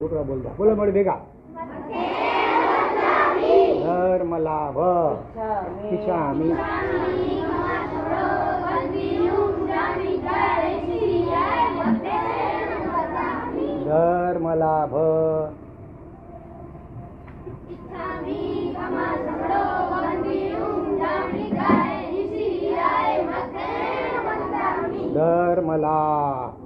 છોકરા બોલતા બોલો મળે ભેગા ધર્મ લાભ ઈચ્છામિ ધર્મ લાભ ધર્મ લાભ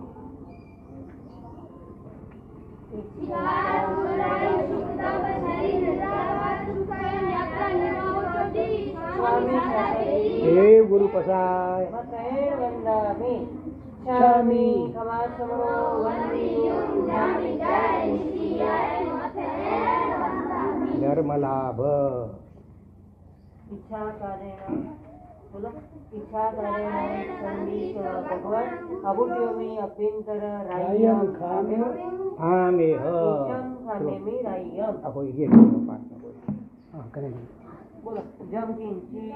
દેવ ગુરુ પસાય ધર્મ લાભ ઈચ્છા કરેણ બોલો ઈચ્છા કરેણ સંદીપ ભગવાન અબુદ્યોમી અભ્યંતર રાય્યમ ખામે આમે હ ખામે મે રાય્યમ આ કોઈ ગીત પાઠ બોલ હા કરે બોલો જમ કિંચી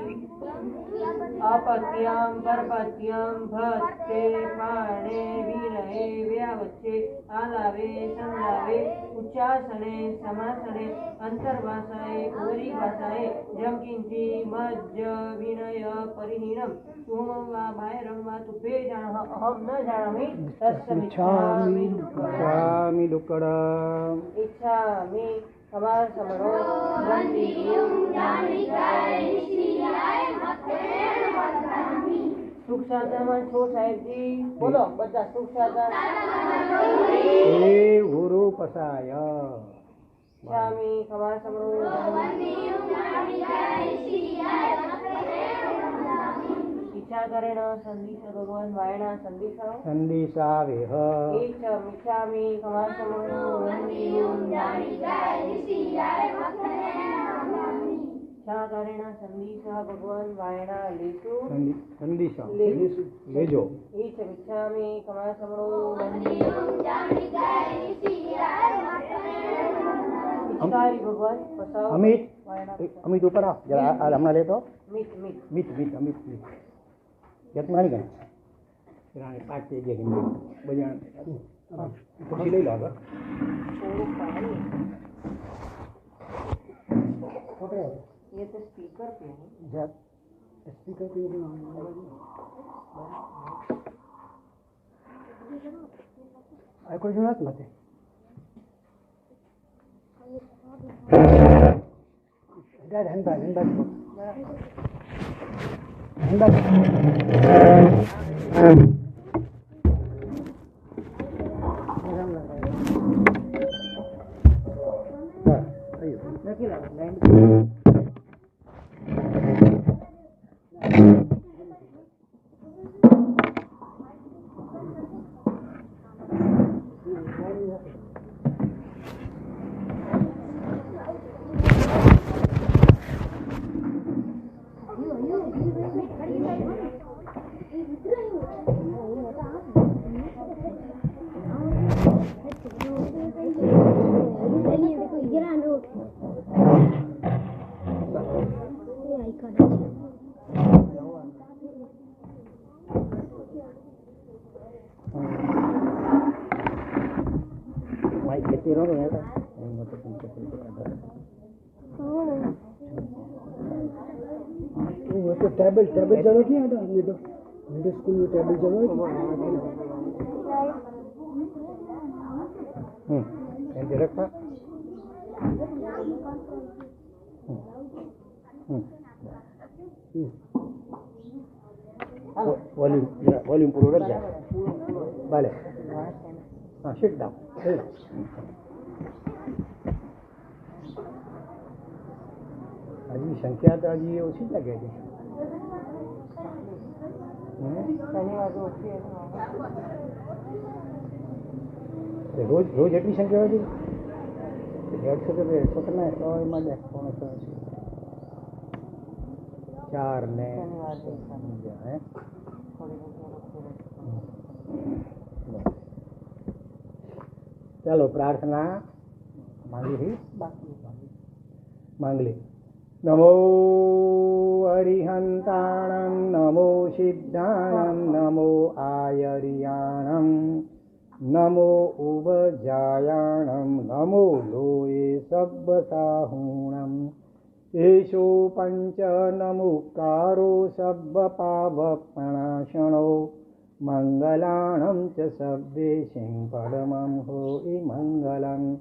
अपत्यम परपत्यम भक्ते पाणे विरहे व्यावच्चे आलावे संलावे उच्चासने समासने अंतर्वासाए उपरिवासाए जम किंची मज्ज विनय परिहीनम तुम वा बायरम वा तुभे जान अहम न जानामि तस्मिच्छामि दुक्कडम इच्छामि समार समरो वंदियं ज्ञानिकाय निशियाय मतेन સુખ સાધનમાં છો સાહેબજી બોલો બધા સુખ સાધન દેવ ગુરુ પસાય સ્વામી ખમા સમરો ઈચ્છા કરેણ સંદીશ ભગવાન વાયણા સંદીશા સંદીશા વેહ ઈચ્છ મિચ્છામી ખમા સમરો વંદિયં જ્ઞાનિકાય નિશિયાય ઈચ્છા કરેણ સંદીશા ભગવાન વાયણા લેસુ સંદીશા લેજો ઈચ્છ મિચ્છામી ખમા સમરો વંદિયં જ્ઞાનિકાય નિશિયાય ઈચ્છારી ભગવાન પસાવ અમિત વાયણા અમિત ઉપર આવ જરા આ હમણાં લેતો મિત મિત મિત મિત અમિત મિત યત મારી ગણ રાણે પાંચ થઈ ગયા કે બજાણ ખુશી લઈ લો આગળ થોડું પાણી ये तो स्पीकर पे है जब स्पीकर पे आई कोई जरूरत मत है डैड हैंड बैग નથી લાગે माइक खेती रहो यार मैं तो तुमको वो तो टेबल चलो क्या था ये तो मिडिल स्कूल में टेबल चलो ऐसे रखा वॉल्यूम पूरा रख जा भले हाँ शिट डाउन हजी संख्या तो हजी ओછી લાગે છે રોજ એટલી સંખ્યા હતી 150 કે 100 ના 100 માં 4 ને चलो प्रार्थना मांगी मांगली नमो अरिहंताणं नमो सिद्धाणं नमो आयरियाणं નમો ઉભજાયાણમ નમો લોએ સબ્બસાહૂણમ એશો પંચ નમુકારો સબ્બપાવપણાશણો મંગલાણમ ચ સબ્બેશિં પરમં હોય મંગલં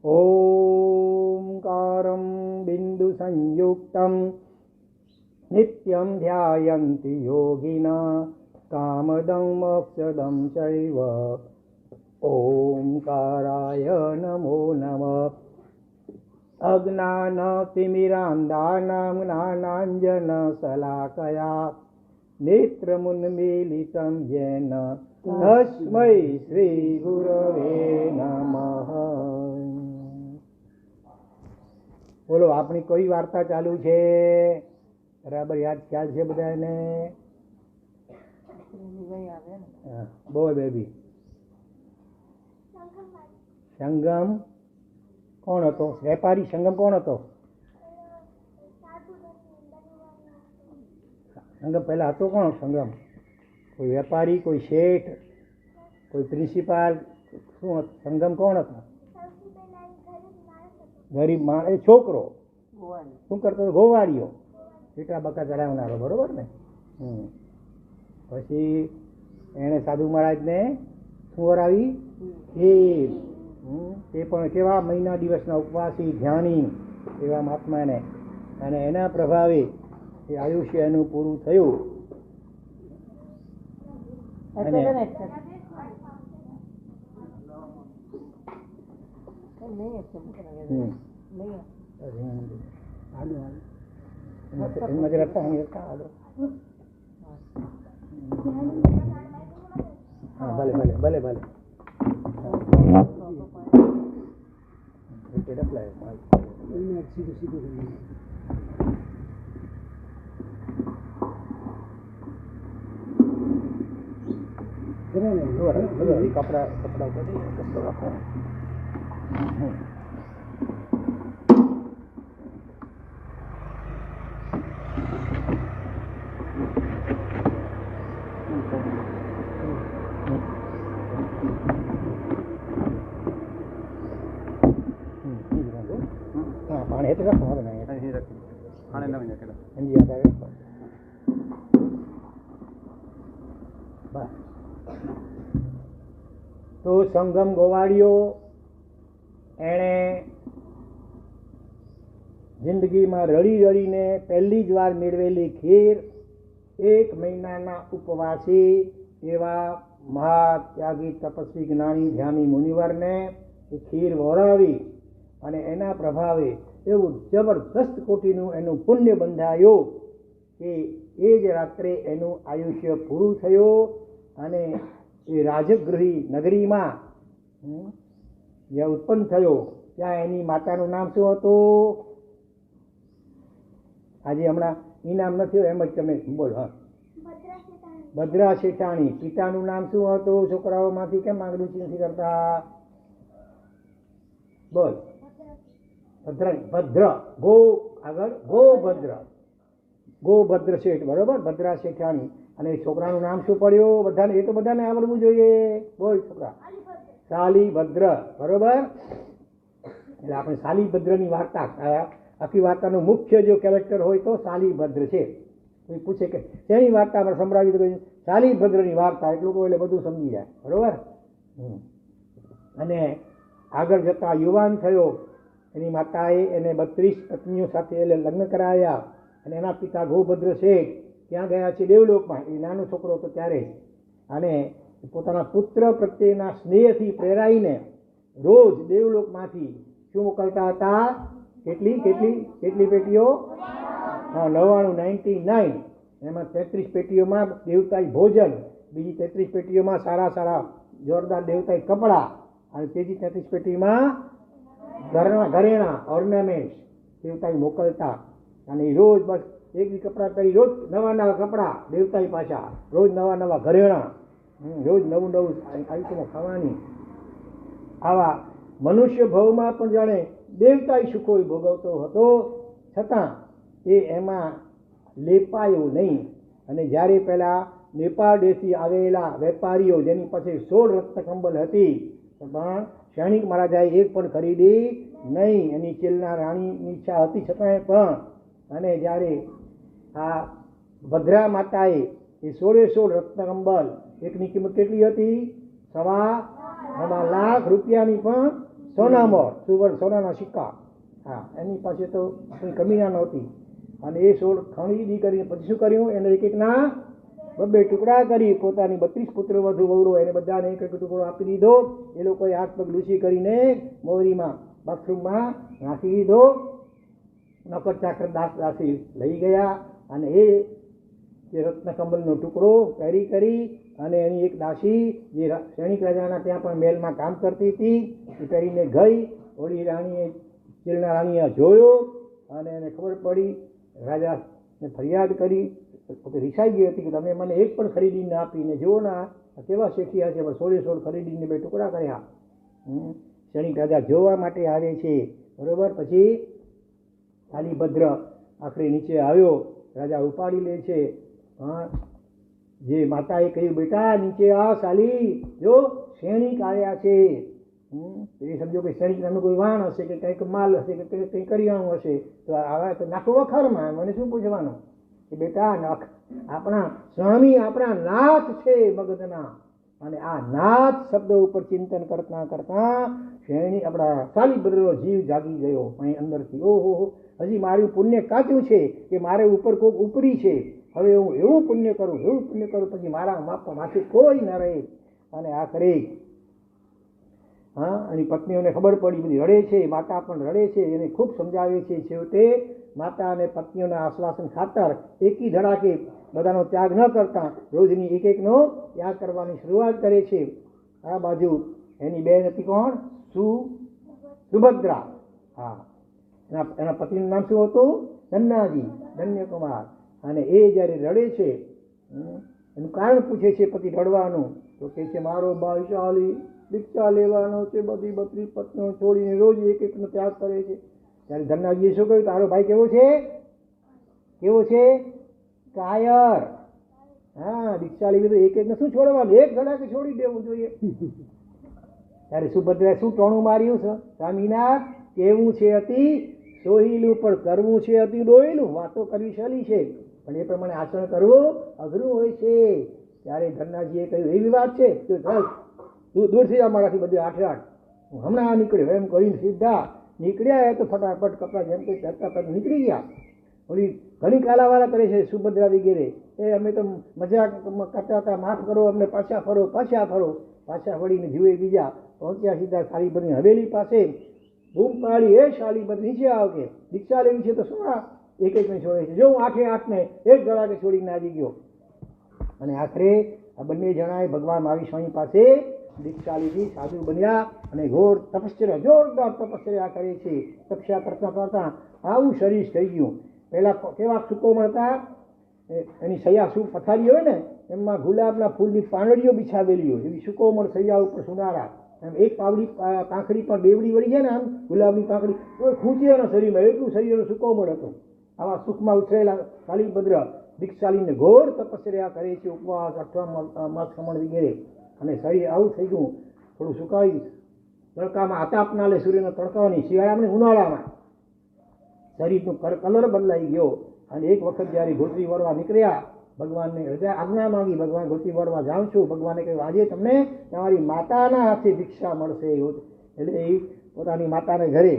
ઓમકારં બિંદુ સંયુક્તમ નિત્યમ ધ્યાયન્તિ યોગિના કામદં મોક્ષદં ચૈવ ઓમકારાય નમો નમઃ અજ્ઞાનતિમિરાન્ધાનાં જ્ઞાનાંજનશલાકયા નેત્રముન્મીલિतं येन તસ્મૈ શ્રી ગુરવે નમઃ. બોલો, આપણી કઈ વાર્તા ચાલુ છે? બરાબર યાદ ખ્યાલ છે બધાને? બોલ બેબી. સંગમ કોણ હતો? વેપારી સંગમ કોણ હતો? સંગમ પહેલા હતો કોણ? સંગમ કોઈ વેપારી, કોઈ શેઠ, કોઈ પ્રિન્સિપાલ? શું હતું? સંગમ કોણ હતો? ગરીબ માણસ, એ છોકરો. શું કરતો હતો? ગોવાળીઓ, પીટા બકા ચડાવનારો. બરોબર ને? પછી એણે સાધુ મહારાજને શું વરાવી? ખીર. તે પણ કેવા મહિના દિવસના ઉપવાસી ધ્યાની એવા મહાત્માને, અને એના પ્રભાવે એ આયુષ્ય એનું પૂરું થયું. અને ભલે ભલે ભલે ભલે કપડા કપડા કપડો રાખો. પાણી હેઠળ રાખો. હવે નહીં પાણી નવી નાખેલા સમજી યાદ આવે. બસ. તો સંગમ ગોવાળીઓ એણે જિંદગીમાં રડી રડીને પહેલી જ વાર મેળવેલી ખીર, 1 મહિનાના ઉપવાસી એવા મહાત્યાગી તપસ્વી જ્ઞાની ધ્યાની મુનિવરને એ ખીર વરાવી, અને એના પ્રભાવે એવું જબરદસ્ત કોટીનું એનું પુણ્ય બંધાયું કે એ જ રાત્રે એનું આયુષ્ય પૂરું થયું. અને એ રાજગૃહી નગરીમાં જે ઉત્પન્ન થયો ત્યાં એની માતાનું નામ શું હતું? આજે હમણાં ઇનામ નથી એમ જ તમે બોલો. હા, ભદ્રા શેઠાણી. પિતાનું નામ શું હતું? છોકરાઓમાંથી કેમ આંગળી નથી કરતા? બોલ. ભદ્ર. ગો આગળ ગોભદ્ર. ગોભદ્ર શેઠ. બરોબર, ભદ્રા શેઠાણી. અને છોકરાનું નામ શું પડ્યું? બધાને, એ તો બધાને આવડવું જોઈએ. બોલ છોકરા. શાલીભદ્ર. બરોબર. એટલે આપણે શાલીભદ્રની વાર્તા, આખી વાર્તાનો મુખ્ય જો કેરેક્ટર હોય તો શાલીભદ્ર છે. કોઈ પૂછે કે શેની વાર્તા આપણે સંભળાવી, તો શાલીભદ્રની વાર્તા, એટલું કહો એટલે બધું સમજી જાય. બરોબર. અને આગળ જતા યુવાન થયો. એની માતાએ એને 32 પત્નીઓ સાથે એટલે લગ્ન કરાવ્યા. અને એના પિતા ગોભદ્ર શેઠ ત્યાં ગયા છે દેવલોકમાં. એ નાનો છોકરો હતો ત્યારે. અને પોતાના પુત્ર પ્રત્યેના સ્નેહથી પ્રેરાઈને રોજ દેવલોકમાંથી શું મોકલતા હતા? કેટલી કેટલી કેટલી પેટીઓ? હા, 99. એમાં 33 પેટીઓમાં દેવતાઈ ભોજન, બીજી 33 પેટીઓમાં સારા સારા જોરદાર દેવતાઈ કપડાં, અને ત્રીજી 33 પેટીમાં ઘરેણા ઓર્નામેન્ટ્સ દેવતાઈ મોકલતા. અને એ રોજ બસ એક બી કપડાં પહેરી, રોજ નવા નવા કપડાં દેવતાઈ પાછા, રોજ નવા નવા ઘરેણા, રોજ નવું નવું આયુષ્યમાં ખાવાની. આવા મનુષ્ય ભાવમાં પણ જાણે દેવતાઈ સુખો ભોગવતો હતો, છતાં એ એમાં લેપાયો નહીં. અને જ્યારે પહેલાં નેપાળ દેશથી આવેલા વેપારીઓ જેની પાસે 16 રત્નકંબલ હતી પણ ક્ષણિક મહારાજાએ એક પણ ખરીદી નહીં. એની ચીલના રાણીની ઈચ્છા હતી છતાંય પણ. અને જ્યારે આ ભદ્રા માતાએ એ 16 રત્નકંબલ, એકની કિંમત કેટલી હતી? સવા લાખ રૂપિયાની પણ સોનામોર, સોનાના સિક્કા. હા, એની પાસે તો કોઈ કમી ના નહોતી. અને એ 16 ખરીદી કરીને પછી શું કર્યું? એને એક એકના 2 ટુકડા કરી પોતાની 32 પુત્ર વધુ વહુરો એને બધાને એક એક ટુકડો આપી દીધો. એ લોકોએ હાથ પગ લૂછી કરીને મોરીમાં બાથરૂમમાં નાખી દીધો. નોકર ચાકર દાસ દાસી લઈ ગયા અને એ જે રત્નકંબલનો ટુકડો કરી અને એની એક દાસી જે સૈનિક રાજાના ત્યાં પણ મહેલમાં કામ કરતી હતી એ કરીને ગઈ. ઓલી રાણીએ, ચીલના રાણીએ જોયો અને એને ખબર પડી. રાજાને ફરિયાદ કરી, રિસાઈ ગઈ હતી કે તમે મને એક પણ ખરીદી ના આપીને જુઓ ના કેવા શેઠિયા છે, 16 ખરીદીને 2 ટુકડા કર્યા. સૈનિક રાજા જોવા માટે આવે છે, બરોબર. પછી શાલીભદ્ર આખરે નીચે આવ્યો, રાજા ઉપાડી લે છે. જે માતાએ કહ્યું, બેટા નીચે આ, શાલી જો સૈનિક આવ્યા છે. એ સમજો કે સૈનિક નામનું કોઈ વાણ હશે કે કંઈક માલ હશે કે કંઈક કરિયાણું હશે, તો આવા તો નાખો વખારમાં, મને શું પૂછવાનું કે બેટા આપણા સ્વામી, આપણા નાથ છે મગધના. અને આ નાથ શબ્દ ઉપર ચિંતન કરતા કરતા આપણા શાલીભદ્રનો જીવ જાગી ગયો અહીં અંદરથી. ઓહો, હજી મારું પુણ્ય કાચું છે કે મારે ઉપર કોઈક ઉપરી છે. હવે હું એવું પુણ્ય કરું પછી મારા માથે કોઈ ન રહે. અને આ કરે. એની પત્નીઓને ખબર પડી, બધી રડે છે, માતા પણ રડે છે, એને ખૂબ સમજાવે છે. છેવટે માતા અને પત્નીઓના આશ્વાસન ખાતર એકી ધડાકે બધાનો ત્યાગ ન કરતા રોજની એક એકનો ત્યાગ કરવાની શરૂઆત કરે છે. આ બાજુ એની બેન હતી કોણ? સુભદ્રા. હા, એના પતિનું નામ શું હતું? ધન્નાજી, ધન્યકુમાર. અને એ જ્યારે રડે છે, એનું કારણ પૂછે છે પતિ રડવાનું, તો કહે છે મારો ભાઈ શાલી દીક્ષા લેવાનો છે, બધી 32 પત્નીઓ છોડીને રોજ એક એકનો ત્યાગ કરે છે. ત્યારે ધન્નાજીએ શું કહ્યું? તારો ભાઈ કેવો છે? કાયર. હા, દીક્ષા લેવી તો એક એકને શું છોડવાનું? એક ધડાકે છોડી દેવું જોઈએ. ત્યારે સુભદ્રાએ શું ટોણું માર્યું છે? સ્વામિનાથ, કેવું છે અતિ સોહિલું પણ કરવું છે અતિ ડોહિલું. વાતો કરવી સહેલી છે પણ એ પ્રમાણે આચરણ કરવું અઘરું હોય છે. ત્યારે ધન્નાજીએ કહ્યું, એવી વાત છે તો ચાલ તું દૂર થઈ જા મારાથી, બધે આઠ હું હમણાં નીકળ્યો. એમ કરીને સીધા નીકળ્યા. તો ફટાફટ કપડા જેમ કે કરતા નીકળી ગયા. ઓલી ઘણી કાલાવાલા કરે છે સુભદ્રા વગેરે, એ અમે તો મજાક કરતા હતા, માફ કરો અમને, પાછા ફરો. પાછા વળીને જુએ બીજા. પહોંચ્યા સીધા શાલીભદ્રની હવેલી પાસે. બૂમ પાડી, એ શાલીભદ્ર નીચે આવ કે દીક્ષા લેવી છે તો શું એક એકને છોડે છે? જો હું 8 એક ધડાકે છોડીને આવી ગયો. અને આખરે આ બંને જણાએ ભગવાન મહાવીર સ્વામી પાસે દીક્ષા લીધી, સાધુ બન્યા અને ઘોર તપશ્ચર્યા, જોરદાર તપશ્ચર્યા કરે છે. તપસ્યા કરતા આવું શરીર થઈ ગયું. પહેલા કેવા સુકોમળ હતા, એની સૈયા શું પથારી હોય ને એમાં ગુલાબના ફૂલની પાંદડીઓ બિછાવેલી હોય એવી સુકોમળ સૈયા ઉપર સુનારા. એમ એક પાંખડી પણ બેવડી વળી જાય ને, આમ ગુલાબની પાંખડી કોઈ ખૂંચે એના શરીરમાં, એટલું શરીરનું સુકોમળ હતું. આવા સુખમાં ઉછરેલા શાલીભદ્ર દીક્ષાલીને ઘોર તપશ્ચર્યા કરે છે, ઉપવાસ, 8 માસ ખમણ વગેરે. અને શરીર આવું થઈ ગયું, થોડું સુકાવી, તડકામાં આતાપ ના લે, સૂર્યના તડકાની શિયાળામાં ઉનાળામાં શરીરનું કલર બદલાઈ ગયો. અને એક વખત જ્યારે ગોત્રી વળવા નીકળ્યા, ભગવાનને આજ્ઞા માંગી, ભગવાન ગોત્રી વળવા જાઉં છું. ભગવાને કહ્યું, આજે તમને તમારી માતાના હાથે દીક્ષા મળશે. એટલે એ પોતાની માતાને ઘરે,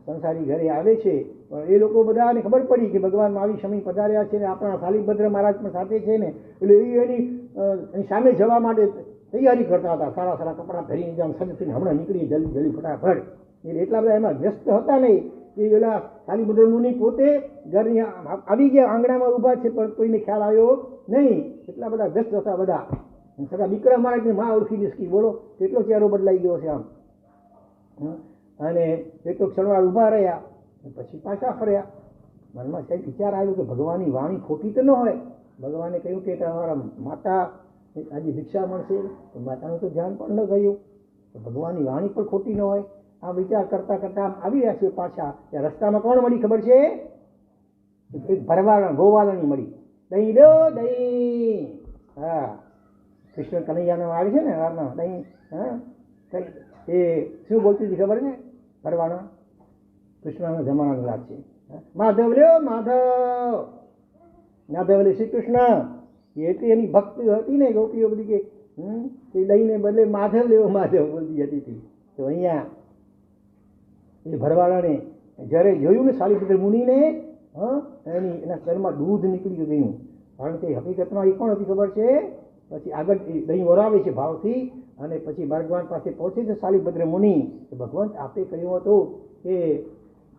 સંસારી ઘરે આવે છે. પણ એ લોકો બધાને ખબર પડી કે ભગવાન મહાવીર સ્વામી પધાર્યા છે ને આપણા શાલીભદ્ર મહારાજ પણ સાથે છે ને, એટલે એની સામે જવા માટે તૈયારી કરતા હતા. સારા કપડાં પહેરીને જામ સજ્જથી હમણાં નીકળી જલ્દી ફટાફટ. એટલે એટલા બધા એમાં વ્યસ્ત હતા નહીં કે પેલા શાલીભદ્ર મુનિ પોતે ઘરની આવી ગયા, આંગણામાં ઊભા છે પણ કોઈને ખ્યાલ આવ્યો નહીં. એટલા બધા વ્યસ્ત હતા બધા. છતાં દીકરા મહારાજની માં ઓળખી દીધી. બોલો કેટલો ચહેરો બદલાઈ ગયો છે આમ. અને એક તો ક્ષણવાર ઊભા રહ્યા, પછી પાછા ફર્યા. મનમાં કંઈક વિચાર આવ્યો કે ભગવાનની વાણી ખોટી તો ન હોય. ભગવાને કહ્યું કે તમારા માતા આજે ભિક્ષા મળશે, તો માતાનું તો ધ્યાન પણ ન ગયું, તો ભગવાનની વાણી પણ ખોટી ન હોય. આ વિચાર કરતા કરતા આવી રહ્યા છે પાછા. ત્યાં રસ્તામાં કોણ મળી ખબર છે? એક ભરવાડ ગોવાળણી મળી. દહીં દો દહીં. હા કૃષ્ણ કનૈયાનો આવે છે ને વારમાં દહીં, હા એ શું બોલતી હતી ખબર છે ભરવાડો? કૃષ્ણનો જમાનાની વાત છે. માધવ લ્યો માધવ, માધવ એટલે શ્રી કૃષ્ણ. એટલી એની ભક્તિ હતી ને ગોપીઓ બધી કે એ દહીંને બદલે માધવ લેવો માધવ બોલતી હતી. તો અહીંયા એ ભરવાડાને જ્યારે જોયું ને શાલિપુત્ર મુનિને, એના ઘરમાં દૂધ નીકળી ગયું. કારણ કે હકીકતમાં એ કોણ હતી ખબર છે? પછી આગળ દહીં વરાવે છે ભાવથી, અને પછી ભગવાન પાસે પહોંચે છે શાલિપુત્ર મુનિ. ભગવાન આપે કહ્યું હતું કે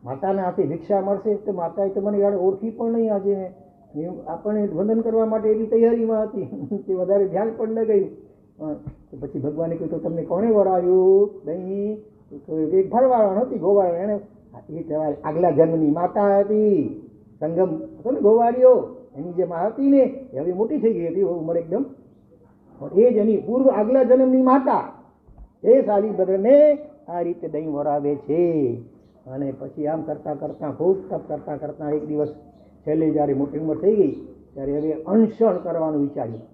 માતાના હાથે ભિક્ષા મળશે, તો માતાએ તો મને યાર ઓળખી પણ નહીં. આજે આપણને વંદન કરવા માટે એવી તૈયારીમાં હતી તે વધારે ધ્યાન પણ ન ગયું. પછી ભગવાને કહ્યું તો તમને કોણે વરાવ્યું દહીં? એક ભરવાડો નથી, ગોવાળો. એને એ કહેવાય આગલા જન્મની માતા હતી. સંગમ હતો ને ગોવાળીઓ, એની જે માં હતી ને એ હવે મોટી થઈ ગઈ હતી ઉંમર એકદમ. એ જ એની પૂર્વ આગલા જન્મની માતા એ શાલિભદ્રને આ રીતે દહીં વરાવે છે. અને પછી આમ કરતાં કરતાં ખૂબ તપ કરતાં કરતાં એક દિવસ છેલ્લે જ્યારે મોટી ઉંમર થઈ ગઈ ત્યારે હવે અનશન કરવાનું વિચાર્યું.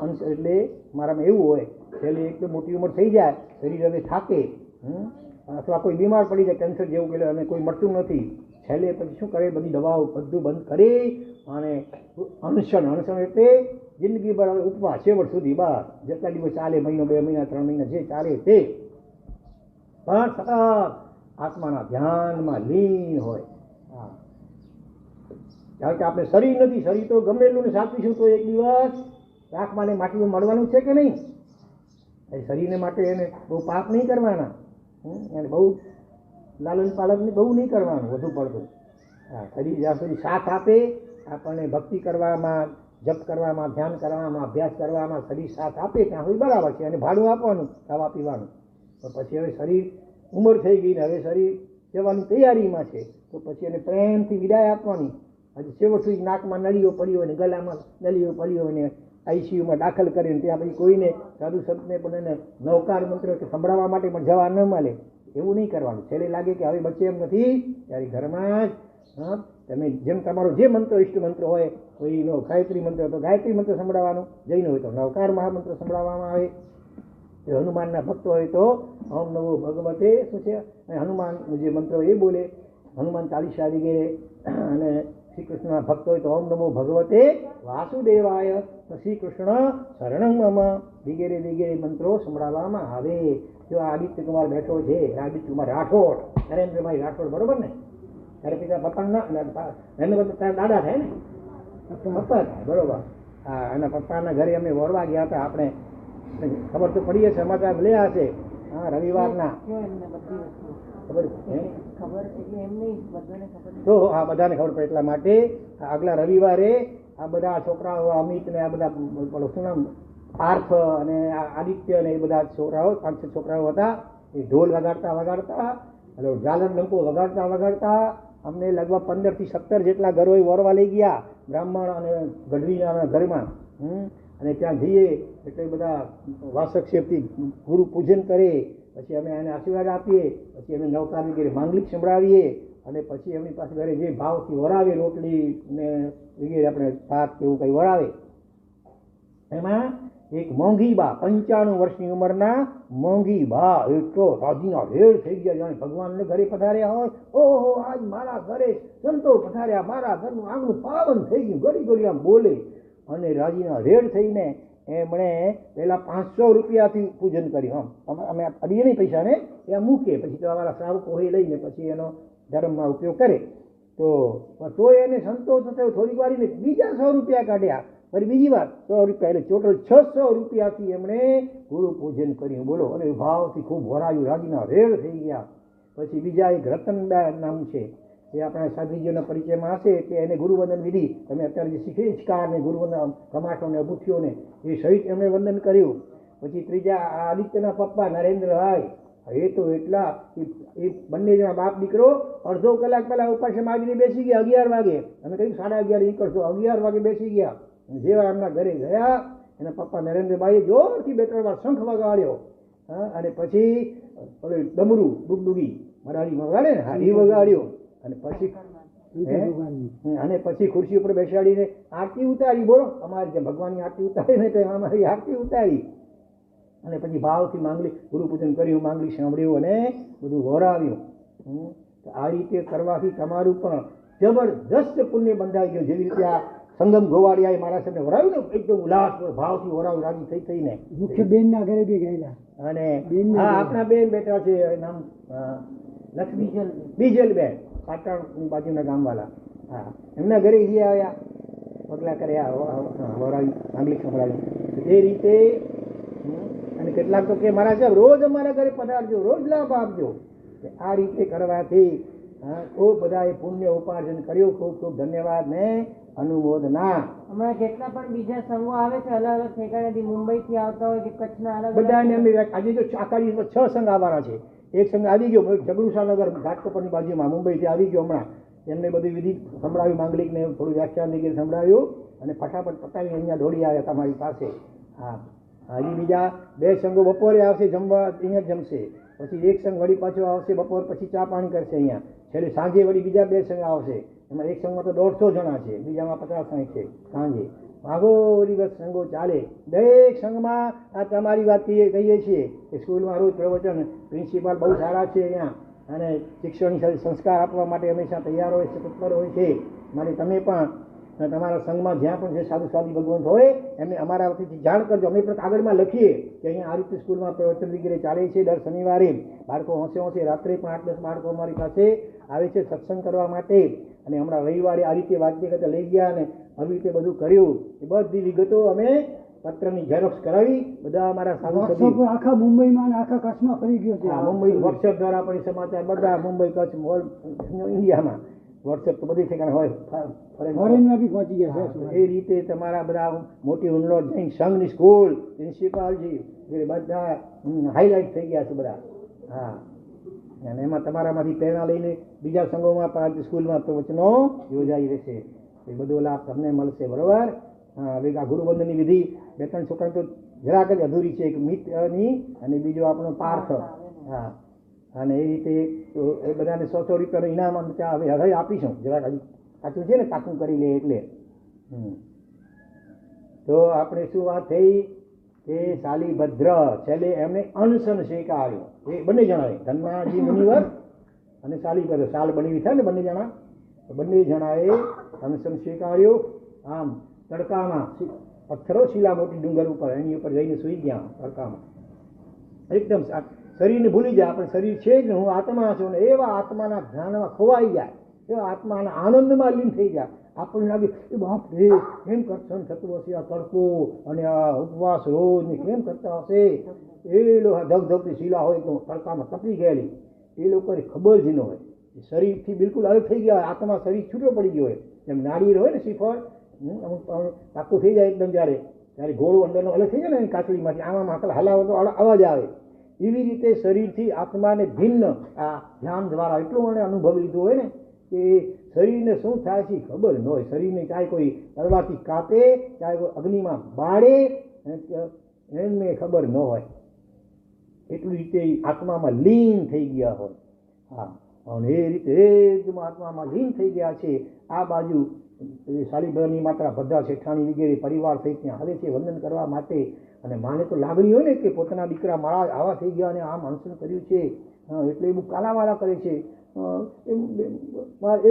અનશન એટલે મારામાં એવું હોય, છેલ્લે એકદમ મોટી ઉંમર થઈ જાય, શરીર હવે થાકે, અથવા કોઈ બીમાર પડી જાય, કેન્સર જેવું કે અને કોઈ મળતું નથી, છેલ્લે પછી શું કરે? બધી દવાઓ બધું બંધ કરી અને અનશન. અનશન એટલે જિંદગી ભર ઉપવાસ, છેવટ સુધી બસ જેટલા દિવસ ચાલે, મહિનો 2 મહિના 3 મહિના જે ચાલે તે, પણ સતત આત્માના ધ્યાનમાં લીન હોય. હા, કારણ કે આપણે શરીર નથી, શરીર તો ગમે એટલું સાચવીશું તો એક દિવસ આંખમાં ને માટીમાં મળવાનું છે કે નહીં? એ શરીરને માટે એને બહુ પાપ નહીં કરવાના, એને બહુ લાલન પાલન બહુ નહીં કરવાનું વધુ પડતું. હા, શરીર જ્યાં સુધી સાથ આપે, આપણને ભક્તિ કરવામાં, જપ કરવામાં, ધ્યાન કરવામાં, અભ્યાસ કરવામાં શરીર સાથ આપે ત્યાં સુધી બરાબર છે. અને ભાડું આપવાનું, ખાવા પીવાનું. તો પછી હવે શરીર ઉંમર થઈ ગઈ ને હવે શરીર જવાની તૈયારીમાં છે, તો પછી એને પ્રેમથી વિદાય આપવાની. હજી છેવટ સુધી નાકમાં નળીઓ પડી હોય ને ગલામાં નળીઓ પડી હોય ને આઈસીયુમાં દાખલ કરીને ત્યાં પછી કોઈને સાધુ સંતને પણ એને નવકાર મંત્ર કે સંભળાવવા માટે પણ જવા ન મળે. એવું નહીં કરવાનું. છેલ્લે લાગે કે હવે બચે એમ નથી ત્યારે ઘરમાં જ તમે જેમ તમારો જે મંત્ર ઇષ્ટ મંત્ર હોય, કોઈનો ગાયત્રી મંત્ર તો ગાયત્રી મંત્ર સંભળાવવાનો, જૈન હોય તો નવકાર મહામંત્ર સંભળાવવામાં આવે. હનુમાનના ભક્તો હોય તો ઓમ નમો ભગવતે શું છે હનુમાનનો જે મંત્ર એ બોલે, હનુમાન ચાલીસા વગેરે. અને શ્રી કૃષ્ણના ભક્તો હોય તો ઓમ નમો ભગવતે વાસુદેવાય, શ્રી કૃષ્ણ શરણં મમ વગેરે વગેરે મંત્રો સંભળાવવામાં આવે. જો આ આદિત્ય કુમાર બેઠો છે, આદિત્ય કુમાર રાઠોડ, નરેન્દ્રભાઈ રાઠોડ, બરોબર ને? ત્યારે પિતા પપ્પાના નરેન્દ્રભાઈ તારા દાદા થાય ને, પપ્પા થાય, બરોબર. હા, એના પપ્પાના ઘરે અમે વરવા ગયા હતા. આપણે ખબર તો પડી હશે, સમાચાર મળ્યા હશે. હા, રવિવારના ખબર તો હા બધાને ખબર પડે. એટલા માટે આગલા રવિવારે આ બધા છોકરાઓ, અમિત ને આ બધા શું નામ, પાર્થ અને આદિત્ય ને એ બધા છોકરાઓ, 5-6 છોકરાઓ હતા. એ ઢોલ વગાડતા વગાડતા, ઝાલર ડંકો વગાડતા વગાડતા અમને લગભગ 15 થી 17 જેટલા ઘરોએ વરવા લઈ ગયા, બ્રાહ્મણ અને ગઢવીના ઘરમાં. અને ત્યાં જઈએ એટલે બધા વાસક્ષેપથી ગુરુ પૂજન કરે, પછી અમે એને આશીર્વાદ આપીએ, પછી અમે નવકાર વગેરે માંગલિક સંભળાવીએ, અને પછી એમની પાસે ઘરે જે ભાવથી વરાવે, રોટલી ને વગેરે આપણે શાક એવું કંઈ વરાવે. એમાં એક મોંઘી બા, 95 વર્ષની ઉંમરના મોંઘી બા, એટલો રાજીના રેડ થઈ ગયા જાણે ભગવાનને ઘરે પધાર્યા હોય. ઓહો, આજ મારા ઘરે સંતો પધાર્યા, મારા ઘરનું આંગણું પાવન થઈ ગયું, ગળી ગળી આમ બોલે. અને રાજીના રેડ થઈને એમણે પહેલાં 500 રૂપિયાથી પૂજન કર્યું. અમે અડીએ નહીં પૈસાને, ત્યાં મૂકીએ, પછી તો અમારા શ્રાવકો હોય લઈને પછી એનો ધર્મમાં ઉપયોગ કરે. તો એને સંતોષ થયો. થોડીક વાર બીજા 100 રૂપિયા કાઢ્યા, ફરી બીજી વાર 100 રૂપિયા, એટલે ટોટલ 600 રૂપિયાથી એમણે ગુરુ પૂજન કર્યું. બોલો. અને ભાવથી ખૂબ વરાયું, રાજીના રેડ થઈ ગયા. પછી બીજા એક રતનદા નામ છે, એ આપણા સાધુજીઓના પરિચયમાં હશે, કે એને ગુરુવંદન વિધિ તમે અત્યારે જે શીખી હિંચકાર ને ગુરુવંદન કમાટોને અભૂઠીઓને એ સહિત એમણે વંદન કર્યું. પછી ત્રીજા આદિત્યના પપ્પા નરેન્દ્રભાઈ, એ તો એટલા, એ બંને જણા બાપ દીકરો અડધો કલાક પહેલા ઉપાસમાં આવીને બેસી ગયા. 11 વાગે અમે કહ્યું 11:30 નીકળશો, 11 વાગે બેસી ગયા. જેવા એમના ઘરે ગયા, એના પપ્પા નરેન્દ્રભાઈએ જોરથી 2-3 વાર શંખ વગાડ્યો. અને પછી ડમરું ડુગડુગી મરાઠી વગાડે ને, હા, એ વગાડ્યો. અને પછી અને પછી ખુરશી ઉપર બેસાડીને આરતી ઉતારી. બોલો, અમારી જે ભગવાનની આરતી ઉતારી ને તેમ અમારી આરતી ઉતારી અને પછી ભાવથી માંગલી ગુરુ પૂજન કર્યું, માંગલી સાંભળ્યું અને બધું વહોરાવ્યું. તો આ રીતે કરવાથી તમારું પણ જબરદસ્ત પુણ્ય બંધાઈ ગયું. જેવી રીતે આ સંગમ ગોવાળિયાએ મારા સાથે વરાવ્યું ને, એકદમ ઉલ્લાસ ભાવથી વરાવ્યું, રાજી થઈ થઈને. મુખ્ય બેનના ઘરે બી ગયેલા. અને હા, આપણા બેન બેઠા છે, નામ લક્ષ્મી બીજલબેન, પાટણની બાજુના ગામવાળા. હા, એમના ઘરે જે આવ્યા, પગલા કર્યા, વરાવી માંગલી સંભળાવી. એ રીતે અને કેટલાક તો કે મારા સાહેબ રોજ અમારા ઘરે પધારજો, રોજ લાભ આપજો. આ રીતે કરવાથી ખૂબ બધાએ પુણ્ય ઉપાર્જન કર્યું. ખૂબ ખૂબ ધન્યવાદ ને અનુમોદના. હમણાં જેટલા પણ બીજા સંઘો આવે છે અલગ અલગ ઠેકાણેથી, મુંબઈથી આવતા હોય કે કચ્છના અલગ બધાને અમે આજે જો આખા 6 સંઘ આવવાના છે. એક સંઘ આવી ગયો જગડુશાનગર ઘાટકોપરની બાજુમાં, મુંબઈથી આવી ગયો હમણાં. એમને બધી વિધિ સંભળાવ્યું, માંગલિકને થોડું વ્યાખ્યાન વગેરે સંભળાવ્યું અને ફટાફટ પતાવી અહીંયા દોડી આવ્યા તમારી પાસે. હા, હજી બીજા 2 સંઘો બપોરે આવશે જમવા, અહીંયા જમશે. પછી એક સંઘ વળી પાછો આવશે બપોર પછી, ચા પાણી કરશે અહીંયા. છેલ્લે સાંજે વળી બીજા 2 સંઘ આવશે. એમાં એક સંઘમાં તો 150 જણા છે, બીજામાં 50-60 છે. સાંજે આખો દિવસ સંઘો ચાલે. દરેક સંઘમાં આ તમારી વાત કહીએ છીએ કે સ્કૂલમાં રોજ પ્રવચન, પ્રિન્સિપાલ બહુ સારા છે અહીંયા અને શિક્ષણની સાથે સંસ્કાર આપવા માટે હંમેશા તૈયાર હોય છે, તત્પર હોય છે. માટે તમે પણ તમારા સંઘમાં જ્યાં પણ જે સાધુ સાધુ ભગવંત હોય એમને અમારા વતીથી જાણ કરજો. અમે પણ કાગળમાં લખીએ કે અહીંયા આ રીતે સ્કૂલમાં પ્રવચન વગેરે ચાલે છે. દર શનિવારે બાળકો હોંશે રાત્રે પણ 8-10 બાળકો અમારી પાસે આવે છે સત્સંગ કરવા માટે. અને હમણાં રવિવારે આ રીતે વાંચતી કરતા લઈ ગયા અને આવી રીતે બધું કર્યું. એ બધી વિગતો અમે પત્રની ઝેરોક્સ કરાવી બધા અમારા સાધુ આખા મુંબઈમાં અને આખા કચ્છમાં ફરી ગયો છે. મુંબઈ વોટ્સએપ દ્વારા પણ સમાચાર બધા મુંબઈ, કચ્છ, ઓલ ઇન્ડિયામાં વોટ્સએપ તો બધી ઠેકાણે હોય, ફોરેનમાં બી પહોંચી ગયા છે. એ રીતે તમારા બધા મોટી ઉન્નોડ જૈન સંઘની સ્કૂલ, પ્રિન્સિપાલજી એ બધા હાઇલાઇટ થઈ ગયા છે બધા. હા, અને એમાં તમારામાંથી પ્રેરણા લઈને બીજા સંઘોમાં પણ સ્કૂલમાં પ્રવચનો યોજાઈ રહેશે. એ બધો લાભ તમને મળશે. બરોબર. હા, હવે આ ગુરુબંધનની વિધિ 2-3 છોકરાની તો જરાક જ અધૂરી છે. એક મિત્રની અને બીજો આપણો પાર્થ. હા, અને એ રીતે એ બધાને 100 રૂપિયાનું ઇનામ હવે આપીશું. જરાક હજી કાચું છે ને, કાચું કરી લે એટલે. તો આપણે શું વાત થઈ કે શાલીભદ્ર છેલ્લે એમને અનશન સ્વીકાર્યું. એ બંને જણાએ, ધન્માજી મુનિવર અને શાલીભદ્ર, સાલ બની થાય ને બંને જણા, બંને જણાએ અનશન સ્વીકાર્યું. આમ તડકામાં પથ્થરો, શિલા મોટી ડુંગર ઉપર, એની ઉપર જઈને સૂઈ ગયા તડકામાં. એકદમ શરીરને ભૂલી જાય, આપણે શરીર છે જ ને, હું આત્મા છું ને, એવા આત્માના ધ્યાનમાં ખોવાઈ જાય, એવા આત્માના આનંદમાં લીન થઈ જાય. આપણને લાગે એ બાપ રે કેમ કરશન થતું હશે, આ તડકો અને આ ઉપવાસ રોજ ને કેમ કરતા હશે. એ લોકો ધગધગતી શીલા હોય તો તડકામાં તપી ગયેલી, એ લોકોને ખબર જ ન હોય. શરીરથી બિલકુલ અલગ થઈ ગયા હોય, આત્મા શરીર છૂટો પડી ગયો હોય. જેમ નાળિયેર હોય ને શ્રીફળ, અમુક પાકું થઈ જાય એકદમ, જ્યારે ગોળો અંદરનો અલગ થઈ જાય ને કાચલીમાંથી, આમાં હલાવો તો અવાજ આવે. એવી રીતે શરીરથી આત્માને ભિન્ન આ ધ્યાન દ્વારા એટલું મને અનુભવી લીધું હોય ને કે શરીરને શું થાય છે ખબર ન હોય. શરીરને ચાહે કોઈ તલવારથી કાપે, ચાહે કોઈ અગ્નિમાં બાળે, એને ખબર ન હોય. એટલી રીતે આત્મામાં લીન થઈ ગયા હોય. હા, અને એ રીતે એકદમ આત્મામાં લીન થઈ ગયા છે. આ બાજુ શાલીભદ્રની માતા બધા શેઠાણી વગેરે પરિવાર થઈ ત્યાં આવે છે વંદન કરવા માટે. અને માને તો લાગણી હોય ને કે પોતાના દીકરા મારા આવા થઈ ગયા અને આમ અનશન કર્યું છે, એટલે એ બહુ કાલાવાલા કરે છે.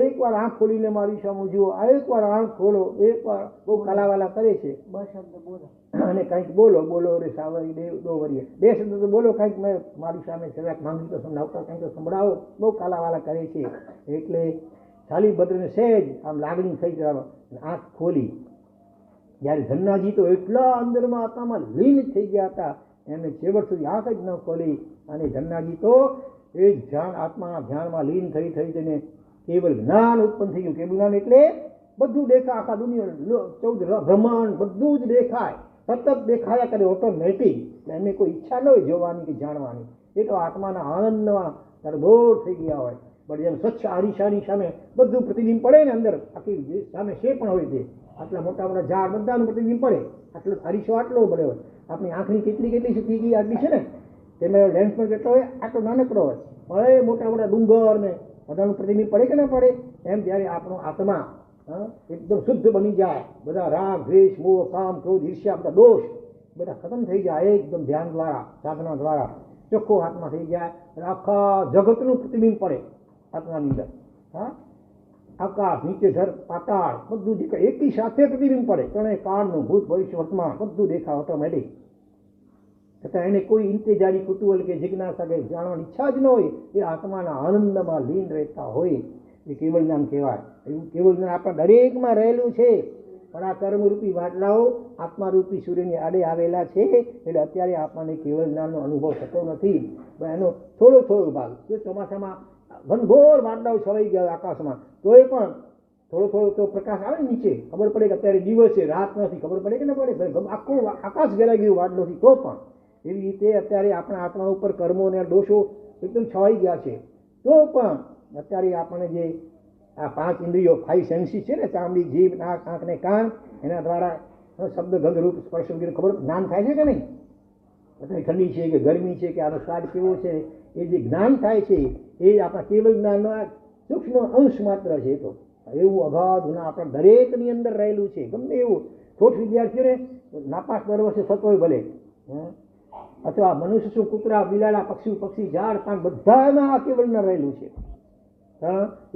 એકવાર આંખ ખોલીને મારી સામે જુઓ, એકવાર આંખ ખોલો, એકવાર બહુ કાલાવાલા કરે છે. 2 શબ્દ બોલો અને કંઈક બોલો રે સાવરી દો વરીએ, 2 શબ્દ તો બોલો, કંઈક મેં મારી સામે જરાક માંગી તો સંભળાવતા, કંઈક તો સંભળાવો. બહુ કાલાવાલા કરે છે. એટલે શાલીભદ્રને સહેજ આમ લાગણી થઈ જવા, આંખ ખોલી. જ્યારે ધન્નાજી તો એટલા અંદરમાં આત્મામાં લીન થઈ ગયા હતા, એમને છેવટ સુધી આંખ જ ન ખોલી. અને ધન્નાજી તો એ ધ્યાન, આત્માના ધ્યાનમાં લીન થઈ જઈને કેવલ જ્ઞાન ઉત્પન્ન થઈ ગયું. કેવલ જ્ઞાન એટલે બધું દેખાય, આખા દુનિયા 14 બ્રહ્માંડ બધું જ દેખાય, સતત દેખાયા કરે ઓટોમેટિક. એમને કોઈ ઈચ્છા ન હોય જોવાની કે જાણવાની. એ તો આત્માના આનંદમાં તરબોળ થઈ ગયા હોય. પણ જેમ સ્વચ્છ આરીશાની સામે બધું પ્રતિબિંબ પડે ને, અંદર આખી જે સામે છે પણ હોય તે, આટલા મોટા મોટા ઝાડ બધાનું પ્રતિબિંબ પડે, આટલો અરીસો આટલો પડે હોય. આપણી આંખની કેટલી થઈ ગઈ આટલી છે ને, કેમેરા લેન્સ પણ કેટલો હોય, આટલો નાનકડો હોય. પણ એ મોટા મોટા ડુંગર ને બધાનું પ્રતિબિંબ પડે કે ના પડે? એમ જ્યારે આપણો આત્મા એકદમ શુદ્ધ બની જાય, બધા રાગ દ્વેષ મોહ કામ ક્રોધ ઈર્ષ્યા બધા દોષ બધા ખતમ થઈ જાય, એકદમ ધ્યાન દ્વારા સાધના દ્વારા ચોખ્ખો આત્મા થઈ જાય, અને આખા જગતનું પ્રતિબિંબ પડે આત્માની અંદર. આકાશ નીચે ધર પાતાળ બધું દેખાય, એકી સાથે પ્રતિબિંબ પડે, ત્રણેય કાળનું ભૂત ભવિષ્ય વર્તમાન બધું દેખાય ઓટોમેટિક. છતાં એને કોઈ ઇંતેજારી કુતૂહલ કે જિજ્ઞાસા કે જાણવાની ઈચ્છા જ ન હોય, એ આત્માના આનંદમાં લીન રહેતા હોય, એ કેવળ જ્ઞાન કહેવાય. એવું કેવળ જ્ઞાન આપણા દરેકમાં રહેલું છે, પણ આ કર્મરૂપી વાટલાઓ આત્મારૂપી સૂર્યની આડે આવેલા છે, એટલે અત્યારે આપણને કેવળ જ્ઞાનનો અનુભવ થતો નથી. એનો થોડો ભાગ જો ચોમાસામાં ઘનઘોર વાદળાઓ છવાઈ ગયા આકાશમાં, તોય પણ થોડો તો પ્રકાશ આવે ને નીચે, ખબર પડે કે અત્યારે દિવસ છે રાત નથી, ખબર પડે કે ન પડે? આખું આકાશ ઘેરાઈ ગયું વાદળોથી, તો પણ એવી રીતે અત્યારે આપણા આત્મા ઉપર કર્મો અને દોષો એકદમ છવાઈ ગયા છે, તો પણ અત્યારે આપણને જે આ 5 ઇન્દ્રિયો 5 સેન્સીસ છે ને, ચામડી જીભ નાક આંખ ને કાન, એના દ્વારા શબ્દ ગંધ રૂપ સ્પર્શ વગેરે ખબર જ્ઞાન થાય છે કે નહીં? અત્યારે ઠંડી છે કે ગરમી છે કે આનો સ્વાદ કેવો છે, એ જે જ્ઞાન થાય છે એ આપણા કેવળ જ્ઞાનનો સૂક્ષ્મ અંશ માત્ર છે. તો એવું અગાધ ગુણ આપણા દરેકની અંદર રહેલું છે. ગમે એવું છોટ વિદ્યાર્થીઓને નાપાસ દર વર્ષે થતો હોય ભલે, અથવા મનુષ્ય શું કૂતરા બિલાડા પક્ષી ઝાડ પાન બધામાં આ કેવળ જ્ઞાન રહેલું છે.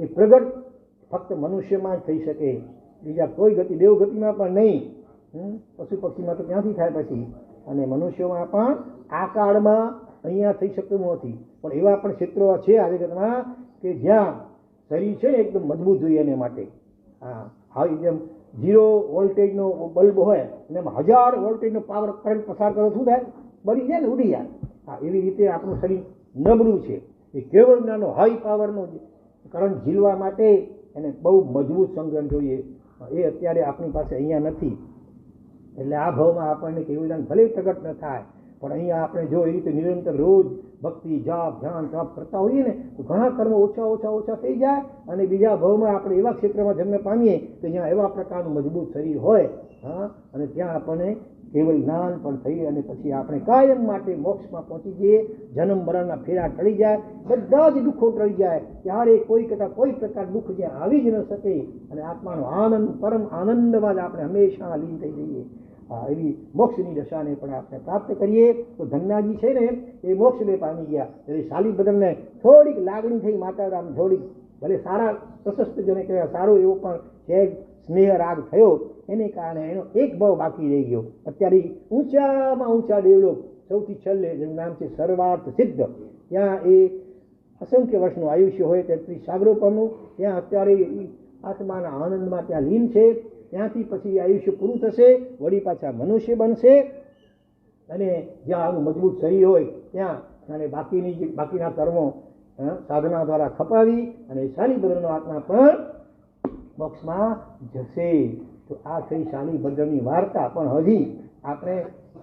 એ પ્રગટ ફક્ત મનુષ્યમાં જ થઈ શકે, બીજા કોઈ ગતિ દેવગતિમાં પણ નહીં, પશુ પક્ષીમાં તો ક્યાંથી થાય પછી, અને મનુષ્યોમાં પણ આ કાળમાં અહીંયા થઈ શકતું નથી. પણ એવા પણ ક્ષેત્રો છે આ જગતમાં કે જ્યાં શરીર છે ને એકદમ મજબૂત જોઈએ એને માટે. હા, જેમ 0 વોલ્ટેજનો બલ્બ હોય અને એમાં 1000 વોલ્ટેજનો પાવર કરંટ પસાર કરો, શું થાય? બળી જાય ને, ઉડી જાય. હા, એવી રીતે આપણું શરીર નબળું છે. એ કેવળ જ્ઞાનનો હાઈ પાવરનો કરંટ ઝીલવા માટે એને બહુ મજબૂત સંગ્રહ જોઈએ, એ અત્યારે આપણી પાસે અહીંયા નથી. એટલે આ ભાવમાં આપણને કેવળ જ્ઞાન ભલે પ્રગટ ન થાય, પણ અહીંયા આપણે જો એ રીતે નિરંતર રોજ ભક્તિ જાપ ધ્યાન તપ કરતા હોઈએ ને, તો ઘણા કર્મો ઓછા થઈ જાય, અને બીજા ભાવમાં આપણે એવા ક્ષેત્રમાં જન્મ પામીએ કે જ્યાં એવા પ્રકારનું મજબૂત શરીર હોય, અને ત્યાં આપણને કેવળ જ્ઞાન પણ થઈ, અને પછી આપણે કાયમ માટે મોક્ષમાં પહોંચી જઈએ. જન્મ મરણના ફેરા ટળી જાય, બધા જ દુઃખો ટળી જાય, ત્યારે કોઈ પ્રકાર દુઃખ જ્યાં આવી જ ન શકે, અને આત્માનો આનંદ પરમ આનંદમાં જ આપણે હંમેશા લીન થઈ જઈએ. એવી મોક્ષની દશાને પણ આપણે પ્રાપ્ત કરીએ. તો ધન્યાજી છે ને એ મોક્ષને પામી ગયા. એટલે શાલી બદલને થોડીક લાગણી થઈ, માતા થોડીક ભલે સારા પ્રશસ્ત જેને કહેવાય સારો એવો પણ છે સ્નેહ રાગ થયો, એને કારણે એનો એક ભાવ બાકી રહી ગયો. અત્યારે ઊંચામાં ઊંચા દેવલોક સૌથી છેલ્લે જેનું નામ છે સર્વાર્થ સિદ્ધ, ત્યાં એ અસંખ્ય વર્ષનું આયુષ્ય હોય 33 સાગરોપમનું, ત્યાં અત્યારે આત્માના આનંદમાં ત્યાં લીન છે. ત્યાંથી પછી આયુષ્ય પૂરું થશે, વળી પાછા મનુષ્ય બનશે, અને જ્યાં આવું મજબૂત શરીર હોય ત્યાં અને બાકીના કર્મો સાધના દ્વારા ખપાવી અને શાલીભદ્રનો આત્મા પણ મોક્ષમાં જશે. તો આ થઈ શાલીભદ્રની વાર્તા. પણ હજી આપણે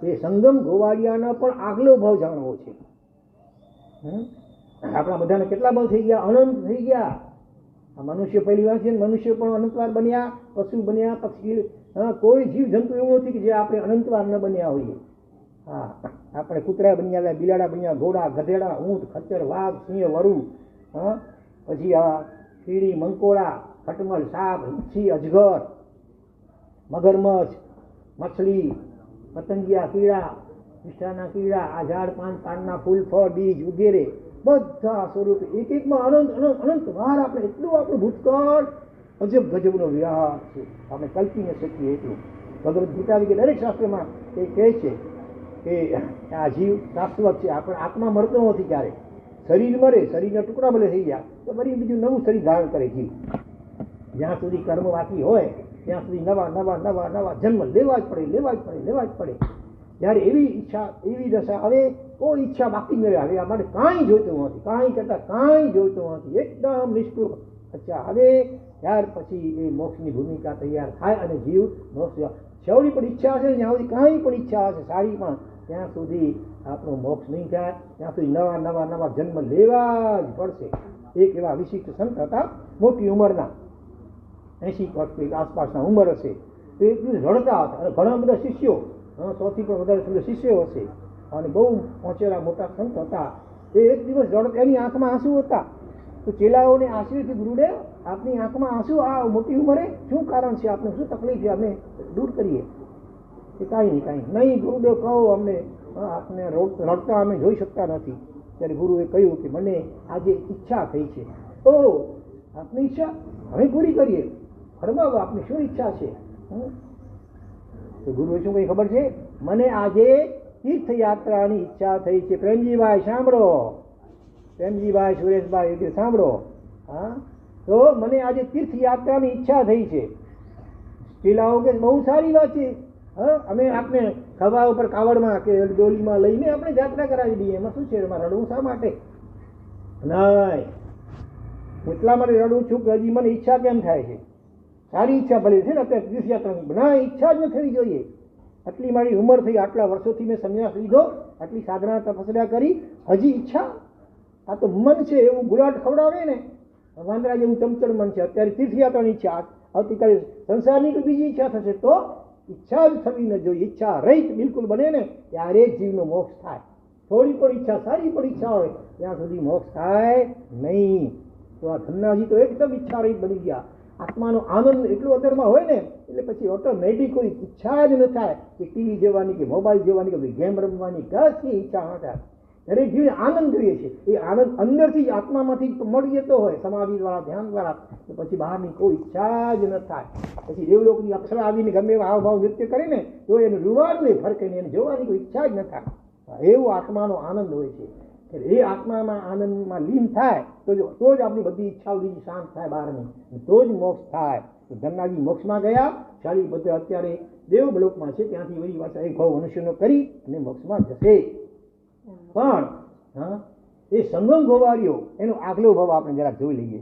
એ સંગમ ગોવાળિયાનો પણ આગલો ભાવ જાણવો છે. આપણા બધાને કેટલા ભાવ થઈ ગયા? અનંત થઈ ગયા. આ મનુષ્ય પહેલી વાર છે, મનુષ્ય પણ અનંતવાર બન્યા, પશુ બન્યા, પક્ષી, કોઈ જીવ જંતુ એવું નથી કે જે આપણે અનંતવાર ન બન્યા હોઈએ. હા, આપણે કૂતરા બની આવ્યા, બિલાડા બન્યા, ઘોડા ગધેડા ઊંટ ખચ્ચર વાઘ સિંહ વરુ, પછી આ કીડી મંકોડા ખટમલ સાપ મચ્છી અજગર મગરમચ્છ મછલી પતંગિયા કીડા વિષ્ઠાના કીડા, આ ઝાડ પાનના ફૂલ ફળ બીજ વગેરે બધા સ્વરૂપે એક એકમાં અનંત વાર આપણે એટલું આપણું ભૂતકાળ અજબ ગજબનો વિહાર છે, આપણે કલ્પી ન શકીએ એટલું. ભગવદ્ ગીતા કે દરેક શાસ્ત્રમાં એ કહે છે કે આ જીવ શાશ્વત છે, આપણે આત્મા મરતો નથી. ક્યારે શરીર મરે, શરીરના ટુકડા ભલે થઈ ગયા તો ફરી બીજું નવું શરીર ધારણ કરે જીવ. જ્યાં સુધી કર્મ બાકી હોય ત્યાં સુધી નવા જન્મ લેવા જ પડે. જ્યારે એવી ઈચ્છા એવી દશા હવે કોઈ ઈચ્છા બાકી ન રહે. હવે અમારે કાંઈ જોઈતું નથી, કાંઈ કરતા કાંઈ જોઈતું નથી, એકદમ નિષ્ઠુર. અચ્છા, હવે ત્યાર પછી એ મોક્ષની ભૂમિકા તૈયાર થાય અને જીવ મોક્ષ છેવડી પણ ઈચ્છા હશે, જ્યાં સુધી કાંઈ પણ ઈચ્છા હશે સારી પણ, ત્યાં સુધી આપણો મોક્ષ નહીં થાય, ત્યાં સુધી નવા જન્મ લેવા જ પડશે. એક એવા વિશિષ્ટ સંત હતા, મોટી ઉંમરના, 80 વર્ષની આસપાસના ઉંમર હશે. તો એક દિવસ રડતા હતા, અને ઘણા બધા શિષ્યો, 100 થી પણ વધારે શિષ્યો હશે, અને બહુ પહોંચેલા મોટા સંત હતા. એ એક દિવસ રડતા, એની આંખમાં આંસુ હતા. તો ચેલાઓને આશીર્વાદથી ગુરુદેવ આપની આંખમાં આંસુ આ મોટી ઉંમરે શું કારણ છે, આપને શું તકલીફ છે, અમે દૂર કરીએ. કે કાંઈ નહીં ગુરુદેવ કહો અમને, આપને રડતા અમે જોઈ શકતા નથી. ત્યારે ગુરુએ કહ્યું કે મને આજે ઈચ્છા થઈ છે. ઓ આપની ઈચ્છા હવે પૂરી કરીએ, ફરમાવો આપની શું ઈચ્છા છે. તો ગુરુએ શું કઈ ખબર છે, મને આજે તીર્થયાત્રાની ઈચ્છા થઈ છે. પ્રેમજીભાઈ સાંભળો, પ્રેમજીભાઈ સુરેશભાઈ એટલે સાંભળો. હા, તો મને આજે તીર્થયાત્રાની ઈચ્છા થઈ છે. ચેલાઓ કે બહુ સારી વાત છે. હા, અમે આપને ખભા ઉપર કાવડમાં કે ડોલીમાં લઈને આપણે યાત્રા કરાવી દઈએ, એમાં શું છે, એમાં રડવું શા માટે? નહીં, એટલા માટે રડું છું કે હજી મને ઈચ્છા કેમ થાય છે. સારી ઈચ્છા ભલે છે ને અત્યારે તીર્થયાત્રાની, ના ઈચ્છા જ ન થવી જોઈએ. આટલી મારી ઉંમર થઈ, આટલા વર્ષોથી મેં સંન્યાસ લીધો, આટલી સાધના તપસ્યા કરી, હજી ઈચ્છા? આ તો મન છે એવું ગુલાટ ખવડાવે ને, વાંદરા જેવું ચમચડ મન છે. અત્યારે તીર્થયાત્રાની ઈચ્છા, આવતીકાલે સંસારની કોઈ બીજી ઈચ્છા થશે તો ઈચ્છા જ થવી ન જોઈએ. ઈચ્છા રહિત બિલકુલ બને ને ત્યારે જ જીવનો મોક્ષ થાય. થોડી પણ ઈચ્છા, સારી પણ ઈચ્છા હોય ત્યાં સુધી મોક્ષ થાય નહીં. તો આ ધન્નાજી તો એકદમ ઈચ્છા રહિત બની ગયા. આત્માનો આનંદ એટલો અંદરમાં હોય ને એટલે પછી ઓટોમેટિક કોઈ ઈચ્છા જ ન થાય કે ટીવી જોવાની કે મોબાઈલ જોવાની કે ગેમ રમવાની, કશી ઈચ્છા ન થાય. દરેક જીવને આનંદ જોઈએ છે. એ આનંદ અંદરથી જ આત્મામાંથી મળી જતો હોય સમાધિ દ્વારા, ધ્યાન દ્વારા, તો પછી બહારની કોઈ ઈચ્છા જ ન થાય. પછી દેવલોકની અપ્સરા આવીને ગમે એવા હાવભાવ નૃત્ય કરે ને તો એને રૂવાડું એ ફરકે એને જોવાની કોઈ ઈચ્છા જ ન થાય. એવો આત્માનો આનંદ હોય છે. એ આત્મામાં આનંદમાં લીન થાય તો જ આપણી બધી ઈચ્છાઓ બીજી શાંત થાય બહારની, તો જ મોક્ષ થાય. તો ધન્નાજી મોક્ષમાં ગયા. શાળી બધે અત્યારે દેવલોકમાં છે, ત્યાંથી વળી પાછા એક ભાવ મનુષ્યનો કરી અને મોક્ષમાં જશે. પણ હા, એ સંગમ ગોવાળીઓ એનો આગલો ભાવ આપણે જરા જોઈ લઈએ.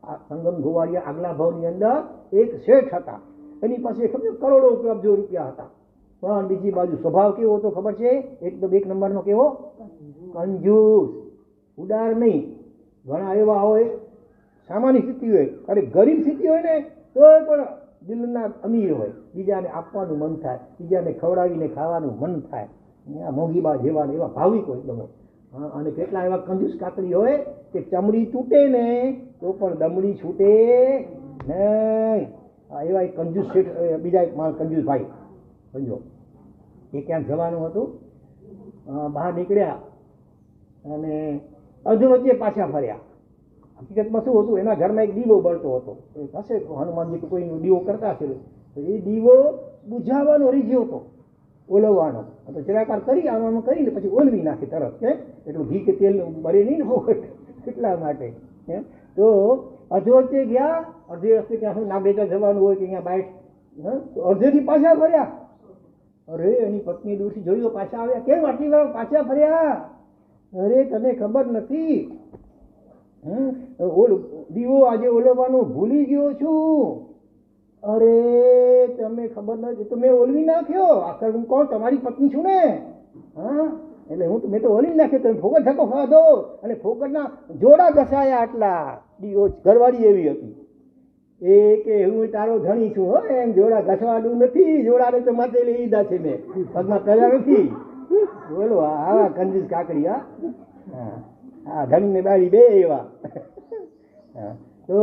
આ સંગમ ગોવાળિયા આગલા ભાવની અંદર એક શેઠ હતા, એની પાસે ખબર કરોડો અબજો રૂપિયા હતા. પણ બીજી બાજુ સ્વભાવ કેવો હતો ખબર છે? એકદમ એક નંબરનો કેવો? કંજૂસ, ઉદાર નહીં. ઘણા એવા હોય સામાન્ય સ્થિતિ હોય, અરે ગરીબ સ્થિતિ હોય ને તો પણ દિલના અમીર હોય, બીજાને આપવાનું મન થાય, બીજાને ખવડાવીને ખાવાનું મન થાય. મોંઘીબા જેવા ને એવા ભાવિક હોય એકદમ. હા, અને કેટલા એવા કંજૂસ કાકડી હોય કે ચમડી તૂટે ને તો પણ દમડી છૂટે નહીં. એવા એક કંજૂસ શેઠ, બીજા એક માણસ કંજૂસ ભાઈ સમજો. એ ક્યાંક જવાનું હતું, બહાર નીકળ્યા અને અધુ વચ્ચે પાછા ફર્યા. હકીકતમાં શું હતું, એના ઘરમાં એક દીવો બળતો હતો. એ હશે હનુમાનજી કોઈ દીવો કરતા હશે, તો એ દીવો બુઝાવવાનો રીઝ્યો હતો, ઓલવવાનો. તો જરાકાર કરી આમાં કરીને પછી ઓલવી નાખે તરત, કે એટલું ઘી કે તેલ બળે નહીં ને એટલા માટે. તો અધુ વચ્ચે ગયા, અડધી રસ્તે ક્યાં શું નાગેચા જવાનું હોય કે અહીંયા બાઇટ, અડધેથી પાછા ફર્યા. અરે એની પત્ની દૂરથી જોયું, પાછા આવ્યા. કેમ આટલી વાર પાછા ફર્યા? અરે તને ખબર નથી, દીવો આજે ઓલવવાનો ભૂલી ગયો છું. અરે તમે ખબર નથી, તો મેં ઓલવી નાખ્યો. આખર હું કોણ? તમારી પત્ની છું ને. હા, એટલે મેં તો ઓલવી નાખ્યો. તમે ફોકટ ધક્કો ખાધો અને ફોકટના જોડા ઘસાયા. આટલા દીવો ઘરવાળી એવી હતી. એ કે હું તારો ધણી છું, હો એમ જોડા ઘસવાનું નથી. જોડાને તો માથે લઈ લીધા છે મેં, પગમાં કર્યા નથી. બોલો, આવા કંજૂસ કાકડી. હા, હા, ધણી ને બાળી બે એવા. તો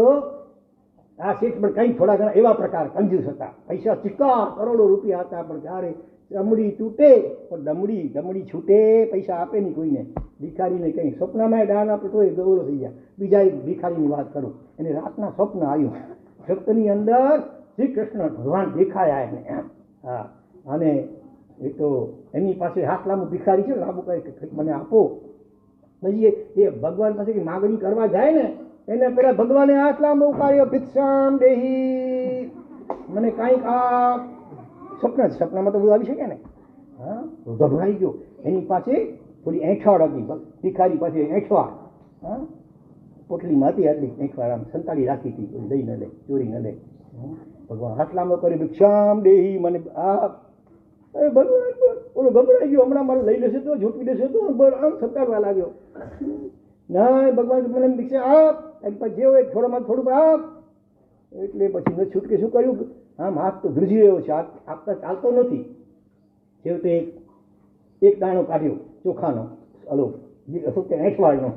આ શેઠ પણ કંઈક થોડા ઘણા એવા પ્રકાર કંજૂસ હતા. પૈસા ચિક્કા કરોડો રૂપિયા હતા, પણ ક્યારે દમડી તૂટે પણ દમડી છૂટે, પૈસા આપે નહીં કોઈને. ભિખારીને કંઈ સ્વપ્નમાં દાન આપે તો એ ગૌરવ થઈ જાય. બીજા એક ભિખારીની વાત કરું, એને રાતના સ્વપ્ન આવ્યું. સ્વપ્નની અંદર શ્રી કૃષ્ણ ભગવાન દેખાયા એને. હા, અને એ તો એમની પાસે હાથ લાંબુ ભિખારી છે, લાંબુ કંઈક મને આપો. પછી એ ભગવાન પાસે માગણી કરવા જાય ને એને પેલા ભગવાને હાથ લાંબો ઉપાડ્યો, ભિક્ષામ દેહી, મને કાંઈક આ સપનામાં તો બધું આવી શકે ને. હા, ગભરાઈ ગયો. એની પાસે થોડી એંઠવાડ હતી, ભિખારી પાસે એંઠવાડ. હા, પોટલીમાં હતી આટલી એંઠવાડ, આમ સંતાડી રાખી હતી, લઈ ન લે, ચોરી ન લે. ભગવાન હાથ લાંબો કર્યો, ભિક્ષામ દેહી, મને આ ભગવાન ઓલો ગભરાઈ ગયો, હમણાં મારે લઈ લેશે તો, ઝૂંટવી લેશે તો, આમ સંતાડવા લાગ્યો. ના ભગવાન મને ભિક્ષા આપ, જે હોય થોડામાં થોડું આપ. એટલે પછી ન છૂટકે શું કર્યું, આમ હાથ તો ધ્રુજી રહ્યો છે, હાથ આપતા ચાલતો નથી. છેવટે એક દાણો કાઢ્યો ચોખાનો, હલો એંઠવાડનો,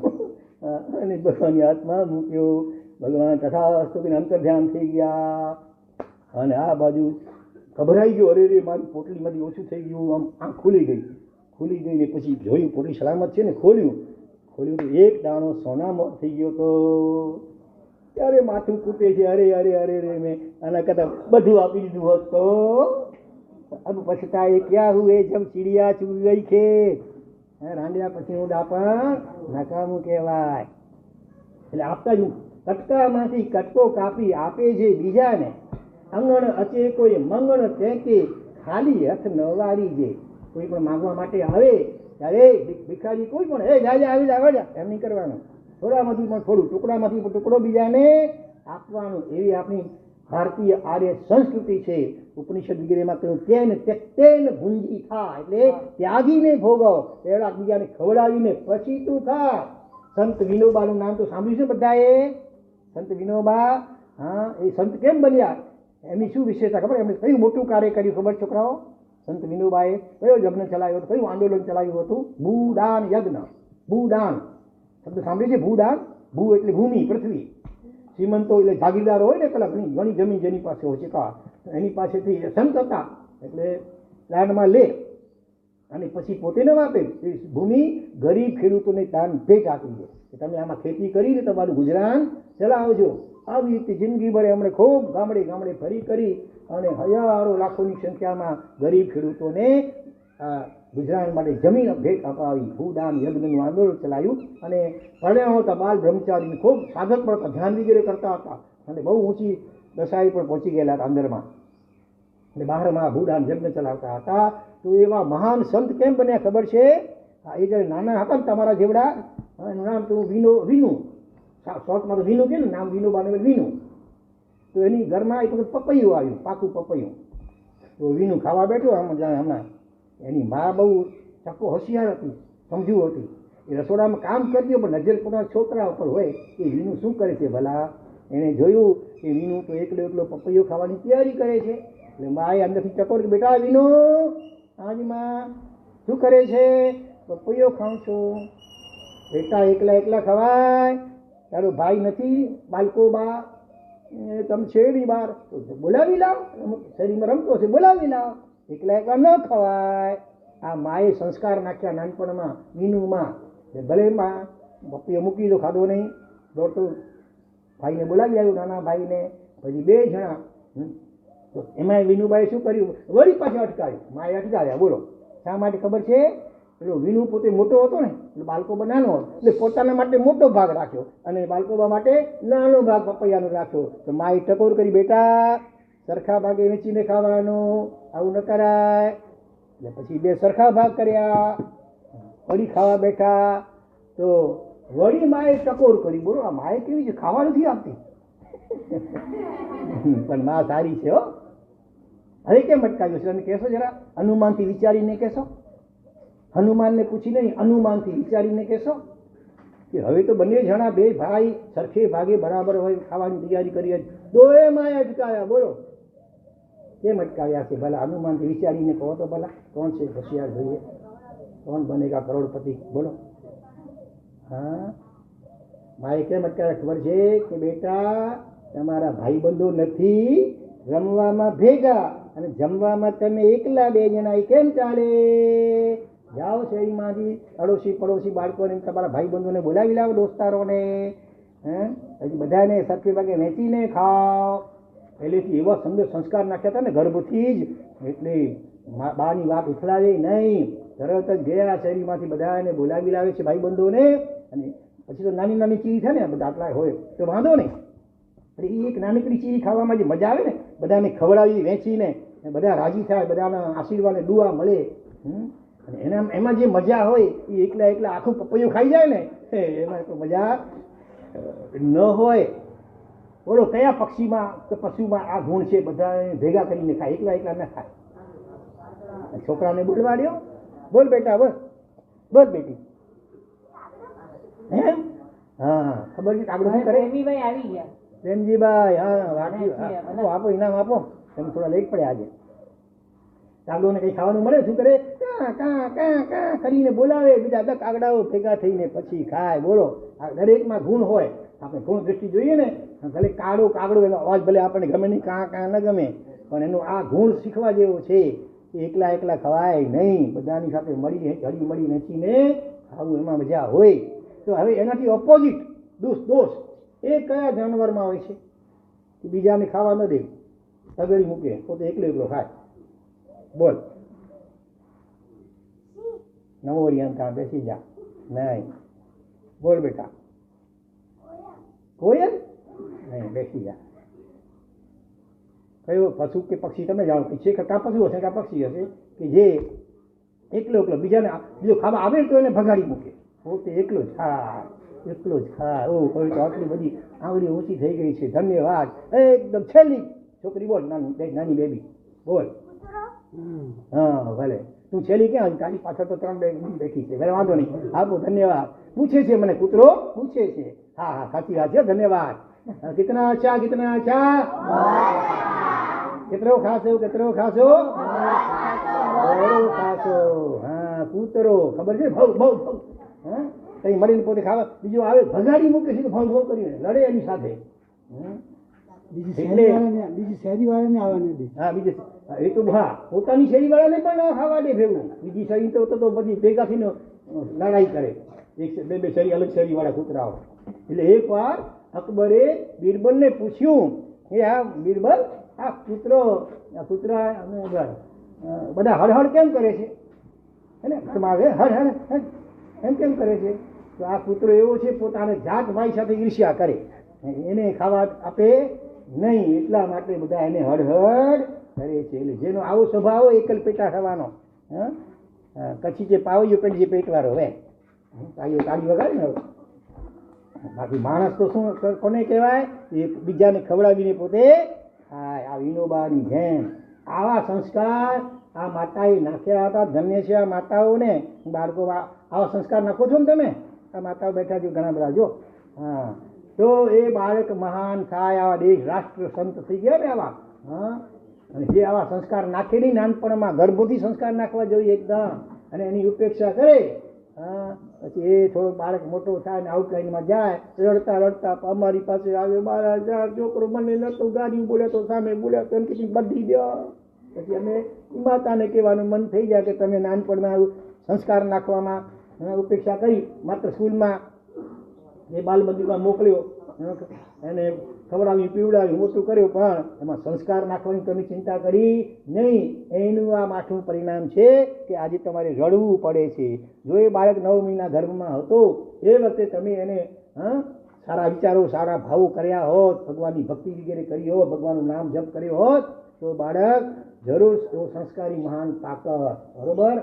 અને ભગવાનની હાથમાં મૂક્યો. ભગવાન તથાસ્તુ કહીને અંતર્ધ્યાન થઈ ગયા. અને આ બાજુ ગભરાઈ ગયો, અરે રે મારી પોટલીમાંથી ઓછું થઈ ગયું. આમ આંખ ખુલી ગઈ ને પછી જોયું પોટલી સલામત છે ને ખોલ્યું તો એક દાણો સોનામાં થઈ ગયો. તો ત્યારે માથું કૂટે છે, અરે અરે અરે રે મેં આના કરતાં બધું આપી દીધું હોત તો. અબ પછતાએ ક્યાં હુએ જબ ચીડિયા ચૂક ગઈ ખેત. રાંડ્યા પછીનું ડાપણ નકામું કહેવાય. એટલે આપતા જ કટકામાંથી કટકો કાપી આપે છે બીજાને. અંગણ અચે કોઈ મંગણ તે કે ખાલી હથ ન વાળી છે. કોઈ પણ માંગવા માટે આવે ત્યારે ભિખારી કોઈ પણ આવી જા એમ નહીં કરવાનું. થોડામાંથી પણ થોડું, ટુકડામાંથી પણ ટુકડો બીજાને આપવાનું. એવી આપણી ભારતીય આર્ય સંસ્કૃતિ છે. ઉપનિષદ વગેરેમાં કહ્યું તેન ત્યક્તેન ભુંજી ખા, એટલે ત્યાગીને ભોગવ, પહેલા બીજાને ખવડાવીને પછી તું ખા. સંત વિનોબાનું નામ તો સાંભળ્યું છે બધાએ. સંત વિનોબા, હા, એ સંત કેમ બન્યા, એમની શું વિશેષતા ખબર? એમણે કયું મોટું કાર્ય કર્યું ખબર છોકરાઓ? સંત વિનોબાએ કયો યજ્ઞ ચલાવ્યો હતો, કયું આંદોલન ચલાવ્યું હતું? ભૂદાન યજ્ઞ. ભૂદાન શબ્દ સાંભળ્યું છે? ભૂદાન, ભૂ એટલે ભૂમિ, પૃથ્વી. શ્રીમંતો એટલે જાગીરદાર હોય ને, પેલા ઘણી જમીન જેની પાસે હોય છે કા, એની પાસેથી સંત હતા એટલે દાનમાં લે અને પછી પોતે ન વાપે. ભૂમિ ગરીબ ખેડૂતોને દાન ભેટ આપી દે કે તમે આમાં ખેતી કરીને તમારું ગુજરાન ચલાવજો. આવી રીતે જિંદગીભર એમણે ખૂબ ગામડે ગામડે ફરી કરી અને હજારો લાખોની સંખ્યામાં ગરીબ ખેડૂતોને ગુજરાન માટે જમીન ભેટ અપાવી. ભૂદાન યજ્ઞનું આંદોલન ચલાવ્યું અને પરણ્યા હતા બાલ બ્રહ્મચારી, ખૂબ સાધક પણ હતા, ધ્યાન વગેરે કરતા હતા અને બહુ ઊંચી દશાએ પણ પહોંચી ગયેલા હતા અંદરમાં. અને બહારમાં ભૂદાન યજ્ઞ ચલાવતા હતા. તો એવા મહાન સંત કેમ બન્યા ખબર છે? એ જ્યારે નાના હતા ને તમારા જેવડા, એનું નામ તો વિનુ, શોર્ટમાં તો વિનુ કે ને, નામ વિનોબાનું વિનુ. તો એની ઘરમાં એક વખત પપૈયું આવ્યું, પાકું પપૈયું. તો વિનુ ખાવા બેઠો હમણાં. એની મા બહુ ચક્કો હોશિયાર હતી, સમજુ હતી. એ રસોડામાં કામ કરતી હોય પણ નજર પોતાના છોકરા ઉપર હોય કે વિનુ શું કરે છે ભલા. એણે જોયું કે વિનુ તો એકલો પપૈયો ખાવાની તૈયારી કરે છે. એટલે માએ અંદરથી ચકોર કે બેટા વિનુ, હાજી માં શું કરે છે? પપૈયો ખાઉં છું. બેટા એકલા ખવાય, તારો ભાઈ નથી બાળકો બા, તમે શેરડી બાર બોલાવી લાવ, શેરીમાં રમતો છે બોલાવી લાવ. એકલા ન ખવાય. આ માએ સંસ્કાર નાખ્યા નાનપણમાં વિનુમાં. ભલે માં પપૈયો મૂકી દો, ખાધો નહીં, દોડતો ભાઈને બોલાવી આવ્યું, નાના ભાઈને. પછી બે જણા, તો એમાં વિનુબાએ શું કર્યું? વળી પાછું અટકાવ્યું. માએ અટકાવ્યા. બોલો શા માટે ખબર છે? પેલો વિનુ પોતે મોટો હતો ને, એટલે બાળકોબા નાનો હતો, એટલે પોતાના માટે મોટો ભાગ રાખ્યો અને બાળકોબા માટે નાનો ભાગ પપૈયાનો રાખ્યો. તો માએ ટકોર કરી, બેટા સરખા ભાગે વેચીને ખાવાનું, આવું ન કરાય. એટલે પછી બે સરખા ભાગ કર્યા. વળી ખાવા બેઠા તો વળી માએ ટકોર કરી. બોલો આ માએ કેવી છે, ખાવા નથી આપતી. પણ માં સારી છે હો. હવે કેમ અટકાવ્યો છે તમે કહેશો જરા? હનુમાનથી વિચારીને કહેશો. હનુમાનને પૂછી નહીં, હનુમાનથી વિચારીને કહેશો કે હવે તો બંને જણા બે ભાઈ સરખે ભાગે બરાબર હોય, ખાવાની તૈયારી કરી, દોએ માએ અટકાવ્યા. બોલો કેમ અટકાવ્યા છે ભલા? હનુમાનથી વિચારીને કહો તો ભલા, કોણ છે હોશિયાર? જોઈએ કોણ બનેગા કરોડપતિ? બોલો. હા, માએ કેમ અટકાવ્યા ખબર છે? કે બેટા તમારા ભાઈબંધો નથી, રમવામાં ભેગા અને જમવામાં તમે એકલા બે જણા, એ કેમ ચાલે? જાઓ શેરીમાંથી અડોશી પડોશી બાળકોને તમારા ભાઈબંધોને બોલાવી લાવો, દોસ્તારોને. પછી બધાને સરખે ભાગે વેચીને ખાઓ. પહેલેથી એવા સંસ્કાર નાખ્યા હતા ને ગર્ભથી જ, એટલે બાની વાત ઉથલાવે નહીં. તરત જ ગયા શેરીમાંથી બધાને બોલાવી લાવે છે ભાઈબંધોને. અને પછી તો નાની નાની ચીરી થાય ને, બધા આટલા હોય તો વાંધો નહીં. એટલે એ એક નાનકડી ચીરી ખાવામાં જે મજા આવે ને, બધાને ખવડાવી વેચીને બધા રાજી થાય, બધાના આશીર્વાદ દુઆ મળે. અને એમાં જે મજા હોય એ એકલા આખું પપૈયું ખાઈ જાય ને, એમાં તો મજા ન હોય. બોલો કયા પક્ષીમાં કે પશુમાં આ ગુણ છે? બધા ભેગા કરીને ખાય, એકલા ના ખાય. છોકરાને બોલવા દો, બોલ બેટા, બોલ બેટી. હે હા, ખબર છે આગળ શું કરે? પ્રેમીભાઈ આવી ગયા. પ્રેમજીભાઈ, હા આપો, ઇનામ આપો. તમે થોડા લેટ પડ્યા આજે. કાગડોને કંઈ ખાવાનું મળે શું કરે? કાં કાં કાં કાં કરીને બોલાવે, બીજા બધા કાગડાઓ ભેગા થઈને પછી ખાય. બોલો, આ દરેકમાં ગુણ હોય. આપણે ગુણ દ્રષ્ટિ જોઈએ ને, ભલે કાગડો એનો અવાજ ભલે આપણને ગમે નહીં, કાં કાં ન ગમે, પણ એનો આ ગુણ શીખવા જેવો છે. એકલા એકલા ખવાય નહીં, બધાની સાથે હળી મળી વેચીને ખાવું, એમાં મજા હોય. તો હવે એનાથી ઓપોઝિટ દોષ એ કયા જાનવરમાં હોય છે કે બીજાને ખાવા ન દે, તગડી મૂકે, પોતે એકલો ખાય? બોલ. નવો રિયાન બેસી જા. નહીં, બોલ બેટા. કોયલ? નહીં, બેસી જા. કયો પશુ કે પક્ષી તમે જાણો છે કે કાં પશુ હશે કાં પક્ષી હશે કે જે એકલો બીજાને બીજો ખાવા આવે તો એને ભગાડી મૂકે, પોતે એકલો જ ખા. ઓ કહ્યું તો આટલી બધી આંગળી ઊંચી થઈ ગઈ છે, ધન્યવાદ. એકદમ છેલ્લી છોકરી બોલ, નાની બેબી બોલ. હા ભલે, તું છેલ્લી ક્યાં? તારી પાછળ તો 3 બેઠી છે. ભલે વાંધો નહીં, આપો, ધન્યવાદ. પૂછે છે મને, કૂતરો પૂછે છે. હા સાચી વાત છે, ધન્યવાદ. કિતના અચ્છા? કેટલો ખાશો? હા, કૂતરો ખબર છે, ભવ. હા, કઈ મળીને પોતે ખાવા, બીજો આવે ભગાડી મૂકે છે, ભવ કરીને લડે એની સાથે. બીજી શેરી વાળાને આવવા દે. હા, બીજે એ તો હા, પોતાની શેરી વાળાને પણ ના ખાવા દે ભેગું. બીજી શેરી તો પછી ભેગા થઈને લડાઈ કરે, બે શેરી અલગ શેરી વાળા કૂતરાઓ. એટલે એક વાર અકબરે બિરબલને પૂછ્યું કે આ બિરબલ, આ કૂતરા બધા હળહળ કેમ કરે છે? એને હળ એમ કેમ કરે છે? તો આ કૂતરો એવો છે, પોતાને જાત ભાઈ સાથે ઈર્ષ્યા કરે, એને ખાવા આપે નહીં, એટલા માટે બધા એને હળહળ કરે છે. એટલે જેનો આવો સ્વભાવ એકલ પેટા થવાનો, કચ્છી જે પાવૈયો પેટ જે પેટવાળો હવે તાળી વગાડે ને. બાકી માણસ તો શું કોને કહેવાય? એ બીજાને ખવડાવીને પોતે ખાય. આ વિનોબાની જેમ આવા સંસ્કાર આ માતાએ નાખ્યા હતા. ધન્ય છે આ માતાઓને. બાળકો આવા સંસ્કાર નાખો છો ને તમે? આ માતાઓ બેઠા છો ઘણા બધા, જો. હા, તો એ બાળક મહાન થાય, આવા દેશ રાષ્ટ્ર સંત થઈ ગયા ને આવા. હા, અને જે આવા સંસ્કાર નાખે નહીં નાનપણમાં, ગર્ભોથી સંસ્કાર નાખવા જોઈએ એકદમ, અને એની ઉપેક્ષા કરે. હા, પછી એ થોડો બાળક મોટો થાય ને આઉટલાઇનમાં જાય, રડતા અમારી પાસે આવ્યો, મારા છોકરો મને નતો ગાડી બોલ્યા તો સામે બોલ્યા તો એમ કે બધી દો. પછી અમે માતાને કહેવાનું મન થઈ જાય કે તમે નાનપણમાં આવું સંસ્કાર નાખવામાં ઉપેક્ષા કરી. માત્ર સ્કૂલમાં એ બાલ મંદિરમાં મોકલ્યો, એને ખવડાવ્યું પીવડાવ્યું મોટું કર્યો, પણ એમાં સંસ્કાર નાખવાની તમે ચિંતા કરી નહીં. એનું આ માઠું પરિણામ છે કે આજે તમારે રડવું પડે છે. જો એ બાળક 9 મહિના ગર્ભમાં હતો એ વખતે તમે એને સારા વિચારો, સારા ભાવો કર્યા હોત, ભગવાનની ભક્તિ વગેરે કરી હોત, ભગવાનનું નામ જપ કર્યો હોત, તો બાળક જરૂર સંસ્કારી મહાન પાકત. બરોબર.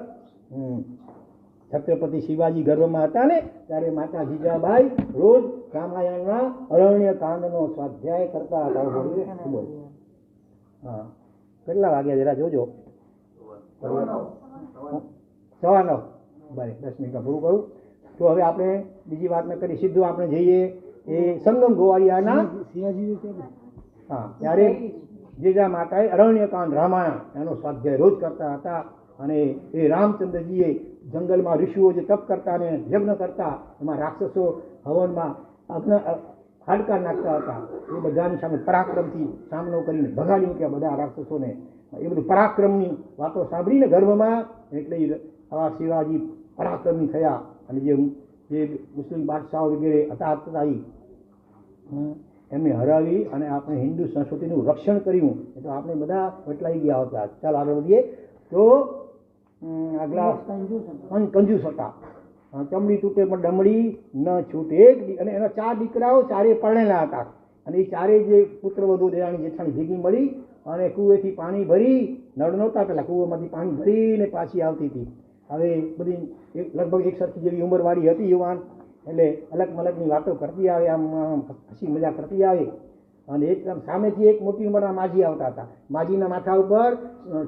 છત્રપતિ શિવાજી ગર્ભમાં હતા ને, ત્યારે માતા જીજાબાઈ રોજ રામાયણના અરણ્ય કાંડનો સ્વાધ્યાય કરતા હતા. હા, કેટલા વાગ્યા જરા જોજો? 9:15. બરાબર, 10 મિનિટમાં પૂરું કરું. તો હવે આપણે બીજી વાત ન કરી, સીધું આપણે જઈએ એ સંગમ ગોવાળિયાના. હા, ત્યારે જીજા માતાએ અરણ્યકાંડ રામાયણ એનો સ્વાધ્યાય રોજ કરતા હતા. અને એ રામચંદ્રજીએ જંગલમાં ઋષિઓ જે તપ કરતા અને યજ્ઞ કરતા, એમાં રાક્ષસો હવનમાં હાડકા નાખતા હતા. એ બધાની સામે પરાક્રમથી સામનો કરીને ભગાડી મૂક્યા બધા રાક્ષસોને. એ બધું પરાક્રમની વાતો સાંભળીને ગર્ભમાં, એટલે આવા શિવાજી પરાક્રમી થયા. અને જે મુસ્લિમ બાદશાહો વગેરે હતા એમને હરાવી અને આપણે હિન્દુ સંસ્કૃતિનું રક્ષણ કર્યું. એ તો આપણે બધા વટલાઈ ગયા હતા. ચાલ આગળ વધીએ. તો આગલા કંજૂસ હતા, ચમડી તૂટે પણ ડમડી ન છૂટે. અને એના 4 દીકરાઓ, 4 પરણેલા હતા. અને એ 4 જે પુત્ર વધુ દેરાણી જેઠાણી ભેગી મળી અને કૂવેથી પાણી ભરી, નળ નહોતા પેલા, કૂવામાંથી પાણી ભરીને પાછી આવતી હતી. હવે બધી લગભગ એક સરખી જેવી ઉંમરવાળી હતી, યુવાન. એટલે અલગ મલગની વાતો કરતી આવે, આમ હસી મજા કરતી આવે. અને એકદમ સામેથી એક મોટી ઉંમરના માજી આવતા હતા. માજીના માથા ઉપર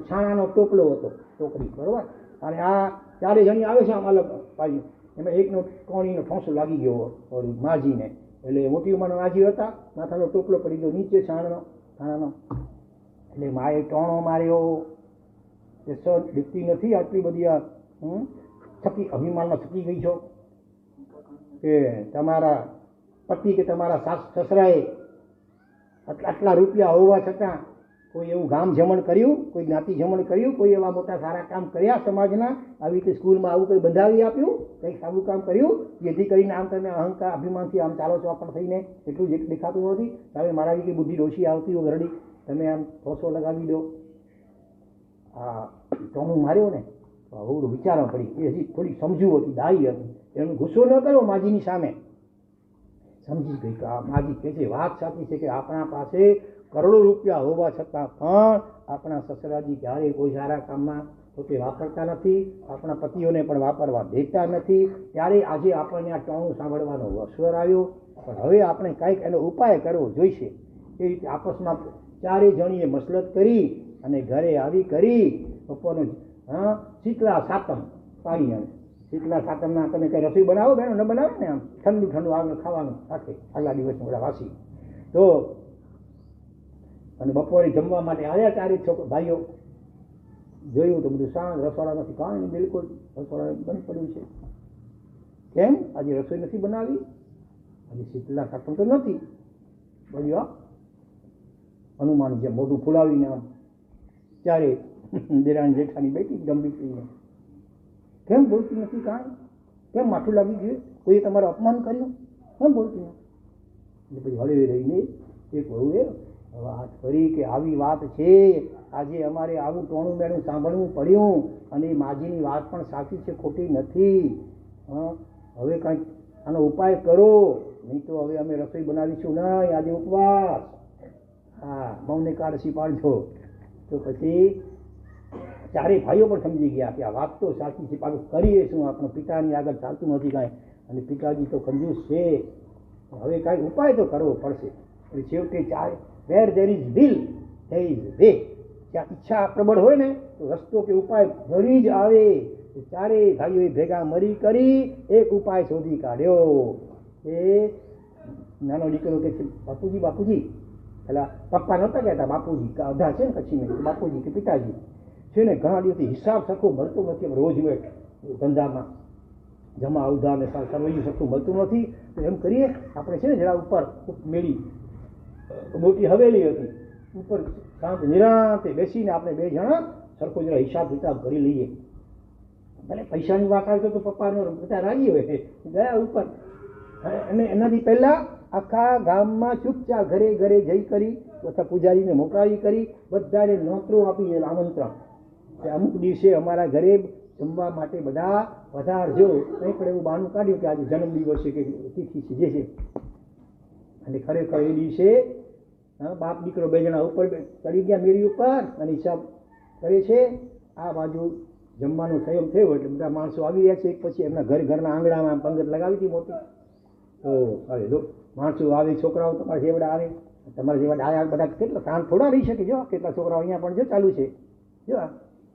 છાણાનો ટોપલો હતો, ટોકરી, બરોબર. અને આ 4 જણી આવે છે આમ અલગ બાજુ. એમાં એકનો કોણીનો ઠોંસો લાગી ગયો માજીને. એટલે મોટી ઉંમરના માજી હતા, માથાનો ટોપલો પડી ગયો નીચે છાણાનો. એટલે માએ ટોણો માર્યો. કે સર દીકતી નથી આટલી બધી આ થકી અભિમાનમાં થકી ગઈ છો કે તમારા પતિ કે તમારા સાસ સસરાએ આટલા રૂપિયા હોવા છતાં કોઈ એવું ગામ જમણ કર્યું, કોઈ જ્ઞાતિ જમણ કર્યું, કોઈ એવા મોટા સારા કામ કર્યા સમાજના, આવી રીતે સ્કૂલમાં આવું કંઈ બંધાવી આપ્યું, કંઈક સારું કામ કર્યું, જેથી કરીને આમ તમે અહંકાર અભિમાનથી આમ ચાલો ચોપડ થઈને એટલું જ દેખાતું નથી. હવે મારા કંઈ બુદ્ધિ ડોશી આવતી હોય ગરડી, તમે આમ થોસો લગાવી દો. આ ટોણું માર્યો ને તો આવું વિચારવા પડી. એ હજી થોડી સમજુ હતી, દાઈ હતી, એનો ગુસ્સો ન કરો માજીની સામે. સમજી ગઈ કે આ માજી કહે છે વાત સાચી છે કે આપણા પાસે કરોડો રૂપિયા હોવા છતાં પણ આપણા સસરાજી ક્યારેય કોઈ સારા કામમાં પોતે વાપરતા નથી, આપણા પતિઓને પણ વાપરવા દેતા નથી. ત્યારે આજે આપણને આ ટોણું સાંભળવાનો અવસર આવ્યો, પણ હવે આપણે કાંઈક એનો ઉપાય કરવો જોઈશે. એ રીતે આપસમાં ચારે જણીએ મસલત કરી અને ઘરે આવી કરી બપોરનું શીતળા સાતમ પાણી આવે. શીતળા સાતમના તમે કંઈ રસોઈ બનાવો બેનો? ન બનાવે ને, આમ ઠંડુ ઠંડુ આવે ખાવાનું સાથે આગલા દિવસનું બધા વાસી. તો અને બપોરે જમવા માટે આવ્યા ચારે છોકરા ભાઈઓ, જોયું તો બધું શાંત, રસોડા નથી, કાંઈ નહીં, બિલકુલ રસોડા બંધ પડ્યું છે. કેમ? આજે રસોઈ નથી બનાવી, આજે શીતળા સાતમ તો નથી. બોલ્યો હનુમાન જેમ મોઢું ફુલાવીને આમ ચારે દેરાણી જેઠાની બેઠી ગંભીર થઈને, કેમ બોલતી નથી? કાંઈ કેમ માથું લાગી ગયું? કોઈએ તમારું અપમાન કર્યું? કેમ બોલતી નથી? એટલે પછી હળવે રહીને એક વહુએ વાત કરી કે આવી વાત છે, આજે અમારે આવું ટોણું મેણું સાંભળવું પડ્યું અને માજીની વાત પણ સાચી છે, ખોટી નથી. હવે કાંઈક આનો ઉપાય કરો, નહીં તો હવે અમે રસોઈ બનાવીશું નહીં, આજે ઉપવાસ. હા, મૌને કાળસી પાડજો. તો પછી ચારેય ભાઈઓ પણ સમજી ગયા કે આ વાત તો સાચી છે, પાછું કરીએ શું? આપણો પિતાની આગળ ચાલતું નથી કાંઈ, અને પિતાજી તો કંજૂસ છે, હવે કાંઈ ઉપાય તો કરવો પડશે. એટલે છેવટે ચારે where there is will there is way. જ્યાં ઈચ્છા પ્રબળ હોય ને તો રસ્તો કે ઉપાય ભરી જ આવે. ચારેય ભાઈઓએ ભેગા મરી કરી એક ઉપાય શોધી કાઢ્યો. એ નાનો દીકરો કે છે બાપુજી બાપુજી, પેલા પપ્પા નહોતા કહેતા બાપુજી, અધા છે ને કચ્છી બાપુજી કે પિતાજી છે ને, ઘણા દિવસથી હિસાબ સરખો મળતો નથી. અમે રોજ ધંધામાં જમા ઉધાર ને સરવૈયું સરખું મળતું નથી. તો એમ કરીએ આપણે છે ને જરા ઉપર મેળી મોટી હવેલી હતી, ઉપર શાંત નિરાંતે બેસીને આપણે બે જણા સરખો જરા હિસાબ કિતાબ કરી લઈએ. ભલે પૈસાની વાત આવે તો પપ્પાનો બધા રાજી હોય. ગયા ઉપર અને એનાથી પહેલાં આખા ગામમાં ચૂપચાપ ઘરે ઘરે જઈ કરી અથવા પૂજારીને મોકલાવી કરી બધાને નોતરો આપી આમંત્રણ કે અમુક દિવસે અમારા ઘરે જમવા માટે બધા વધારજો. કંઈ પણ એવું બહાનું કાઢ્યું કે આજે જન્મદિવસ છે કે તિથિ છે જે છે. અને ખરેખર એ દિવસે બાપ દીકરો બે જણા ઉપર ચડી ગયા મેળી ઉપર અને હિસાબ કરે છે. આ બાજુ જમવાનું સંયમ થયો એટલે બધા માણસો આવી રહ્યા છે. એક પછી એમના ઘરના આંગણામાં પંગત લગાવી હતી મોટી. તો હવે જો માણસો આવે, છોકરાઓ તમારા જેવડા આવે, તમારા જેવા ડાયા બધા કેટલા શાંત થોડા રહી શકે? જો કેટલા છોકરાઓ અહીંયા પણ જો ચાલુ છે, જો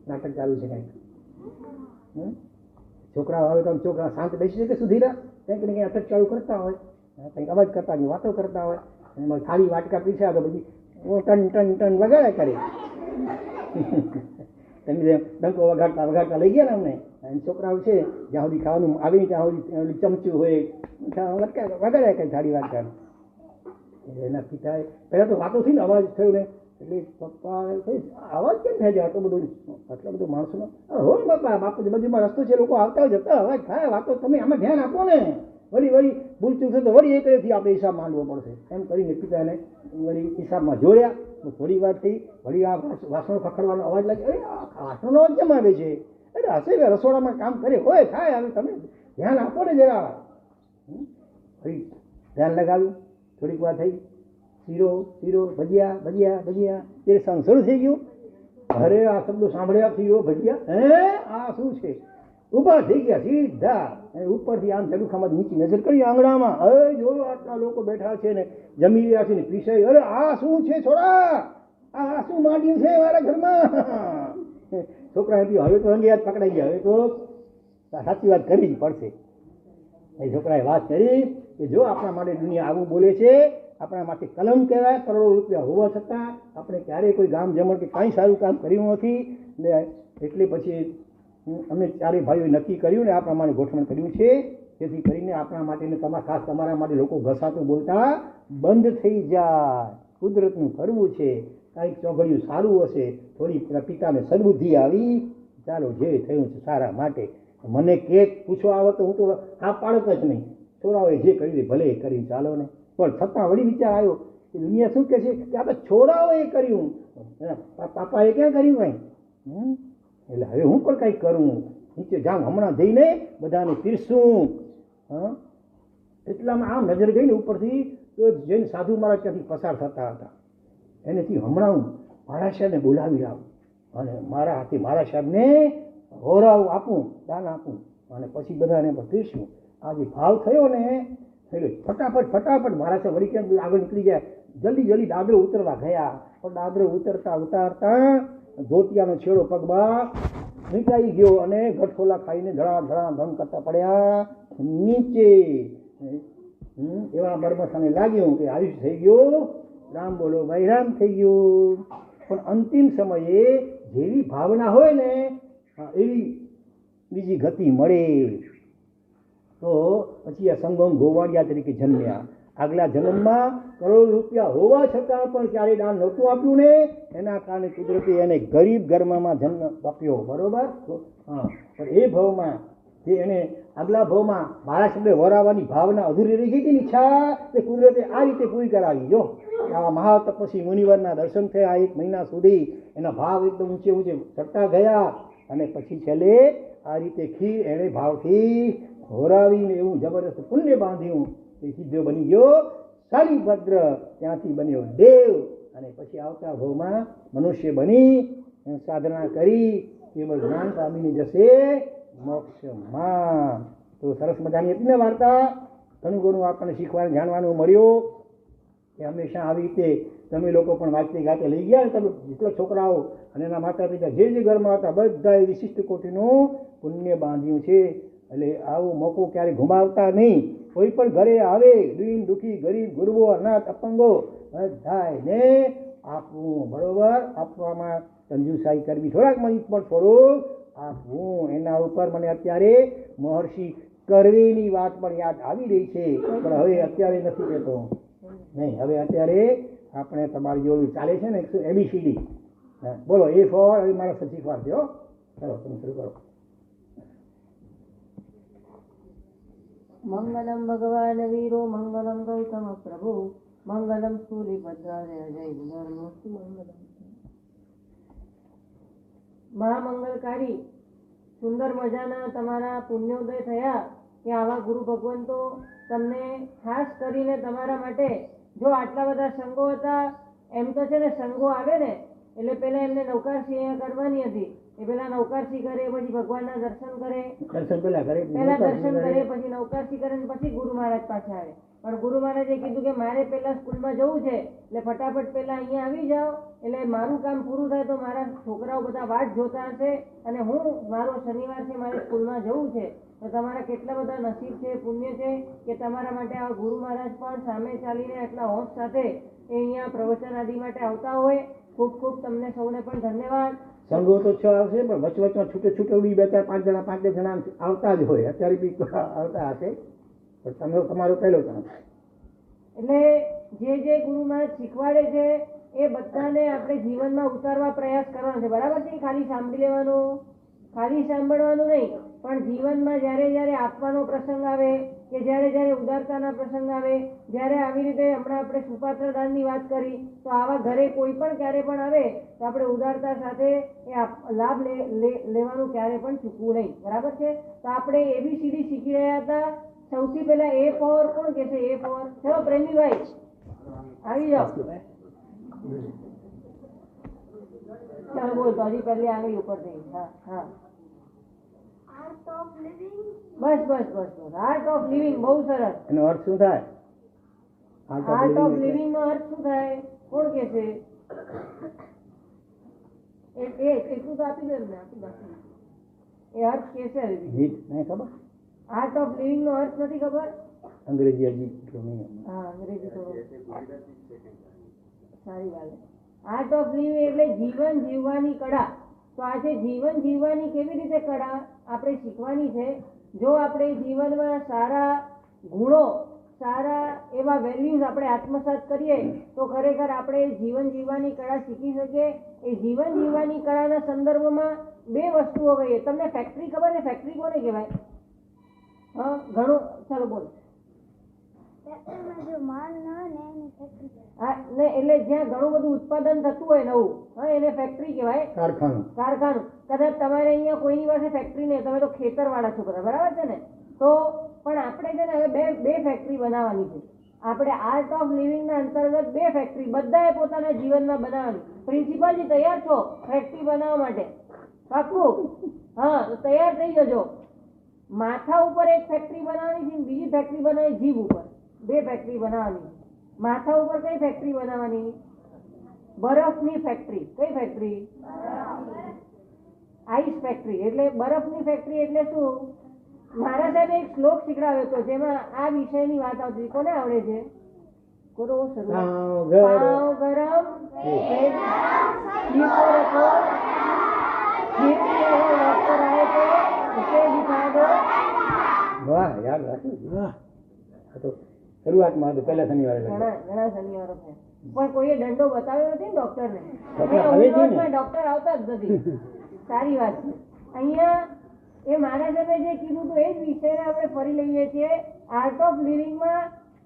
નાટક ચાલુ છે કાંઈક. છોકરાઓ આવે તો છોકરા શાંત બેસી શકે સુધીરા? કંઈક ને કંઈ અટક ચાલુ કરતા હોય, કંઈક અવાજ કરતા હોય, વાતો કરતા હોય, એમાં થાળી વાટકા પીછા તો પછી ટન ટન ટન વગાડ્યા કરે. તમે ડંકો વગાડતા વગાડતા લઈ ગયા ને અમને. અને છોકરાઓ છે જ્યાં સુધી ખાવાનું આવે ત્યાં સુધી ચમચું હોય વગાડ્યા કરે થાળી વાટકા. એના પિતાએ પહેલાં તો વાતો થઈને અવાજ થયો ને એટલે પપ્પા અવાજ કેમ થાય છે આટલો બધો માણસોનો? હોય બાપા, બાપુજી બધીમાં રસ્તો છે, લોકો આવતા હોય જતા અવાજ થાય, વાતો તમે આમાં ધ્યાન આપો ને. વળી ભૂલચૂક છે તો વળી એકડેથી આપણે હિસાબ માંડવો પડશે. એમ કરીને પિતાને વળી હિસાબમાં જોડ્યા. થોડી વાર થઈ, વળી આ વાસણો ખખડવાનો અવાજ લાગે. અરે આ વાસણનો અવાજ કેમ આવે છે? અરે હશે રસોડામાં કામ કરે હોય થાય, હવે તમે ધ્યાન આપો ને જરા. વળી ધ્યાન લગાવ્યું, થોડીક વાર થઈ, શીરો શીરો ભજીયા ભજીયા ભજીયા એ સાંજ શરૂ થઈ ગયું. અરે આ શબ્દો સાંભળ્યા, શીરો ભજીયા, હે આ શું છે? ઊભા થઈ ગયા સીધા ઉપરથી આમ જડુખામાં નીચી નજર કરી આંગણામાં. હવે જોયો આટલા લોકો બેઠા છે ને જમી રહ્યા છે ને પીસાઈ. અરે આ શું છે છોડા? આ શું માંડ્યું છે મારા ઘરમાં? છોકરા હવે તો અંગે યાદ પકડાઈ ગયા, હવે તો સાચી વાત કરવી જ પડશે. એ છોકરાએ વાત કરી કે જો આપણા માટે દુનિયા આવું બોલે છે આપણા માટે કલમ કહેવાય. કરોડો રૂપિયા હોવા છતાં આપણે ક્યારેય કોઈ ગામ જમણ કે કાંઈ સારું કામ કર્યું નથી. ને એટલે પછી અમે ચારે ભાઈઓએ નક્કી કર્યું ને આ પ્રમાણે ગોઠવણ કર્યું છે, જેથી કરીને આપણા માટે ને ખાસ તમારા માટે લોકો ઘસાતું બોલતા બંધ થઈ જાય. કુદરતનું કરવું છે, કાંઈક ચોઘડિયું સારું હશે, થોડી પિતાને સદબુદ્ધિ આવી, ચાલો જે થયું છે સારા માટે. મને કેક પૂછવા આવે તો હું તો આ પાડત જ નહીં, છોરાઓએ જે કર્યું એ ભલે કર્યું ચાલો ને. પણ છતાં વળી વિચાર આવ્યો કે દુનિયા શું કહે છે કે આપણે છોરાઓએ કર્યું, પાપાએ ક્યાં કર્યું કાંઈ. એટલે હવે હું પણ કંઈક કરું, નીચે જાઉં હમણાં જઈને બધાને પીરસું. એટલામાં આમ નજર ગઈ ને ઉપરથી તો જૈન સાધુ મારા ત્યાંથી પસાર થતા હતા. એનેથી હમણાં હું મારા સાહેબને બોલાવી લાવું અને મારા હાથે મારા સાહેબને હોરાવ આપું, દાન આપું અને પછી બધાને પીરસું. આ જે ભાવ થયો ને એટલે ફટાફટ મારા સાહેબ વળી ક્યાં આગળ નીકળી જાય. જલ્દી દાદરો ઉતરવા ગયા, પણ દાદરો ઉતરતા ધોતિયાનો છેડો પગમાં નીકળાઈ ગયો અને ગઠોલા ખાઈને ધમ કરતા પડ્યા નીચે. એવા બરબસાને લાગ્યું કે આયુષ થઈ ગયું, રામ બોલો ભાઈ રામ થઈ ગયું. પણ અંતિમ સમયે જેવી ભાવના હોય ને એવી બીજી ગતિ મળે. તો પછી આ સંગમ ગોવાળિયા તરીકે જન્મ્યા. આગલા જન્મમાં કરોડ રૂપિયા હોવા છતાં પણ ક્યારેય દાન નહોતું આપ્યું ને, એના કારણે કુદરતે એને ગરીબ ઘરમાં જન્મ આપ્યો. બરોબર. હા, પણ એ ભાવમાં જે એને આગલા ભાવમાં મારા શબ્દે વરાવવાની ભાવના અધૂરી રહી ગઈ હતી ને ઈચ્છા, તે કુદરતે આ રીતે પૂરી કરાવી. જો આવા મહાતપસ્વી મુનિવરના દર્શન થયા 1 મહિના સુધી, એના ભાવ એકદમ ઊંચે ચડતા ગયા અને પછી છેલ્લે આ રીતે ખીર એણે ભાવથી હોરાવીને એવું જબરદસ્ત પુણ્ય બાંધ્યું. એ સિદ્ધો બની ગયો શાલિભદ્ર, ત્યાંથી બન્યો દેવ અને પછી આવતા ભાવમાં મનુષ્ય બની સાધના કરી કેવળ જ્ઞાન પામીને જશે મોક્ષમાં. તો સરસ મજાની હતી ને વાર્તા. ઘણું ઘણું આપણને શીખવાનું જાણવાનું મળ્યું કે હંમેશા આવી રીતે તમે લોકો પણ વાંચતે ગાતે લઈ ગયા. તમે જેટલા છોકરાઓ અને એના માતા પિતા જે ઘરમાં હતા બધાએ વિશિષ્ટ કોટીનું પુણ્ય બાંધ્યું છે. એટલે આવો મોકો ક્યારે ગુમાવતા નહીં. કોઈ પણ ઘરે આવે, દીન દુઃખી ગરીબ ગુરબો અનાથ અપંગો બધાને આપવું. બરોબર. આપવામાં કંજુસાઈ કરવી, થોડાકમાં પણ થોડુંક આપવું. એના ઉપર મને અત્યારે મહર્ષિ કર્વેની વાત પણ યાદ આવી રહી છે, પણ હવે અત્યારે નથી કહેતો નહીં. હવે અત્યારે આપણે તમારી જોડું ચાલે છે ને ABCD. બોલો A ફોર. હવે મારા સચિવ વાર દો. ચલો તમે શરૂ કરો. મંગલમ ભગવાન વીરો મંગલમ ગૌતમ પ્રભુ મંગલમ સ્થૂલિભદ્રાય જય ધર્મસ્તુ મંગલમ. મહામંગલકારી સુંદર મજાના તમારા પુણ્યોદય થયા કે આવા ગુરુ ભગવંતો તમને ખાસ કરીને તમારા માટે, જો આટલા બધા સંઘો હતા એમ તો છે ને, સંઘો આવે ને એટલે પહેલા એમને નૌકારસી કરવાની હતી. એ પેલા નૌકારસી કરે, પછી ભગવાનના દર્શન કરે, પહેલા દર્શન કરે, પછી નૌકારસી કરે, પછી ગુરુ મહારાજ પાછા આવે. પણ ગુરુ મહારાજે કીધું કે મારે પહેલા સ્કૂલમાં જવું છે, એટલે ફટાફટ પહેલા અહીંયા આવી જાઓ, એટલે મારું કામ પૂરું થાય તો મારા છોકરાઓ બધા વાટ જોતા હશે અને મારો શનિવાર છે, મારે સ્કૂલમાં જવું છે. તો તમારા કેટલા બધા નસીબ છે, પુણ્ય છે કે તમારા માટે આ ગુરુ મહારાજ પણ સામે ચાલીને એટલા હોશ સાથે એ અહીંયા પ્રવચન આદિ માટે આવતા હોય. ખૂબ ખૂબ તમને સૌને પણ ધન્યવાદ. સંઘો તો 6 આવશે, પણ વચમાં છૂટે 2-4 5 જણા આવતા જ હોય. અત્યારે બી આવતા હશે, પણ તમે તમારો પહેલો કામ. એટલે જે ગુરુ મહારાજ શીખવાડે છે એ બધાને આપણે જીવનમાં ઉતારવા પ્રયાસ કરવાનો છે. બરાબર છે. ખાલી સાંભળી લેવાનું, ખાલી સાંભળવાનું નહીં, પણ જીવનમાં જ્યારે આપવાનો પ્રસંગ આવે કે જ્યારે ઉદારતાના પ્રસંગ આવે, જ્યારે આવી રીતે હમણાં આપણે સુપાત્ર દાનની વાત કરી, તો આવા ઘરે કોઈ પણ ક્યારે પણ આવે તો આપણે ઉદારતા સાથે એ લાભ લેવાનું ક્યારે પણ ચૂકવું નહીં. બરાબર છે. તો આપણે ABCD શીખી રહ્યા હતા. સૌથી પહેલા A ફોર કોણ કહેશે? A four. ચલો પ્રેમીભાઈ આવી જાઓ. ચાલો બોલ તો હજી પહેલી આંગળી ઉપર થઈ. હા બસ. Art of living. બહુ સરસ. એનો અર્થ શું થાય? આર્ટ ઓફ લિવિંગ નો અર્થ શું થાય? કોણ કે છે? એટલું તો આપી દે ને. એ અર્થ કે છે નહીં ખબર. આર્ટ ઓફ લિવિંગ નો અર્થ નથી ખબર? અંગ્રેજી હજી એટલું નહીં. હા અંગ્રેજી થોડું સારી વાત છે. આર્ટ ઓફ લિવિંગ એટલે જીવન જીવવાની કળા. તો આજે જીવન જીવવાની કેવી રીતે કળા આપણે શીખવાની છે. જો આપણે જીવનમાં સારા ગુણો, સારા એવા વેલ્યુઝ આપણે આત્મસાત કરીએ તો ખરેખર આપણે જીવન જીવવાની કળા શીખી શકીએ. એ જીવન જીવવાની કળાના સંદર્ભમાં બે વસ્તુઓ કહીએ. તમને ફેક્ટરી ખબર છે? ફેક્ટરી કોને કહેવાય? હા ઘણું, ચાલો બોલો. ફેક્ટરીમાં જો માલ ન હોય ને એની ફેક્ટરી. હા ને એટલે જ્યાં ઘણું બધું ઉત્પાદન થતું હોય નવું, હા એને ફેક્ટરી કહેવાય. કારખાનું. કારખાનું. કદાચ તમારે અહીંયા કોઈની પાસે ફેક્ટરી નહીં, તમે તો ખેતરવાળા છો બધા, બરાબર છે ને? તો પણ આપણે છે ને હવે બે ફેક્ટરી બનાવવાની છે. આપણે આર્ટ ઓફ લિવિંગના અંતર્ગત બે ફેક્ટરી બધાએ પોતાના જીવનમાં બનાવવાની. પ્રિન્સિપાલજી તૈયાર છો ફેક્ટરી બનાવવા માટે? પાક્કું? હા તો તૈયાર થઈ જજો. માથા ઉપર એક ફેક્ટરી બનાવવાની છે, બીજી ફેક્ટરી બનાવવાની જીભ ઉપર. બે ફેક્ટરી બનાવવાની. માથા ઉપર કઈ ફેક્ટરી બનાવવાની? બરફની ફેક્ટરી. કઈ ફેક્ટરી? Ice factory. એટલે બરફની ફેક્ટરી એટલે શું? મારા સાહેબે એક શ્લોક શીખડાવ્યો હતો જેમાં આ વિષયની વાત આવતી. કોને આવડે છે? કરો શરૂઆત. પાવ ગરમ ઠીકો રખો ઠીક ડોક્ટર આए तो उसे दिखा दो. વાહ, યાદ રાખ્યું. વાહ, આ તો શરૂઆતમાં તો પહેલા શનિવારે લખ્યું. ઘણા શનિવારો છે પણ કોઈએ દંડો બતાવ્યો નથી ને ડોક્ટરને. ડોક્ટર આવે છે ને. ડોક્ટર આવતા જ નથી. સારી વાત છે. અહીંયા એ મારા સાહેબે જે કીધું હતું એ જ વિષયને આપણે ફરી લઈએ છીએ. આર્ટ ઓફ લિવિંગમાં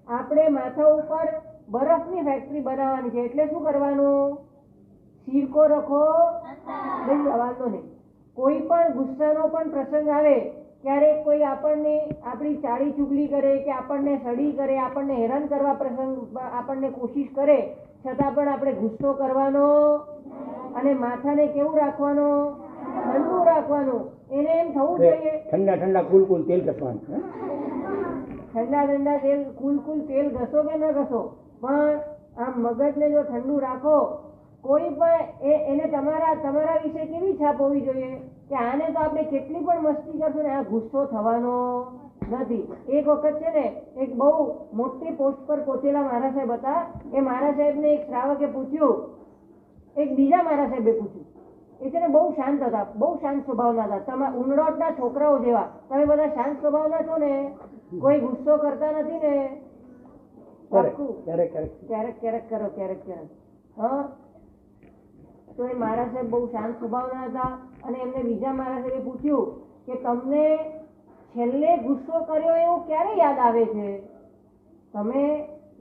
આપણે માથા ઉપર બરફની ફેક્ટરી બનાવવાની છે. એટલે શું કરવાનું? શીરકો રખો નહીં, સવાલનો નહીં. કોઈ પણ ગુસ્સાનો પણ પ્રસંગ આવે, ક્યારેક કોઈ આપણને આપણી ચાળી ચુગલી કરે કે આપણને સડી કરે, આપણને હેરાન કરવા પ્રસંગ આપણને કોશિશ કરે, છતાં પણ આપણે ગુસ્સો કરવાનો અને માથાને કેવું રાખવાનો? ઠંડુ રાખવાનું. એને એમ થવું જોઈએ ઠંડા કુલ તેલ ઘસવાનું. ઠંડા તેલ કુલ તેલ ઘસો કે ન ઘસો, પણ આમ મગજને જો ઠંડુ રાખો. કોઈ પણ એને તમારા વિશે કેવી છાપ હોવી જોઈએ કે આને તો આપણે કેટલી પણ મસ્તી કરશું ને આ ગુસ્સો થવાનો નથી. એક વખત છે ને એક બહુ મોટી પોસ્ટ પર પહોંચેલા મારા સાહેબ હતા. એ મારા સાહેબને એક શ્રાવકે પૂછ્યું, એક બીજા મારા સાહેબે પૂછ્યું. એ છે ને બહુ શાંત હતા, બહુ શાંત સ્વભાવના હતા. તમારા ઉંડોટના છોકરાઓ જેવા. તમે બધા શાંત સ્વભાવના છો ને, કોઈ ગુસ્સો કરતા નથી ને? ક્યારેક કરો. હા તો એ મારા સાહેબ બહુ શાંત સ્વભાવના હતા અને એમને બીજા મારા સાહેબે પૂછ્યું કે તમને છેલ્લે ગુસ્સો કર્યો એવું ક્યારે યાદ આવે છે? તમે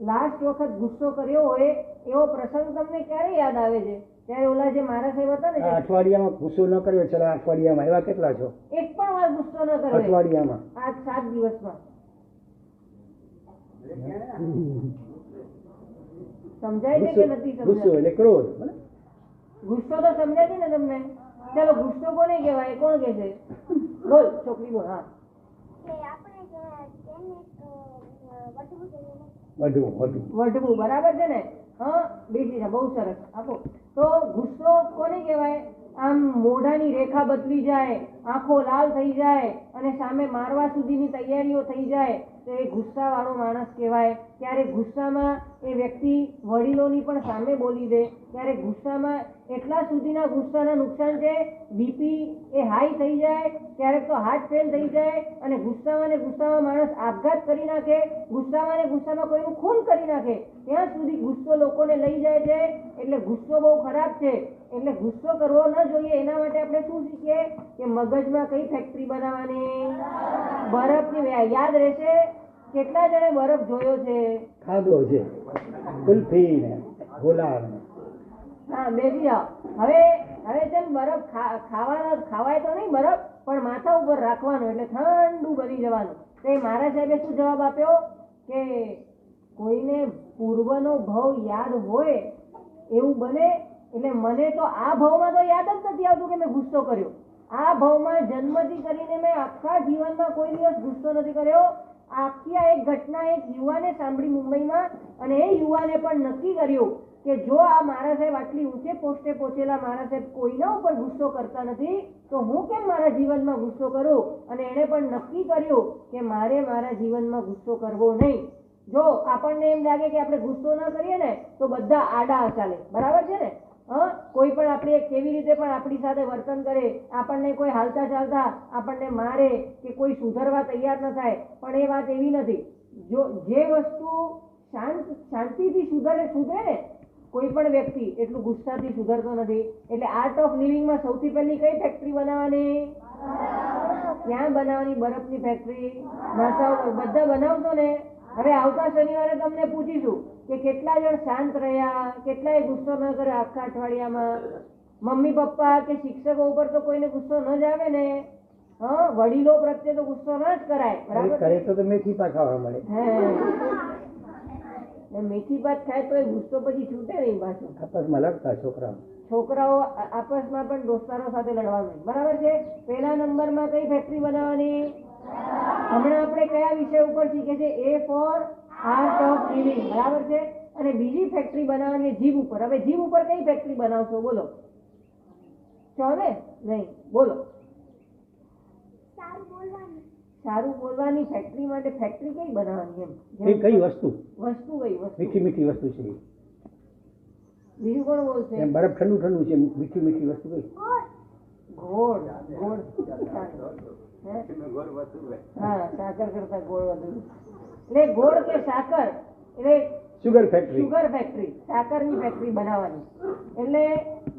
લાસ્ટ વખત ગુસ્સો કર્યો હોય એવો પ્રસંગ તમને ક્યારે યાદ આવે છે? ત્યારે ઓલા જે મારા સાહેબ હતા ને, અઠવાડિયામાં ગુસ્સો ન કર્યો, ચલો અઠવાડિયામાં એવા કેટલા છો? એક પણ વાર ગુસ્સો ન કર્યો અઠવાડિયામાં? આ 7 દિવસમાં. સમજાય છે કે નથી ગુસ્સો સમજાય? એટલે ક્રોધ. ગુસ્સો તો સમજાય છે ને તમને? ચાલો ગુસ્સો કોને કહેવાય? કોણ કહે છે? બોલ છોકરી બોલ. હા કે આપણે કે તેને વઢવું. બરાબર છે ને? હા બેસી જા. બહુ સરસ. આપો. તો ગુસ્સો કોને કહેવાય? આમ મોઢાની રેખા બદલી જાય, આંખો લાલ થઈ જાય અને સામે મારવા સુધીની તૈયારીઓ થઈ જાય તો એ ગુસ્સાવાળો માણસ કહેવાય. ક્યારેક ગુસ્સામાં એ વ્યક્તિ વડીલોની પણ સામે બોલી દે. ક્યારેક ગુસ્સામાં એટલા સુધીના ગુસ્સાના નુકસાન છે, બીપી એ હાઈ થઈ જાય, ક્યારેક તો હાર્ટ ફેલ થઈ જાય અને ગુસ્સામાં માણસ આપઘાત કરી નાખે, ગુસ્સામાં કોઈનું ખૂન કરી નાખે. ત્યાં સુધી ગુસ્સો લોકોને લઈ જાય છે. એટલે ગુસ્સો બહુ ખરાબ છે. એટલે ગુસ્સો કરવો ન જોઈએ. એના માટે આપણે શું શીખીએ કે મગજમાં કઈ ફેક્ટરી બનાવવાની? બરફની. યાદ રહેશે? કેટલા જણે બરફ જોયો છે? ખાધો છે, કુલ્ફી ને ગુલાબ. હા બેસી જાઓ. હવે છે ને બરફ ખાવાય તો નહીં બરફ, પણ માથા ઉપર રાખવાનું એટલે ઠંડુ બની જવાનું. તો મારા સાહેબે શું જવાબ આપ્યો કે કોઈને પૂર્વનો ભવ યાદ હોય એવું બને. એટલે મને તો આ ભવમાં તો યાદ જ નથી આવતું કે મેં ગુસ્સો કર્યો. આ ભવમાં જન્મથી કરીને મેં આખા જીવનમાં કોઈ દિવસ ગુસ્સો નથી કર્યો. આખી એક ઘટના એક યુવાને સાંભળી મુંબઈમાં અને એ યુવાને પણ નક્કી કર્યું કે જો આ મારા સાહેબ આટલી ઊંચે પોસ્ટે પહોંચેલા મારા સાહેબ કોઈના ઉપર ગુસ્સો કરતા નથી તો હું કેમ મારા જીવનમાં ગુસ્સો કરું? અને એણે પણ નક્કી કર્યું કે મારે મારા જીવનમાં ગુસ્સો કરવો નહીં. જો આપણને એમ લાગે કે આપણે ગુસ્સો ન કરીએ ને તો બધા આડા ચાલે, બરાબર છે ને? કોઈ પણ આપણે કેવી રીતે પણ આપણી સાથે વર્તન કરે, આપણને કોઈ હાલતા ચાલતા આપણને મારે કે કોઈ સુધરવા તૈયાર ન થાય, પણ એ વાત એવી નથી. જો જે વસ્તુ શાંતિથી સુધરે ને કોઈ પણ વ્યક્તિ, એટલું ગુસ્સાથી સુધરતો નથી. એટલે આર્ટ ઓફ લિવિંગમાં સૌથી પહેલી કઈ ફેક્ટરી બનાવવાની? ક્યાં બનાવવાની? બરફની ફેક્ટરી. બધા બનાવશો ને. હવે આવતા શનિવારે તમને પૂછીશું કે કેટલા જણ શાંત રહ્યા, કેટલાએ ગુસ્સો ન કર્યો આખા અઠવાડિયામાં. મમ્મી પપ્પા કે શિક્ષકો ઉપર તો કોઈને ગુસ્સો ન જ આવે ને. વડીલો પ્રત્યે તો ગુસ્સો ન જ કરાય, બરાબર? કરે તો મેથી પાક ખાવા મળે. મેથી ભાત ખાય તો એ ગુસ્સો પછી છૂટે નહીં પાછો. આપસમાં લડતા છોકરાઓ આપસમાં પણ દોસ્તારો સાથે લડવાનું, બરાબર છે? પહેલા નંબરમાં કઈ ફેક્ટરી બનાવવાની? હમણાં આપણે કયા વિષય ઉપર શીખે છે? એ ફોર આર્ટ ઓફ લિવિંગ, બરાબર છે? અને બીજી ફેક્ટરી બનાવવાની જીભ ઉપર. હવે જીભ ઉપર કઈ ફેક્ટરી બનાવશો? બોલો. ચોને નહીં, બોલો. સારું બોલવાની ફેક્ટરી માટે ફેક્ટરી કઈ બનાવવાની? એ કઈ વસ્તુ? વસ્તુ કઈ વસ્તુ? મીઠી મીઠી વસ્તુ છે. બીજું કોણ બોલશે? એમ બરફ ઠંડુ ઠંડુ છે, મીઠી મીઠી વસ્તુ કઈ? ગોળ. હા, સાકર કરતા ગોળ વધુ. એટલે ગોળ કે સાકર એટલે સુગર ફેક્ટરી. સુગર ફેક્ટરી, સાકરની ફેક્ટરી બનાવવાની. એટલે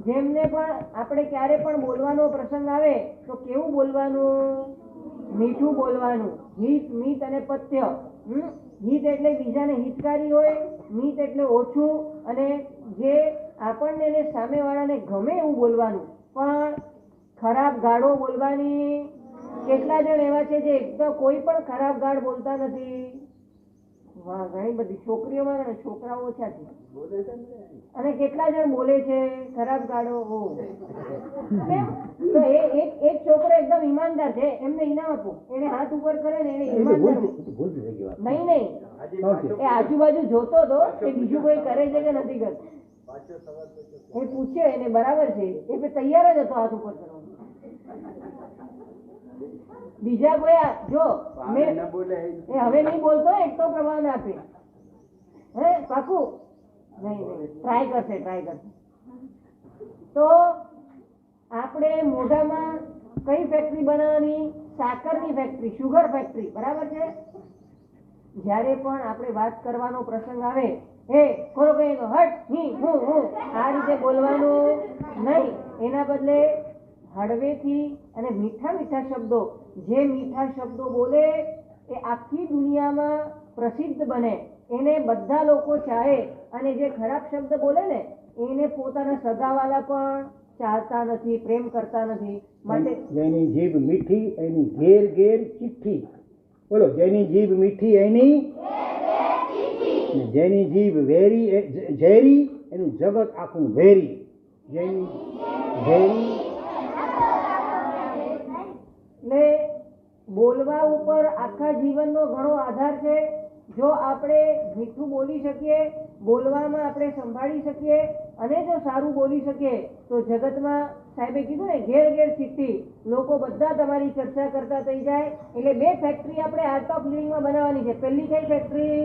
જેમને પણ આપણે ક્યારે પણ બોલવાનો પ્રસંગ આવે તો કેવું બોલવાનું? મીઠું બોલવાનું. હિત, મિત અને પથ્ય. હિત એટલે બીજાને હિતકારી હોય, મિત એટલે ઓછું, અને જે આપણને ને સામેવાળાને ગમે એવું બોલવાનું. પણ ખરાબ ગાળો બોલવાની. કેટલા જણ એવા છે જે એક તો કોઈ પણ ખરાબ ગાળ બોલતા નથી? વાહ, ઘણી બધી છોકરીઓમાં અને છોકરાઓ ઓછા છે. અને કેટલા જણ બોલે છે ખરાબ ગાળો? તો એક છોકરો એકદમ ઈમાનદાર છે, એમને ઇનામ આપો. એને હાથ ઉપર કરે ને એને ઈમાનદાર. નહીં, એ આજુબાજુ જોતો હતો કે બીજું કોઈ કરે છે કે નથી કરતું. એ પૂછે એને બરાબર છે, એ તૈયાર જ હતો હાથ ઉપર કરવાનું. બીજા કોઈ જો એ હવે નહીં બોલતો, એક તો પ્રમાણ આપે. પાકું? નહીં, ટ્રાય કરશે. તો આપણે મોઢામાં કઈ ફેક્ટરી બનાવવાની? સાકરની ફેક્ટરી, શુગર ફેક્ટરી, બરાબર છે? જ્યારે પણ આપણે વાત કરવાનો પ્રસંગ આવે, ખોરો કઈ હટ, હું આ રીતે બોલવાનું નહીં. એના બદલે હળવેથી અને મીઠા મીઠા શબ્દો. જે મીઠા શબ્દો બોલે એ આખી દુનિયામાં પ્રસિદ્ધ બને, એને બધા લોકો ચાહે. અને જે ખરાબ શબ્દ બોલે ને એને પોતાના સગાવાલા પણ ચાહતા નથી, પ્રેમ કરતા નથી. માટે જેની જીભ મીઠી એની ઘેર ઘેર ચિઠ્ઠી. બોલો. જેની જીભ મીઠી એની, જેની જીભ ઝેરી એનું જગત આખું વેરી. જેની ઝેરી. એટલે બોલવા ઉપર આખા જીવનનો ઘણો આધાર છે. જો આપણે મીઠું બોલી શકીએ, બોલવામાં આપણે સંભાળી શકીએ, અને જો સારું બોલી શકીએ તો જગતમાં સાહેબે કીધું ને ઘેર ઘેર ચિઠ્ઠી, લોકો બધા તમારી ચર્ચા કરતા થઈ જાય. એટલે બે ફેક્ટરી આપણે આર્ટ ઓફ લિવિંગમાં બનાવવાની છે. પહેલી કઈ ફેક્ટરી?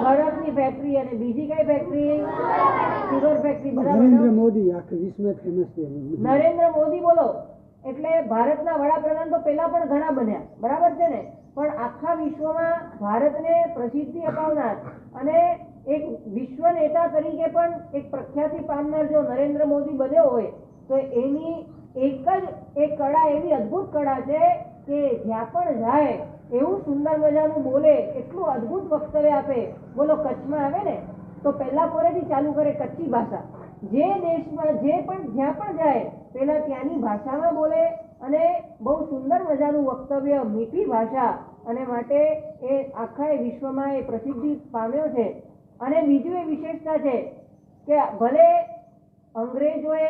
બરફની ફેક્ટરી. અને બીજી કઈ factory? Sugar factory. Narendra Modi આખા વિશ્વમાં ફેમસ છે. નરેન્દ્ર મોદી બોલો એટલે ભારતના વડાપ્રધાન તો પેલા પણ ઘણા બન્યા, બરાબર છે ને? પણ આખા વિશ્વમાં ભારતને પ્રસિદ્ધિ અપાવનાર અને એક વિશ્વ નેતા તરીકે પણ એક પ્રખ્યાતિ પામનાર જો નરેન્દ્ર મોદી બન્યો હોય તો એની એક જ એક કળા, એવી અદ્ભુત કળા છે કે જ્યાં પણ જાય એવું સુંદર મજાનું બોલે, એટલું અદ્ભુત વક્તવ્ય આપે. બોલો, કચ્છમાં આવે ને તો પહેલા કોરેથી ચાલુ કરે કચ્છી ભાષા. જે દેશમાં જ્યાં પણ જાય પેલા ત્યાંની ભાષામાં બોલે અને બહુ સુંદર મજાનું વક્તવ્ય, મીઠી ભાષા. અને માટે એ આખા વિશ્વમાં એ પ્રસિદ્ધિ પામ્યો છે. અને બીજું એ વિશેષતા છે કે ભલે અંગ્રેજોએ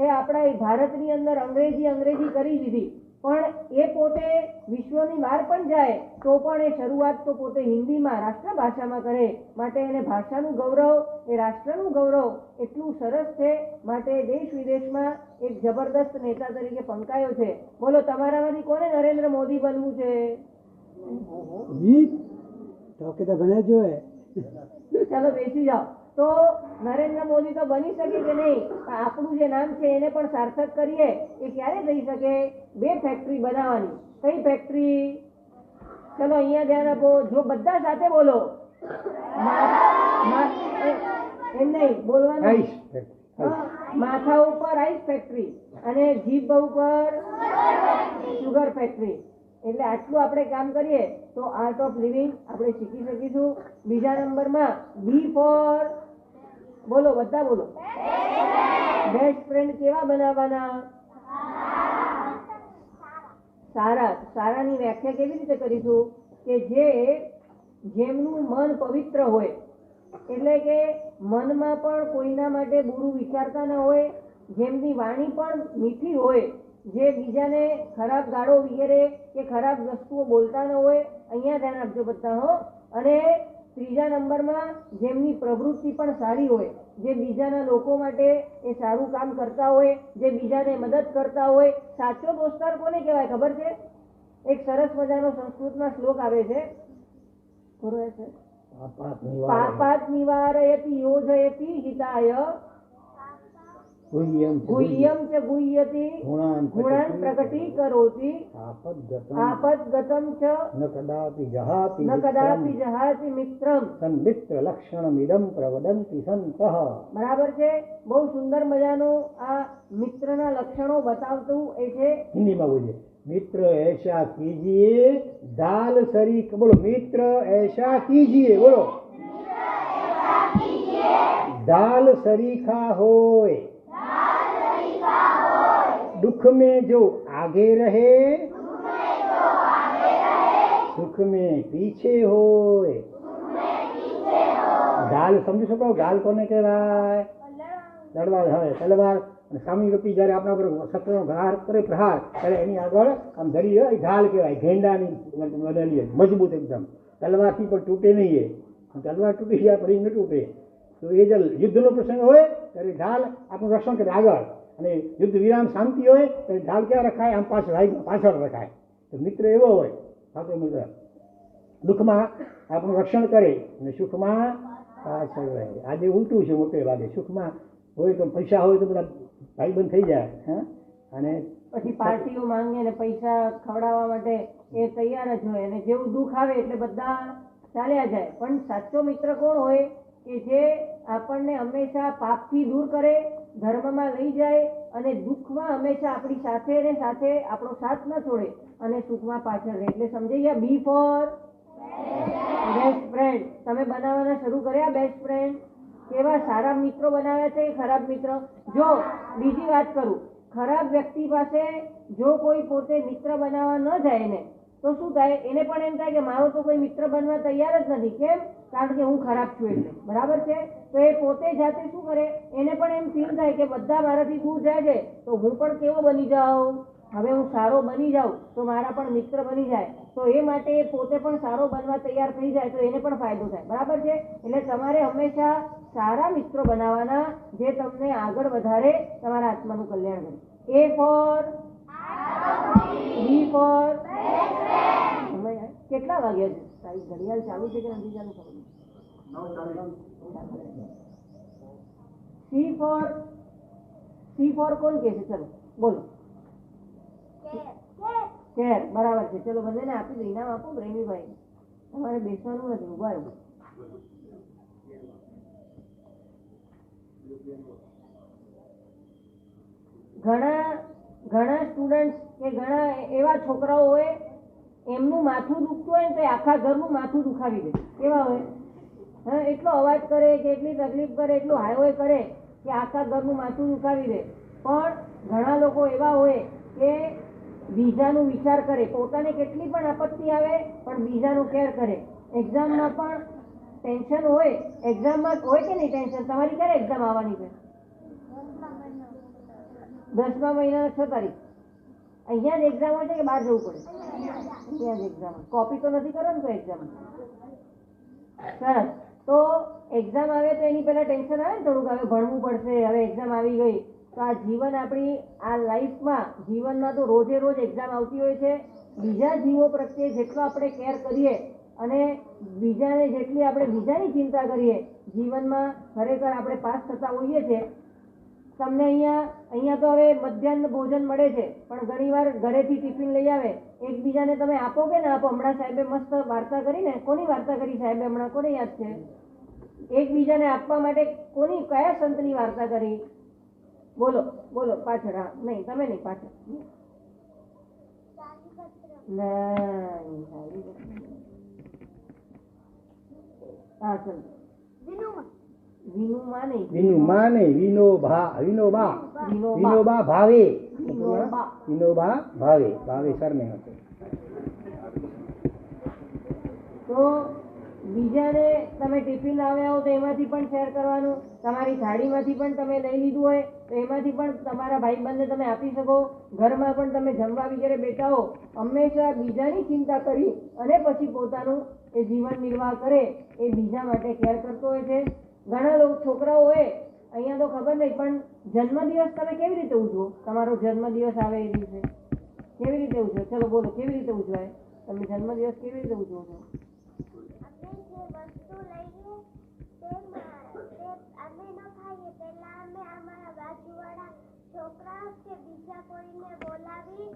આપણા ભારતની અંદર અંગ્રેજી કરી દીધી, પણ એ પોતે વિશ્વની બહાર પણ જાય તો પણ એ શરૂઆત તો પોતે હિન્દીમાં રાષ્ટ્રભાષામાં કરે. માટે એને ભાષાનું ગૌરવ, એ રાષ્ટ્રનું ગૌરવ એટલું સરસ છે. માટે દેશ વિદેશમાં એક જબરદસ્ત નેતા તરીકે પંકાયો છે. બોલો, તમારામાંથી કોને નરેન્દ્ર મોદી બનવું છે? વીજ તો કે તો ઘણા જોયે. ચાલો બેસી જાઓ. તો નરેન્દ્ર મોદી તો બની શકે કે નહીં, પણ આપણું જે નામ છે એને પણ સાર્થક કરીએ. એ ક્યારે થઈ શકે? 2 ફેક્ટરી બનાવવાની. કઈ ફેક્ટરી? ચલો અહીંયા ધ્યાન આપો. જો બધા સાથે બોલો. એમ નહીં બોલવાનું. આઈસ. માથા ઉપર આઈસ ફેક્ટરી અને જીભ ઉપર સુગર ફેક્ટરી. એટલે આટલું આપણે કામ કરીએ તો આર્ટ ઓફ લિવિંગ આપણે શીખી શકીશું. બીજા નંબરમાં બી ફોર, બોલો બધા બોલો. બેસ્ટ ફ્રેન્ડ કેવા બનાવવાના? સારા. સારાની વ્યાખ્યા કેવી રીતે કરીશું? કે જેમનું મન પવિત્ર હોય, એટલે કે મનમાં પણ કોઈના માટે બુરું વિચારતા ન હોય, જેમની વાણી પણ મીઠી હોય, જે બીજાને ખરાબ ગાળો વગેરે કે ખરાબ વસ્તુઓ બોલતા ન હોય. અહીંયા ધ્યાન આપજો બધા હો. અને ત્રીજા નંબરમાં જેમની પ્રવૃત્તિ પણ સારી હોય, જે બીજાના લોકો માટે એ સારું કામ કરતા હોય, જે બીજાને મદદ કરતા હોય. સાચો દોસ્તાર કોને કહેવાય ખબર છે? એક સરસ મજાનો સંસ્કૃતમાં શ્લોક આવે છે. પાપાત નિવારયતિ યોજયતિ હિતાય ગુહ્યમ ચ ગુહ્યતિ ગુણાન પ્રકટીકરોતિ આપદગતમ ચ ન કદાપि જહાતિ મિત્રમ સન્મિત્ર લક્ષણમિદં પ્રવદંતિ સંતઃ. બરાબર છે. બહુ સુંદર મજાનું આ મિત્રના લક્ષણો બતાવતું એ છે. હિન્દીમાં બોલીએ. मित्र ऐसा कीजिए दाल शरीक, बोलो मित्र ऐसा कीजिए, बोलो दाल शरीखा होय, दुख में जो आगे रहे सुख में पीछे होय. दाल समझी શકો? ગાલ કોને કહેવાય? તલવાર. હવે તલવાર સામી વ્યક્તિ જ્યારે આપણા પર શસ્ત્રનો કરે પ્રહાર ત્યારે એની આગળ આમ ધરી હોય ઢાલ કહેવાય. ઘેંડાની બનેલી મજબૂત એકદમ. તલવારથી પણ તૂટે નહીં. એ તલવાર તૂટી જાય પછી ન તૂટે. તો એ જે યુદ્ધનો પ્રસંગ હોય ત્યારે ઢાલ આપણું રક્ષણ કરે આગળ, અને યુદ્ધ વિરામ શાંતિ હોય ત્યારે ઢાલ ક્યાં રખાય? આમ પાછળ રખાય. તો મિત્ર એવો હોય સાચો મિત્ર. દુઃખમાં આપણું રક્ષણ કરે અને સુખમાં પાછળ રહે. આજે ઉલટું છે મોટે ભાગે. સુખમાં હોય તો પૈસા હોય તો બધા ભાઈબંધ થઈ જાય. અને પછી પાર્ટીઓ માંગે ને પૈસા ખવડાવવા માટે એ તૈયાર જ હોય, અને જેવું દુઃખ આવે એટલે બધા ચાલ્યા જાય. પણ સાચો મિત્ર કોણ હોય? કે જે આપણને હંમેશા પાપથી દૂર કરે, ધર્મમાં લઈ જાય, અને દુઃખમાં હંમેશા આપણી સાથે ને સાથે આપણો સાથ ન છોડે, અને સુખમાં પાછળ રહે. એટલે સમજાઈ ગયા? બી ફોર બેસ્ટ ફ્રેન્ડ. તમે બનાવવાના શરૂ કર્યા બેસ્ટ ફ્રેન્ડ? કેવા સારા મિત્રો બનાવ્યા છે કે ખરાબ મિત્ર? જો બીજી વાત કરું, ખરાબ વ્યક્તિ પાસે જો કોઈ પોતે મિત્ર બનાવવા ન જાય ને તો શું થાય? એને પણ એમ થાય કે મારો તો કોઈ મિત્ર બનવા તૈયાર જ નથી. કેમ? કારણ કે હું ખરાબ છું એટલે. બરાબર છે? તો એ પોતે જાતે શું કરે? એને પણ એમ ફીલ થાય કે બધા મારાથી દૂર જાય છે તો હું પણ કેવો બની જાઉં? હવે હું સારો બની જાઉં તો મારા પણ મિત્ર બની જાય. તો એ માટે પોતે પણ સારો બનવા તૈયાર થઈ જાય તો એને પણ ફાયદો થાય. બરાબર છે? એટલે તમારે હંમેશા સારા મિત્રો બનાવવાના જે તમને આગળ વધારે તમારા આત્માનું કલ્યાણ કરે. એ ફોર બી ફોર. કેટલા વાગ્યા છે? તારી ઘડિયાળ ચાલુ છે કે નથી ચાલુ? સી ફોર કોણ કે છે? ચલો બોલો. કેર. બરાબર છે. ચલો બંનેને આપી દો. ઇનામ આપો પ્રેમીભાઈ. તમારે બેસવાનું નથી, ઉભા રહો. ઘણા સ્ટુડન્ટ કે ઘણા એવા છોકરાઓ હોય એમનું માથું દુખતું હોય ને તો આખા ઘરનું માથું દુખાવી દે. કેવા હોય? એટલો અવાજ કરે કે એટલી તકલીફ કરે, એટલું હાય કરે કે આખા ઘરનું માથું દુખાવી દે. પણ ઘણા લોકો એવા હોય કે બીજાનું વિચાર કરે, પોતાને કેટલી પણ આપત્તિ આવે પણ બીજાનું કેર કરે. એક્ઝામમાં પણ ટેન્શન હોય. એક્ઝામમાં હોય કે નહીં ટેન્શન? તમારી ક્યારે એક્ઝામ આવવાની છે? 10મા મહિનાના 6 તારીખ. અહીંયા જ એક્ઝામ હોય છે કે બહાર જવું પડે? અહીંયા જ એક્ઝામ. કોપી તો નથી કરવાની તો એક્ઝામ? સરસ. તો એક્ઝામ આવે તો એની પહેલા ટેન્શન આવે ને થોડુંક, હવે ભણવું પડશે, હવે એક્ઝામ આવી ગઈ. તો આ જીવન આપણી આ લાઈફમાં જીવનમાં તો રોજે રોજ એક્ઝામ આવતી હોય છે. બીજા જીવો પ્રત્યે જેટલો આપણે કેર કરીએ અને બીજાને જેટલી આપણે બીજાની ચિંતા કરીએ જીવનમાં ખરેખર આપણે પાસ થતા હોઈએ છીએ. તમને અહીંયા તો હવે મધ્યાહન ભોજન મળે છે, પણ ઘણીવાર ઘરેથી ટિફિન લઈ આવે, એકબીજાને તમે આપો કે ના આપો? હમણાં સાહેબે મસ્ત વાર્તા કરીને, કોની વાર્તા કરી સાહેબે હમણાં, કોને યાદ છે? એકબીજાને આપવા માટે કયા સંતની વાર્તા કરી? બોલો બોલો, પાછળ. હા, નહીં તમે નહીં, પાછળ. હા, ચલ. વિનુમા નહીં, વિનુમા નહીં, વિનોબા ભાવે, વિનોબા ભાવે સરને હતું. તો બીજાને તમે ટિફિન લાવ્યા હો તો એમાંથી પણ શેર કરવાનું. તમારી થાળીમાંથી પણ તમે લઈ લીધું હોય તો એમાંથી પણ તમારા ભાઈબંધને તમે આપી શકો. ઘરમાં પણ તમે જમવા વગેરે બેઠા હો, હંમેશા બીજાની ચિંતા કરી અને પછી પોતાનું એ જીવન નિર્વાહ કરે એ બીજા માટે કેર કરતો હોય છે. ઘણા લોકો છોકરાઓ હોય અહીંયા તો ખબર નહીં, પણ જન્મદિવસ તમે કેવી રીતે ઉજવો? તમારો જન્મદિવસ આવે એ દિવસે કેવી રીતે ઉજવો? ચલો બોલો, કેવી રીતે ઉજવાય? તમે જન્મદિવસ કેવી રીતે ઉજવો છો? અમે ન ખાઈએ પહેલા અમે અમારા બાજુવાળા છોકરા કે બીજા કોઈને બોલાવી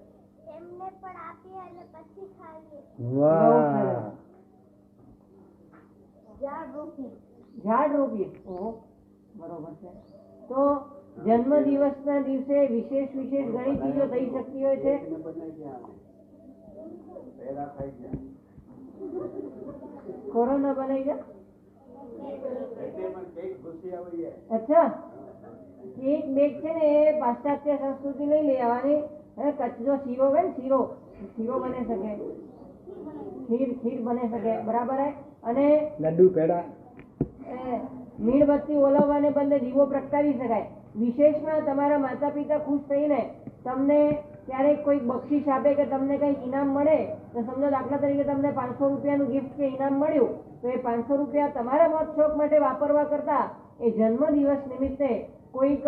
એમને પણ આપીએ અને પછી ખાઈએ. વાહ. ઝાડ રોપીએ. ઓહો, બરોબર છે. તો જન્મદિવસના દિવસે વિશેષ ઘણી ચીજો થઈ શકતી હોય છે. કોરોના બનાવી જાય. અચ્છા, કેક બેક છે ને એ પાશ્ચાત્ય સંસ્કૃતિ લઈ લઈ આવવાની. કચ્છનો શીરો હોય ને, શીરો બની શકે, ખીર બની શકે, બરાબર. અને લડ્ડુ પેડા, મીણબત્તી ઓલવવાને બદલે દીવો પ્રગટાવી શકાય. વિશેષમાં તમારા માતા પિતા ખુશ થઈને તમને ક્યારેક કોઈ બક્ષિસ આપે કે તમને કંઈક ઇનામ મળે તો સમજો દાખલા તરીકે તમને 500 રૂપિયાનું ગિફ્ટ કે ઇનામ મળ્યું, તો એ 500 રૂપિયા તમારા મોજ શોખ માટે વાપરવા કરતા એ જન્મદિવસ નિમિત્તે કોઈક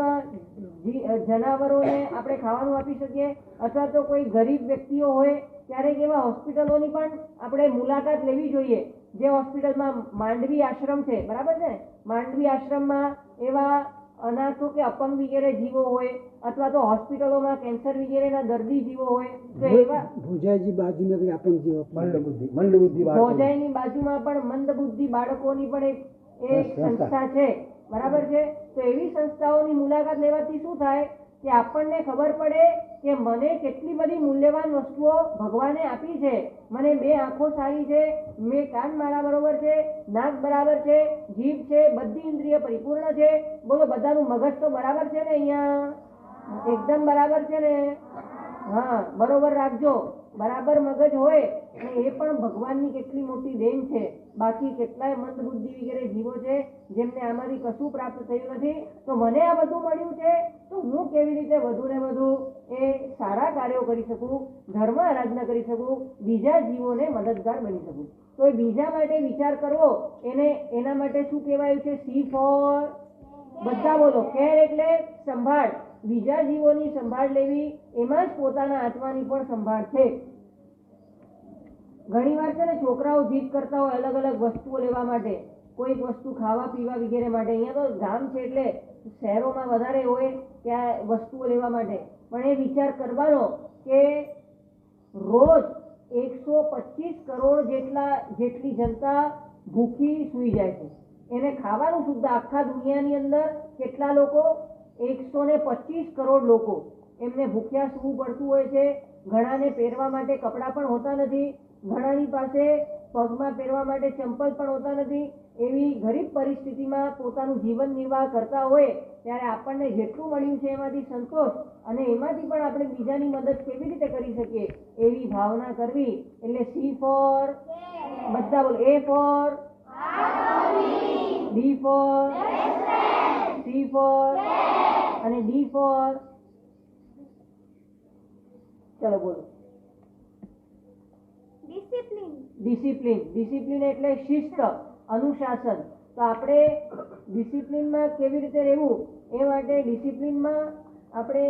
જનાવરોને આપણે ખાવાનું આપી શકીએ, અથવા તો કોઈ ગરીબ વ્યક્તિઓ હોય ક્યારેક એવા હોસ્પિટલોની પણ આપણે મુલાકાત લેવી જોઈએ. જે હોસ્પિટલમાં માંડવી આશ્રમ છે, બરાબર છે, માંડવી આશ્રમમાં એવા અનાથો કે અપંગ વગેરે જીવો હોય, અથવા તો હોસ્પિટલોમાં કેન્સર વગેરેના દર્દી જીવો હોય, તો એવા ભોજાઈજી બાજુમાં આપણ જીવો મંદબુદ્ધિ ભોજાઈની બાજુમાં પણ મંદબુદ્ધિ બાળકોની પણ એક સંસ્થા છે, બરાબર છે. તો એવી સંસ્થાઓની મુલાકાત લેવાથી શું થાય કે આપણને ખબર પડે કે મને કેટલી બધી મૂલ્યવાન વસ્તુઓ ભગવાને આપી છે. મને 2 આંખો સારી છે, મેં કાન મારા બરોબર છે, નાક બરાબર છે, જીભ છે, બધી ઇન્દ્રિય પરિપૂર્ણ છે. બોલો, બધાનું મગજ તો બરાબર છે ને? અહીંયા એકદમ બરાબર છે ને? હા, બરોબર રાખજો. બરાબર મગજ હોય અને એ પણ ભગવાનની કેટલી મોટી દેન છે. બાકી કેટલાય મંદબુદ્ધિ વગેરે જીવો છે જેમને આમાંથી કશું પ્રાપ્ત થયું નથી. તો મને આ બધું મળ્યું છે તો હું કેવી રીતે વધુ ને વધુ એ સારા કાર્યો કરી શકું, ધર્મ આરાધના કરી શકું, બીજા જીવોને મદદગાર બની શકું. તો એ બીજા માટે વિચાર કરવો, એના માટે શું કહેવાયું છે? સી ફોર, બધા બોલો, કેર એટલે સંભાળ. બીજા જીવોની સંભાળ લેવી, એમાં જ પોતાના આત્માની પણ સંભાળ છે. ઘણી વાર છે ને છોકરાઓ જીદ કરતા હોય અલગ અલગ વસ્તુઓ લેવા માટે, કોઈક વસ્તુ ખાવા પીવા વગેરે માટે. અહીંયા તો ગામ છે એટલે શહેરોમાં વધારે હોય ત્યાં વસ્તુઓ લેવા માટે. પણ એ વિચાર કરવાનો કે રોજ 125 કરોડ જેટલી જનતા ભૂખી સૂઈ જાય છે. એને ખાવાનું સુદ્ધા આખા દુનિયાની અંદર કેટલા લોકો? 125 કરોડ લોકો એમને ભૂખ્યા સૂવું પડતું હોય છે. ઘણાને પહેરવા માટે કપડાં પણ હોતા નથી, ઘણાની પાસે પગમાં પહેરવા માટે ચંપલ પણ હોતા નથી. એવી ગરીબ પરિસ્થિતિમાં પોતાનું જીવન નિર્વાહ કરતા હોય ત્યારે આપણને જેટલું મળ્યું છે એમાંથી સંતોષ અને એમાંથી પણ આપણે બીજાની મદદ કેવી રીતે કરી શકીએ એવી ભાવના કરવી. એટલે સી ફોર, બધા બોલો, A four, D four, C four અને ડી ફોર ચલો બોલો. ડિસિપ્લિન. ડિસિપ્લિન. ડિસિપ્લિન એટલે શિસ્ત, અનુશાસન. તો આપણે ડિસિપ્લિનમાં કેવી રીતે રહેવું એ માટે ડિસિપ્લિનમાં આપણે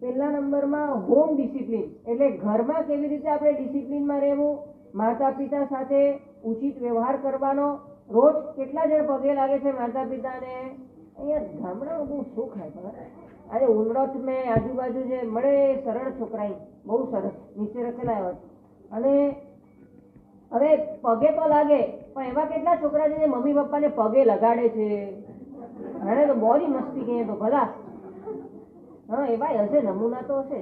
પહેલા નંબરમાં હોમ ડિસિપ્લિન એટલે ઘરમાં કેવી રીતે આપણે ડિસિપ્લિનમાં રહેવું, માતા પિતા સાથે ઉચિત વ્યવહાર કરવાનો. રોજ કેટલા જણ પગે લાગે છે માતા પિતાને? અહીંયા ગામડામાં બહુ સુખ થાય. આજે ઉંડત મેં આજુબાજુ જે મળે સરળ છોકરા બહુ સરસ નીચે રખેલા હોય. અને હવે પગે તો લાગે પણ એવા કેટલા છોકરા છે જે મમ્મી પપ્પાને પગે લગાડે છે? હવે તો બોરી મસ્તી કહીએ તો ભલા. હા એવા હશે, નમૂના તો હશે.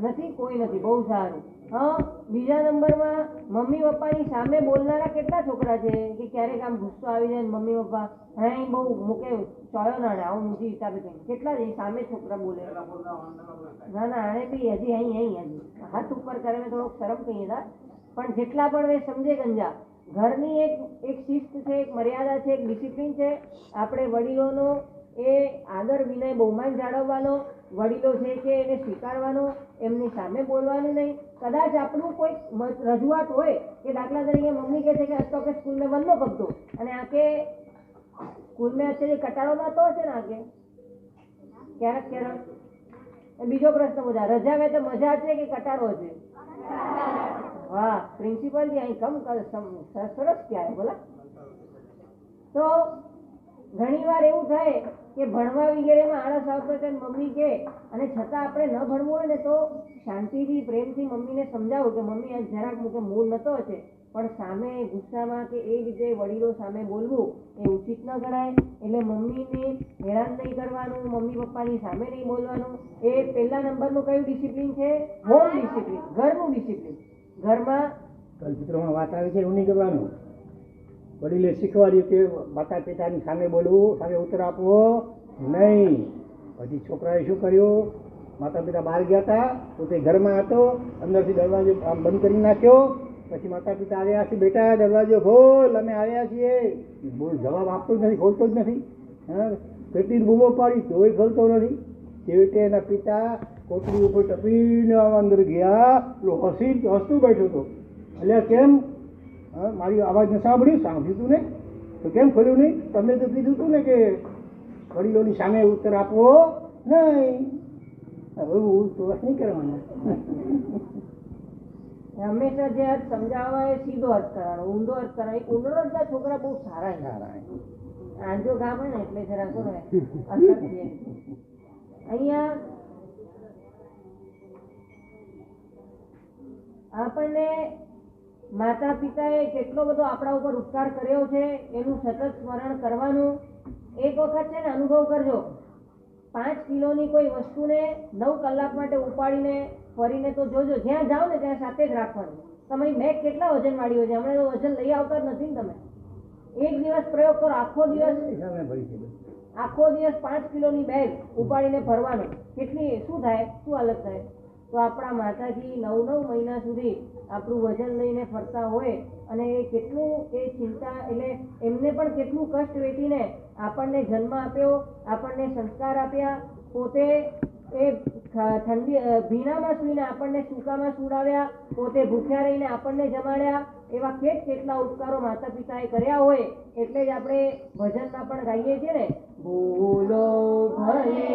નથી? કોઈ નથી. બહુ સારું. હા, બીજા નંબરમાં મમ્મી પપ્પાની સામે બોલનારા કેટલા છોકરા છે કે ક્યારેક આમ ગુસ્સો આવી જાય ને મમ્મી પપ્પા હા બહુ મૂકે ચોયો ના આવું ઊંચી હિસાબે કેટલા છે સામે છોકરા બોલે? ના ના આને બી હજી અહીં હાથ ઉપર કરે થોડોક શરમ કહીએ હતા. પણ જેટલા પણ એ સમજે ગંજા ઘરની એક શિસ્ત છે, એક મર્યાદા છે, એક ડિસિપ્લિન છે. આપણે વડીલોનો એ આદર વિનય બહુમાન જાળવવાનો, વડીલો છે કે એને સ્વીકારવાનો, એમની સામે બોલવાનું નહીં. કદાચ આપણું કોઈ રજૂઆત હોય કે દાખલા તરીકે મમ્મી કહે છે કે તો કે સ્કૂલ મેં બંધો કબતો અને આ કે સ્કૂલ મેં અત્યારે કટાળો થતો હશે ને આગે ક્યારેક બીજો પ્રશ્ન પૂછા રજા મેં તો મજા છે કે કટાળો છે? વાહ પ્રિન્સિપલ જી અહીં કમ સરસ ક્યારે બોલા. તો ઘણી વાર એવું થાય કે ભણવા વગેરેમાં આળસ આવતો હોય મમ્મી કે અને છતાં આપણે ન ભણવું હોય ને તો શાંતિથી પ્રેમથી મમ્મીને સમજાવો કે મમ્મી આજ જરાક મુકે મૂળ નતો હશે પણ સામે ગુસ્સામાં કે એ રીતે વડીલો સામે બોલવું એ ઉચિત ન ગણાય. એટલે મમ્મીને હેરાન નહીં કરવાનું, મમ્મી પપ્પાની સામે નહીં બોલવાનું. એ પહેલા નંબરનું કયું ડિસિપ્લિન છે? હોમ ડિસિપ્લિન, ઘરનું ડિસિપ્લિન. ઘરમાં કલ્પિત્રોમાં વાત આવે છે એવું નહીં કરવાનું. વડીલે શીખવાડ્યું કે માતા પિતાની સામે બોલવું, સામે ઉત્તર આપવો નહીં. પછી છોકરાએ શું કર્યું? માતા પિતા બહાર ગયા હતા તો તે ઘરમાં હતો, અંદરથી દરવાજો બંધ કરી નાખ્યો. પછી માતા પિતા આવ્યા છે, બેટા દરવાજો ખોલ, અમે આવ્યા છીએ. બોલ જવાબ આપતો જ નથી, ખોલતો જ નથી. હા કેટલી બૂમો પાડી તોય ખોલતો નથી. છેવટે એના પિતા કોટડી ઉપર ટપીને અંદર ગયા. હસતું બેઠો હતો. એટલે કેમ? હા મારી અવાજ ન સાંભળ્યું તું ને તો કેમ ખોલ્યું નહીં? તમને તો કીધું હતું ને કે વડીલોની સામે ઉત્તર આપવો નહીં. એવું તો નહીં કરવાનું. હંમેશા જે અર્થ સમજાવવા એ સીધો અર્થ કરવાનો, ઊંધો અર્થ કરવાનો. ઊંડો અર્થ છોકરા બહુ સારા આંજો ગામ હોય ને એટલે જરા શું ને અસર થઈએ. અહીંયા આપણને માતા પિતાએ કેટલો બધો આપણા ઉપર ઉપકાર કર્યો છે એનું સતત સ્મરણ કરવાનું. એક વખત છે ને અનુભવ કરજો, 5 કિલોની કોઈ વસ્તુને 9 કલાક માટે ઉપાડીને ફરીને તો જોજો, જ્યાં જાઓ ને ત્યાં સાથે જ રાખવાનું. તમારી બેગ કેટલા વજન વાળી હોય છે? હમણાં તો વજન લઈ આવતા જ નથી ને તમે. એક દિવસ પ્રયોગ કરો, આખો દિવસ 5 કિલોની બેગ ઉપાડીને ફરવાનું. કેટલી શું થાય, શું હાલત થાય? તો આપણા માતાજી 9 મહિના સુધી આપણું વજન લઈને ફરતા હોય અને એ કેટલું એ ચિંતા એટલે એમને પણ કેટલું કષ્ટ વેઠીને આપણને જન્મ આપ્યો, આપણને સંસ્કાર આપ્યા. પોતે એ ઠંડી ભીનામાં સૂઈને આપણને સૂકામાં સુડાવ્યા, પોતે ભૂખ્યા રહીને આપણને જમાડ્યા. એવા કેટલા ઉપકારો માતા પિતાએ કર્યા હોય. એટલે જ આપણે ભજનમાં પણ ગાઈએ છીએ ને, ભૂલો ભલે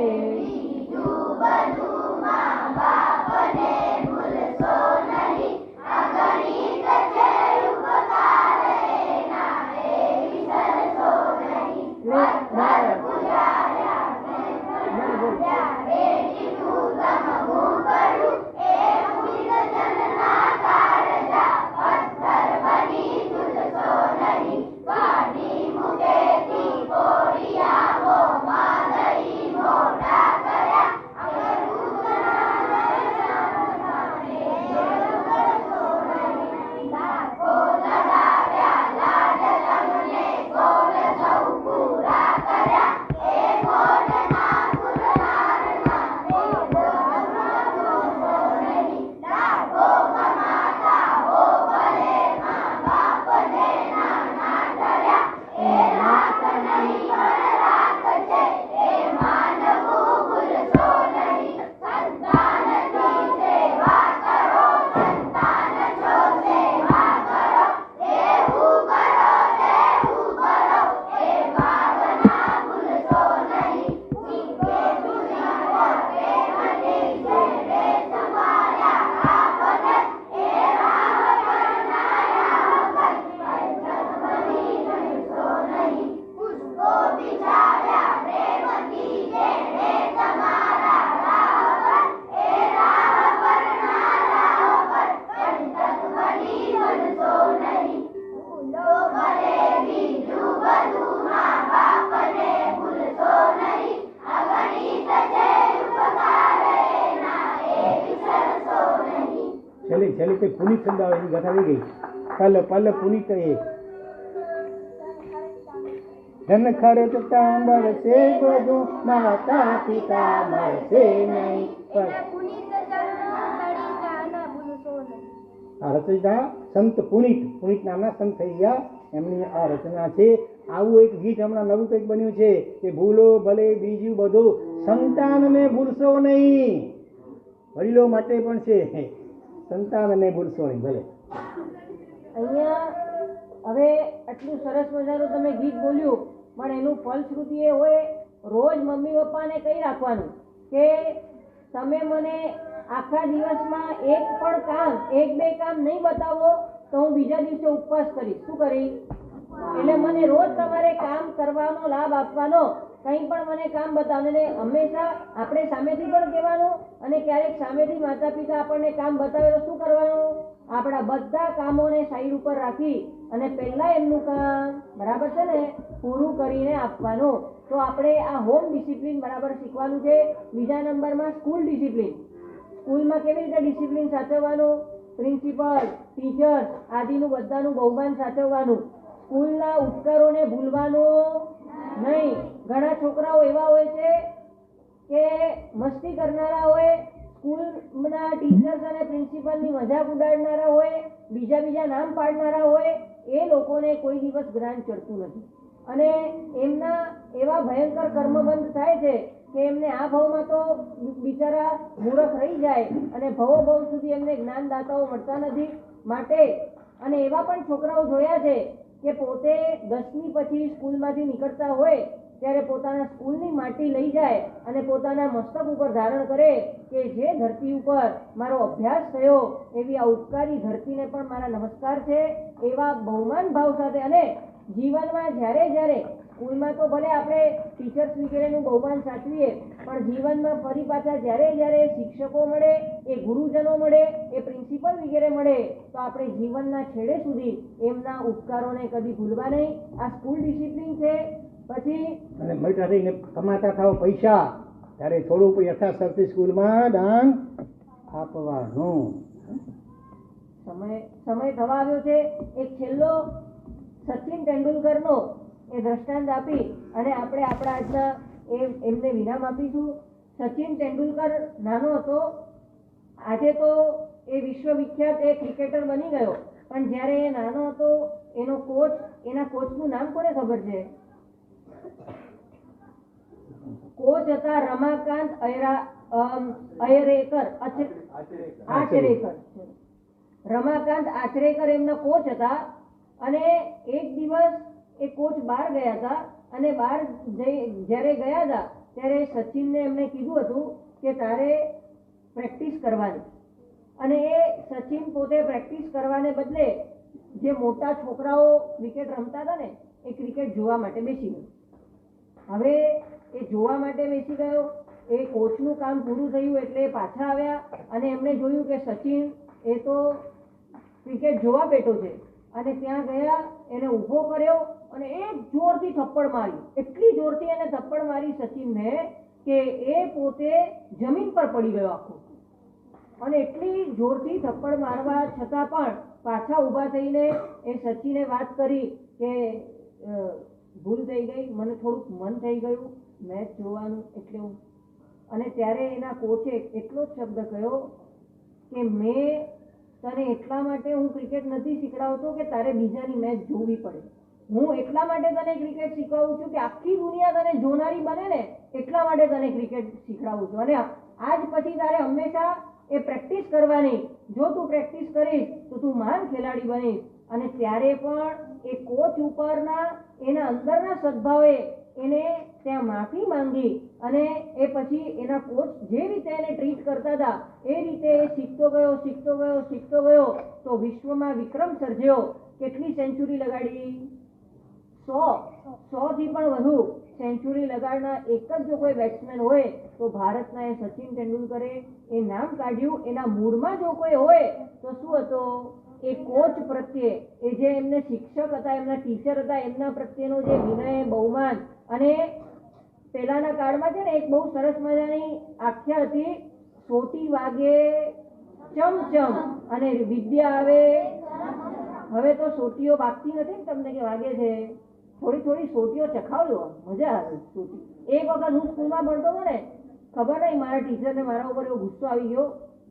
છેલ્લી તે પુનિત શબ્દ આવે એની ગાથા થઈ ગઈ. પલ પલ પુનિત એ ધન ખર્ચતા મળશે બધું, માતા પિતા મળશે નહીં. એના પુનિત ચરણો તળી જાના ભૂલશો નહીં. આ રચયિતા સંત પુનિત નામના સંત થઈ ગયા, એમની આ રચના છે. આવું એક ગીત હમણાં નવું કંઈક બન્યું છે કે ભૂલો ભલે બીજું બધું, સંતાનને ભૂલશો નહીં. વડીલો માટે પણ છે, સંતાનને ભૂલશો નહીં. ભલે અહીંયા હવે આટલું સરસ મજાનું તમે ગીત બોલ્યું, પણ એનું ફલશ્રુતિ એ હોય રોજ મમ્મી પપ્પાને કહી રાખવાનું કે તમે મને આખા દિવસમાં એક પણ કામ, એક બે કામ નહીં બતાવો તો હું બીજા દિવસે ઉપવાસ કરીશ. શું કરીશ? એટલે મને રોજ તમારે કામ કરવાનો લાભ આપવાનો, કંઈ પણ મને કામ બતાવો. અને હંમેશા આપણે સામેથી પણ કહેવાનું, અને ક્યારેક સામેથી માતા પિતા આપણને કામ બતાવે તો શું કરવાનું? આપણા બધા કામોને સાઈડ ઉપર રાખી અને પહેલા એમનું કામ બરાબર છે ને પૂરું કરીને આપવાનું. તો આપણે આ હોમ ડિસિપ્લિન બરાબર શીખવાનું છે. બીજા નંબરમાં સ્કૂલ ડિસિપ્લિન. સ્કૂલમાં કેવી રીતે ડિસિપ્લિન સાચવવાનું? પ્રિન્સિપલ, ટીચર્સ આદિનું બધાનું બહુમાન સાચવવાનું. સ્કૂલના ઉપકારોને ભૂલવાનું નહીં. ઘણા છોકરાઓ એવા હોય છે કે મસ્તી કરનારા હોય, સ્કૂલના ટીચર્સ અને પ્રિન્સિપલની મજાક ઉડાડનારા હોય, બીજા નામ પાડનારા હોય. એ લોકોને કોઈ દિવસ જ્ઞાન ચડતું નથી અને એમના એવા ભયંકર કર્મબંધ થાય છે કે એમને આ ભાવમાં તો બિચારા મૂર્ખ રહી જાય અને ભવ સુધી એમને જ્ઞાનદાતાઓ મળતા નથી. માટે અને એવા પણ છોકરાઓ જોયા છે કે પોતે 10મી પછી સ્કૂલમાંથી નીકળતા હોય ત્યારે પોતાના સ્કૂલની માટી લઈ જાય અને પોતાના મસ્તક ઉપર ધારણ કરે કે જે ધરતી ઉપર મારો અભ્યાસ થયો એવી આ ઉપકારી ધરતીને પણ મારા નમસ્કાર છે. એવા બહુમાન ભાવ સાથે અને જીવનમાં જ્યારે સ્કૂલમાં તો ભલે આપણે ટીચર્સ વગેરેનું બહુમાન સાચવીએ, પણ જીવનમાં ફરી પાછા જ્યારે શિક્ષકો મળે, એ ગુરુજનો મળે, એ પ્રિન્સિપલ વગેરે મળે તો આપણે જીવનના છેડે સુધી એમના ઉપકારોને કદી ભૂલવા નહીં. આ સ્કૂલ ડિસિપ્લિન છે. પછી અને મોટા થઈને કમાતા થાવ પૈસા ત્યારે થોડું પણ યથાશક્તિ સ્કૂલમાં દાન આપવાનું. સમય થવા આવ્યો છે. એક છેલ્લો સચિન તેંડુલકરનો એ દ્રષ્ટાંત આપી અને આપણે આપણા આજના એમને વિરામ આપીશું. સચિન તેંડુલકર નાનો હતો, આજે તો એ વિશ્વવિખ્યાત એ ક્રિકેટર બની ગયો, પણ જ્યારે એ નાનો હતો એના કોચનું નામ કોને ખબર છે? કોચ હતા રમાકાંત આચરેકર. રમાકાંત આચરેકર એમના કોચ હતા. અને એક દિવસ એ કોચ બહાર ગયા હતા અને બહાર જ્યારે ગયા હતા ત્યારે સચિનને એમને કીધું હતું કે તારે પ્રેક્ટિસ કરવાની. અને એ સચિન પોતે પ્રેક્ટિસ કરવાને બદલે જે મોટા છોકરાઓ ક્રિકેટ રમતા હતા ને એ ક્રિકેટ જોવા માટે બેસી ગયો. હવે એ જોવા માટે બેસી ગયો. એ કોચનું કામ પૂરું થયું એટલે પાછા આવ્યા અને એમણે જોયું કે સચિન એ તો ક્રિકેટ જોવા બેઠો છે. અને ત્યાં ગયા, એને ઊભો કર્યો અને એક જોરથી થપ્પડ મારી. એટલી જોરથી એને થપ્પડ મારી સચિનને કે એ પોતે જમીન પર પડી ગયો આખો. અને એટલી જોરથી થપ્પડ મારવા છતાં પણ પાછા ઊભા થઈને એ સચિને વાત કરી કે ભૂલ થઈ ગઈ, મને થોડુંક મન થઈ ગયું મેચ જોવાનું એટલે હું. અને ત્યારે એના કોચે એટલો જ શબ્દ કહ્યો કે મેં તને એટલા માટે હું ક્રિકેટ નથી શીખડાવતો કે તારે બીજાની મેચ જોવી પડે. હું એટલા માટે તને ક્રિકેટ શીખવાડું છું કે આખી દુનિયા તને જોનારી બને ને એટલા માટે તને ક્રિકેટ શીખડાવું છું. અને આજ પછી તારે હંમેશા એ પ્રેક્ટિસ કરવાની. જો તું પ્રેક્ટિસ કરીશ તો તું મહાન ખેલાડી બનીશ. અને ત્યારે પણ એ કોચ ઉપરના એના અંદરના સદભાવે એને ત્યાં માફી માંગી અને એ પછી એના કોચ જે રીતે એને ટ્રીટ કરતા હતા એ રીતે એ શીખતો ગયો તો વિશ્વમાં વિક્રમ સર્જ્યો. કેટલી સેન્ચુરી લગાડી? 100 થી પણ વધુ સેન્ચુરી લગાડનાર એક જ જો કોઈ બેટ્સમેન હોય તો ભારતના એ સચિન તેંડુલકરે એ નામ કાઢ્યું. એના મૂળમાં જો કોઈ હોય તો શું હતો? એ કોચ પ્રત્યે, એ જે એમને શિક્ષક હતા, એમના ટીચર હતા, એમના પ્રત્યેનો જે વિનય, બહુમાન. અને પહેલાના કાળમાં છે ને એક બહુ સરસ મજાની આખ્યા હતી, સોટી વાગે ચમચમ અને વિદ્યા આવે. હવે તો સોટીઓ વાગતી નથી ને તમને કે વાગે છે? થોડી થોડી સોટીઓ ચખાવજો, મજા આવે સોટી. એક વખત હું સ્કૂલમાં ભણતો હતો ને, ખબર નહીં મારા ટીચરને મારા ઉપર એવો ગુસ્સો આવી ગયો,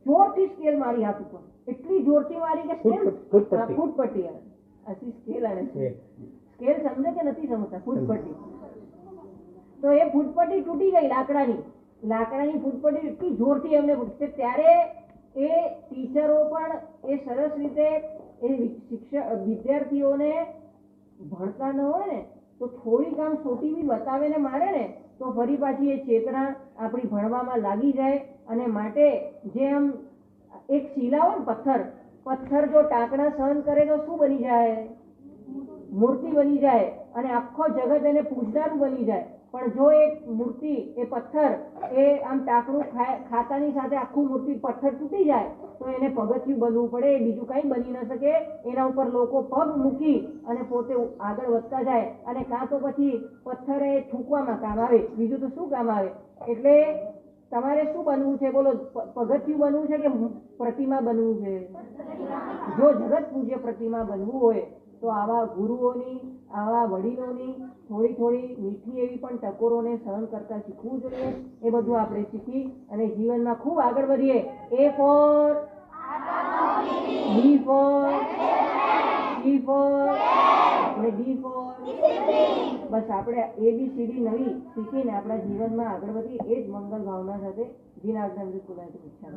જોરથી સ્કેલ મારી હાથ ઉપર, એટલી જોરથી મારી કે સ્કેલ ફૂટપટ્ટી આથી સ્કેલ આવે છે. સ્કેલ સમજે કે નથી સમજતા? ફૂટપટ્ટી. તો એ ફૂટપટ્ટી તૂટી ગઈ લાકડાની ફૂટપટ્ટી એટલી જોરથી એમને ફૂટશે. ત્યારે એ ટીચરો પણ એ સરસ રીતે એ વિદ્યાર્થીઓને ભણતા ન હોય ને તો થોડીક આમ સોટી બી બતાવે ને મારે ને તો ફરી પાછી એ ચેતના આપણી ભણવામાં લાગી જાય. અને માટે જેમ એક શીલા હોય ને પથ્થર જો ટાંકણા સહન કરે તો શું બની જાય? મૂર્તિ બની જાય અને આખો જગત એને પૂજનારું બની જાય. પણ જો એક મૂર્તિ એ પથ્થર એ આમ ટાંકણું ખાતાની સાથે આખું મૂર્તિ પથ્થર તૂટી જાય તો એને પગથિયું બનવું પડે, બીજું કંઈ બની ન શકે. એના ઉપર લોકો પગ મૂકી અને પોતે આગળ વધતા જાય. અને કાં તો પછી પથ્થર એ ઠૂંકવામાં કામ આવે, બીજું તો શું કામ આવે? એટલે તમારે શું બનવું છે બોલો? પગથિયું બનવું છે કે પ્રતિમા બનવું છે? જો જગત પૂજ્ય પ્રતિમા બનવું હોય તો આવા ગુરુઓની, આવા વડીલોની થોડી મીઠી એવી પણ ટકોરોને સહન કરતા શીખવું જોઈએ. એ બધું આપણે શીખી અને જીવનમાં ખૂબ આગળ વધીએ. A for B for C for અને D for બસ આપણે ABCD નવી શીખીને આપણા જીવનમાં આગળ વધીએ. એ જ મંગલ ભાવના સાથે જીનાર્દન કુલાની ઈચ્છા.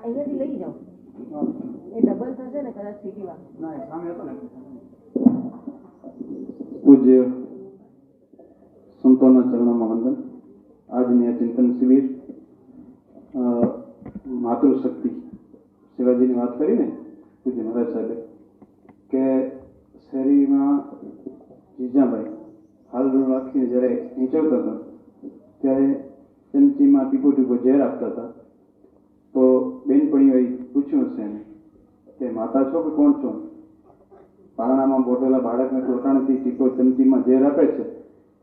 અહીંયાથી લઈ જાઓ, એ ડબલ થશે ને કદાચ સીટી વાર. પૂજ્ય સંતોના ચરણોમાં વંદન. આજની આ ચિંતન શિબિર માતૃશક્તિ શિવાજીની વાત કરી ને પૂજ્ય મહારાજ સાહેબે કે શેરીમાં જીજાભાઈ હાલડું રાખીને જ્યારે હીંચવતા હતા ત્યારે ચમચીમાં ટીપો ટીપો ઝેર આપતા હતા. તો બેનપણીઓએ પૂછ્યું હશે એને કે માતા છો કે કોણ છો? પારણામાં બોટેલા બાળકને ટોટાણીથી ટીપો ચમચીમાં ઝેર આપે છે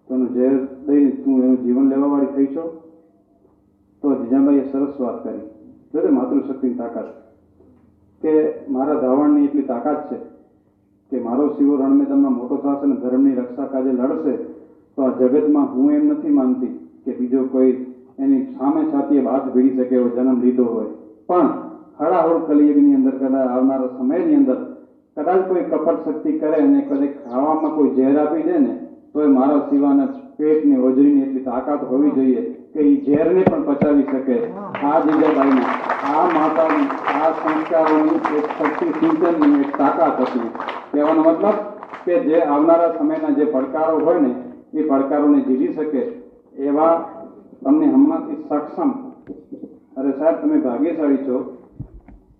તો એનું ઝેર દઈને તું એનું જીવન લેવાવાળી થઈ છો? તો જીજાબાઈએ સરસ વાત કરી. જોતે માતૃશક્તિની તાકાત કે મારા ધાવણની એટલી તાકાત છે કે મારો શિવો રણમેદાનમાં મોટો થશે ને ધર્મની રક્ષા કાજે લડશે તો આ જગતમાં હું એમ નથી માનતી કે બીજો કોઈ એની સામે સાથીએ હાથ ભીડી શકે એવો જન્મ લીધો હોય. પણ હળાહળ કલિયુગની અંદર કદાચ આવનારા સમયની અંદર કદાચ કોઈ કપટ શક્તિ કરે અને કદાચ ખાવામાં કોઈ ઝેર આપી દે ને તો એ મારા સિવાના પેટની હોજરીની એટલી તાકાત હોવી જોઈએ કે એ ઝેરને પણ પચાવી શકે. આ જીજાબાઈની, આ માતાની, આ સંસ્કારોની એક શક્તિ સિંચનની એક તાકાત હતી. કહેવાનો મતલબ કે જે આવનારા સમયના જે પડકારો હોય ને એ પડકારોને જીવી શકે એવા તમને હમણાંથી સક્ષમ. અરે સાહેબ, તમે ભાગ્યશાળી છો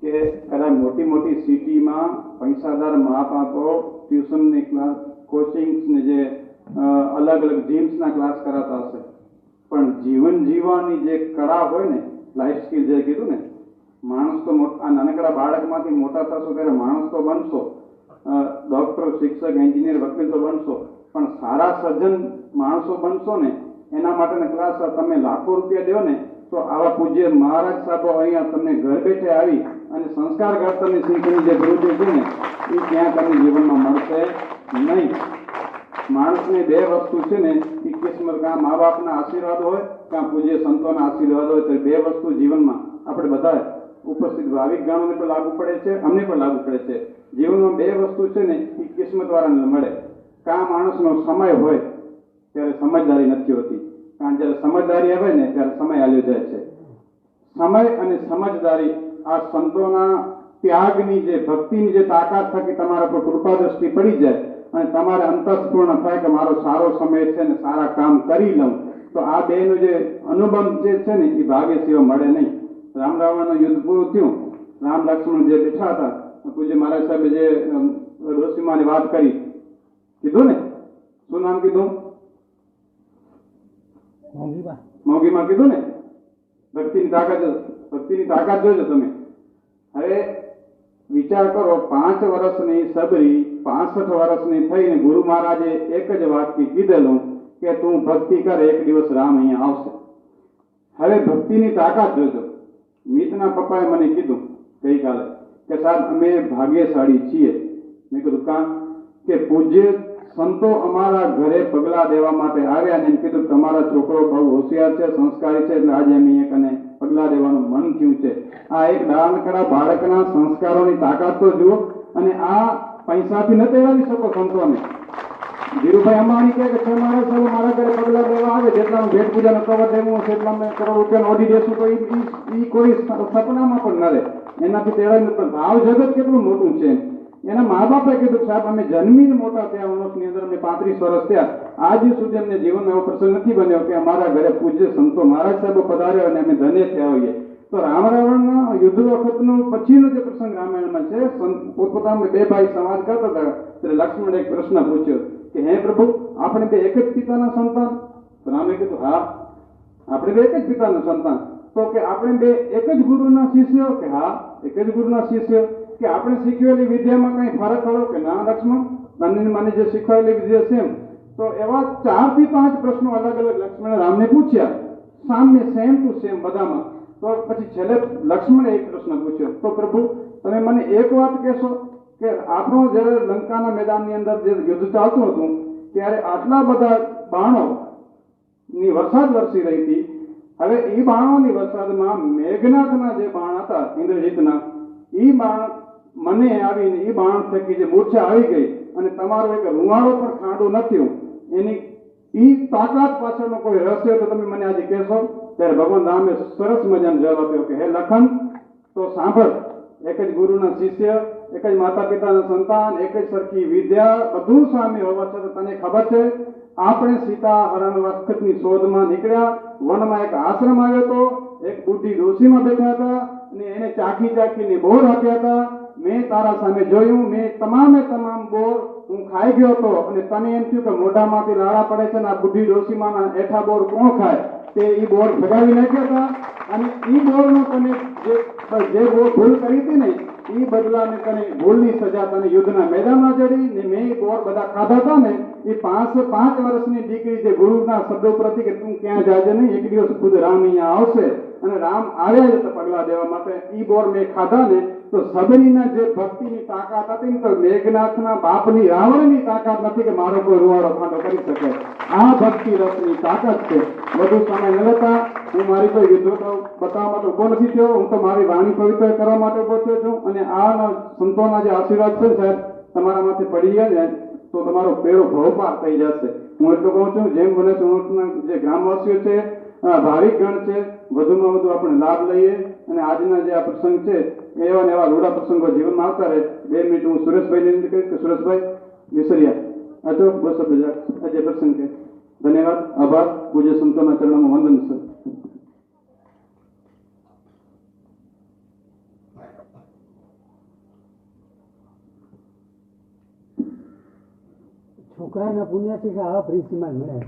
કે કદાચ મોટી મોટી સિટીમાં પૈસાદાર મા બાપો ટ્યુશનની ક્લાસ, કોચિંગ્સને જે અલગ અલગ જીમ્સના ક્લાસ કરાતા હશે, પણ જીવન જીવવાની જે કળા હોય ને, લાઈફ સ્કિલ જે કીધું ને, માણસ તો આ નાનકડા બાળકમાંથી મોટા થશો ત્યારે માણસ તો બનશો, ડૉક્ટર, શિક્ષક, એન્જિનિયર, વકીલ તો બનશો, પણ સારા સજ્જન માણસો બનશો ને એના માટેના ક્લાસ તમે લાખો રૂપિયા દો ને તો આવા પૂજ્ય મહારાજ સાહેબો અહીંયા તમને ઘર બેઠે આવી અને સંસ્કાર ઘડતરની શીખની જે પ્રવૃત્તિ છે ને એ ક્યાં તમને જીવનમાં મળશે નહીં. માણસને બે વસ્તુ છે ને એ કિસ્મત, કાં મા બાપના આશીર્વાદ હોય કાં પૂજ્ય સંતોના આશીર્વાદ હોય. તો બે વસ્તુ જીવનમાં આપણે બધા ઉપસ્થિત ભાવિક ગણોને પણ લાગુ પડે છે, અમને પણ લાગુ પડે છે. જીવનમાં બે વસ્તુ છે ને એ કિસ્મતવાળાને મળે. કાં માણસનો સમય હોય ત્યારે સમજદારી નથી હોતી, કારણ જ્યારે સમજદારી આવે ને ત્યારે સમય હાલ્યો જાય છે. સમય અને સમજદારી આ સંતોના ત્યાગની જે ભક્તિની જે તાકાત થકી તમારા પર કૃપા દ્રષ્ટિ પડી જાય અને તમારે અંતસ્પૂર્ણ થાય કે મારો સારો સમય છે ને સારા કામ કરી લઉં, તો આ બેનો જે અનુબંધ જે છે ને એ ભાગ્ય સિવાય મળે નહીં. રામ રાવણનું યુદ્ધ પૂરું થયું, રામ લક્ષ્મણ જે બેઠા હતા, પૂજ્ય મહારાજ સાહેબે જે ડોસીમાની વાત કરી, કીધું ને, શું નામ કીધું? મોંઘીમાં કીધું ને. ભક્તિની તાકાત જોજો તમે. હવે વિચાર કરો, 5 વર્ષની સબરી 65 વર્ષની થઈને ગુરુ મહારાજે એક જ વાક્ય કીધેલું કે તું ભક્તિ કર, એક દિવસ રામ અહીંયા આવશે. હવે ભક્તિની તાકાત જોજો. મિતના પપ્પાએ મને કીધું ગઈકાલે કે સાહેબ અમે ભાગ્યશાળી છીએ. મેં કીધું કામ કે પૂજ્ય સંતો અમારા ઘરે પગલા દેવા માટે આવ્યા અને એમ કીધું તમારા છોકરો બહુ હોશિયાર છે, સંસ્કારી છે, એટલે આજે અમે કને પગલા દેવાનું મન થયું છે. આ એક નાનકડા બાળકના સંસ્કારોની તાકાત તો જુઓ. અને આ પૈસાથી ન તેડાવી શકો સંતોને. ધીરુભાઈ અંબાણી કહે કે છે મારા સાહેબ મારા ઘરે પગલા દેવા આવે, જેટલા ભેટ પૂજાનો કવર દેવું હશે એટલા અમે કરોડ રૂપિયાનો ઓડી દેશું તો એ કોઈ સપનામાં પણ ન રહે. એનાથી તેડાવી નથી. ભાવ જગત કેટલું મોટું છે. એના મા બાપે કીધું સાહેબ અમે જન્મીને મોટા થયા, વર્ષની અંદર અમે 35 વર્ષ થયા, આજ સુધી અમને જીવનમાં એવો પ્રસંગ નથી બન્યો કે અમારા ઘરે પૂજ્ય સંતો મહારાજ સાહેબો પધાર્યા અને અમે ધન્ય થયા હોઈએ. તો રામ રાવણના યુદ્ધ વખતનો પછીનો જે પ્રસંગ રામાયણમાં છે, પોતપોતાના 2 ભાઈ સંવાદ કરતા હતા ત્યારે લક્ષ્મણે એક પ્રશ્ન પૂછ્યો કે હે પ્રભુ આપણે 2 એક જ પિતાના સંતાન? તો રામે કીધું હા આપણે 2 એક જ પિતાના સંતાન. તો કે આપણે 2 એક જ ગુરુના શિષ્યો? કે હા એક જ ગુરુના શિષ્યો. કે આપણે શીખવેલી વિદ્યામાં કઈ ફરક ખરો? કે ના લક્ષ્મણ, તને મને જે શીખવાયેલી વિદ્યા સેમ. તો એવા 4 થી 5 પ્રશ્નો અલગ અલગ લક્ષ્મણે રામને પૂછ્યા, સામ્ય સેમ ટુ સેમ બધામાં. તો પછી છેલ્લે લક્ષ્મણે એક પ્રશ્ન પૂછ્યો, તો પ્રભુ તમે મને એક વાત કહેશો કે આપણો જ્યારે લંકાના મેદાનની અંદર જે યુદ્ધ ચાલતું હતું ત્યારે આટલા બધા બાણોની વરસાદ વરસી રહી હતી. હવે એ બાણોની વરસાદમાં મેઘનાથના જે બાણ હતા ઇન્દ્રજીતના, એ બાણ મને આવીને એ બાણ થકી જે મૂર્છા આવી ગઈ અને તમારો એક રૂવાડો પણ ખાંડો નથી, એની એ તાકાત પાછળનો કોઈ રહસ્ય તો તમે મને આજે કહેશો? ત્યારે ભગવાન રામે સરસ મજાનો જવાબ આપ્યો કે હે લખન, તો સાંભળ, એક જ ગુરુના શિષ્ય, એક જ માતા પિતાના સંતાન, એક જ સરખી વિદ્યા, બધું સામે હોવા છતાં તને ખબર છે આપણે સીતા હરણ વખતની શોધમાં નીકળ્યા, વનમાં એક આશ્રમ આવ્યો હતો, એક બુઢી ડોશીમાં બેઠા હતા અને એને ચાખી ચાખીને બોર આપ્યા હતા. મેં તારા સામે જોયું, મેં તમામ બોર હું ખાઈ ગયો હતો અને તને એમ થયું કે મોઢામાંથી લાળા પડે છે ને આ બુઢી ડોશીમાંના એઠા બોર કોણ ખાય? તે એ બોર ભગાવી નાખ્યા હતા અને એ બોરનો તને જે બોર ભૂલ કરી હતી ને એ બદલાને તને ભૂલની સજા તને યુદ્ધના મેદાનમાં જડી ને મેં એ બોર બધા ખાધા હતા ને એ 5 વર્ષની દીકરી જે ગુરુના શબ્દો પ્રતિ કે તું ક્યાં જાજે નહીં, એક દિવસ ખુદ રામ અહીંયા આવશે અને રામ આવ્યા જ હતા પગલા દેવા માટે. એ બોર મેં ખાધા ને તો સબરીના જે ભક્તિની તાકાત હતી ને તો મેઘનાથના બાપની રાવણની તાકાત નથી કે મારો કોઈ રૂવાડો ખાંડો કરી શકે. આ ભક્તિ રસની તાકાત છે. વધુ સમય ન લેતા હું મારી કોઈ યુદ્ધ બતાવવા માટે ઉભો નથી થયો, હું તો મારી વાણી પવિત્ર કરવા માટે ઉભો થયો છું. અને આ સંતોના જે આશીર્વાદ છે સાહેબ તમારા માથે પડી ગયા ને તો તમારો બેડો ભવપાર થઈ જશે. હું એટલું કહું છું જેમ બને જે ગ્રામવાસીઓ છે, ભાવિક ગણ છે, વધુમાં વધુ આપણે લાભ લઈએ અને આજના જે આ પ્રસંગ છે એવા ને એવા રૂડા પ્રસંગો જીવનમાં આવતા રહે. 2 મિનિટ હું સુરેશભાઈને વિનંતી કરીશ કે સુરેશભાઈ વિસરિયા અચો 250 આજે પ્રસંગ છે. ધન્યવાદ, આભાર. પૂજ્ય સંતોના ચરણોમાં વંદન સર. છોકરાના પુણ્યથી આવા પ્રિન્સિપાલ મળે.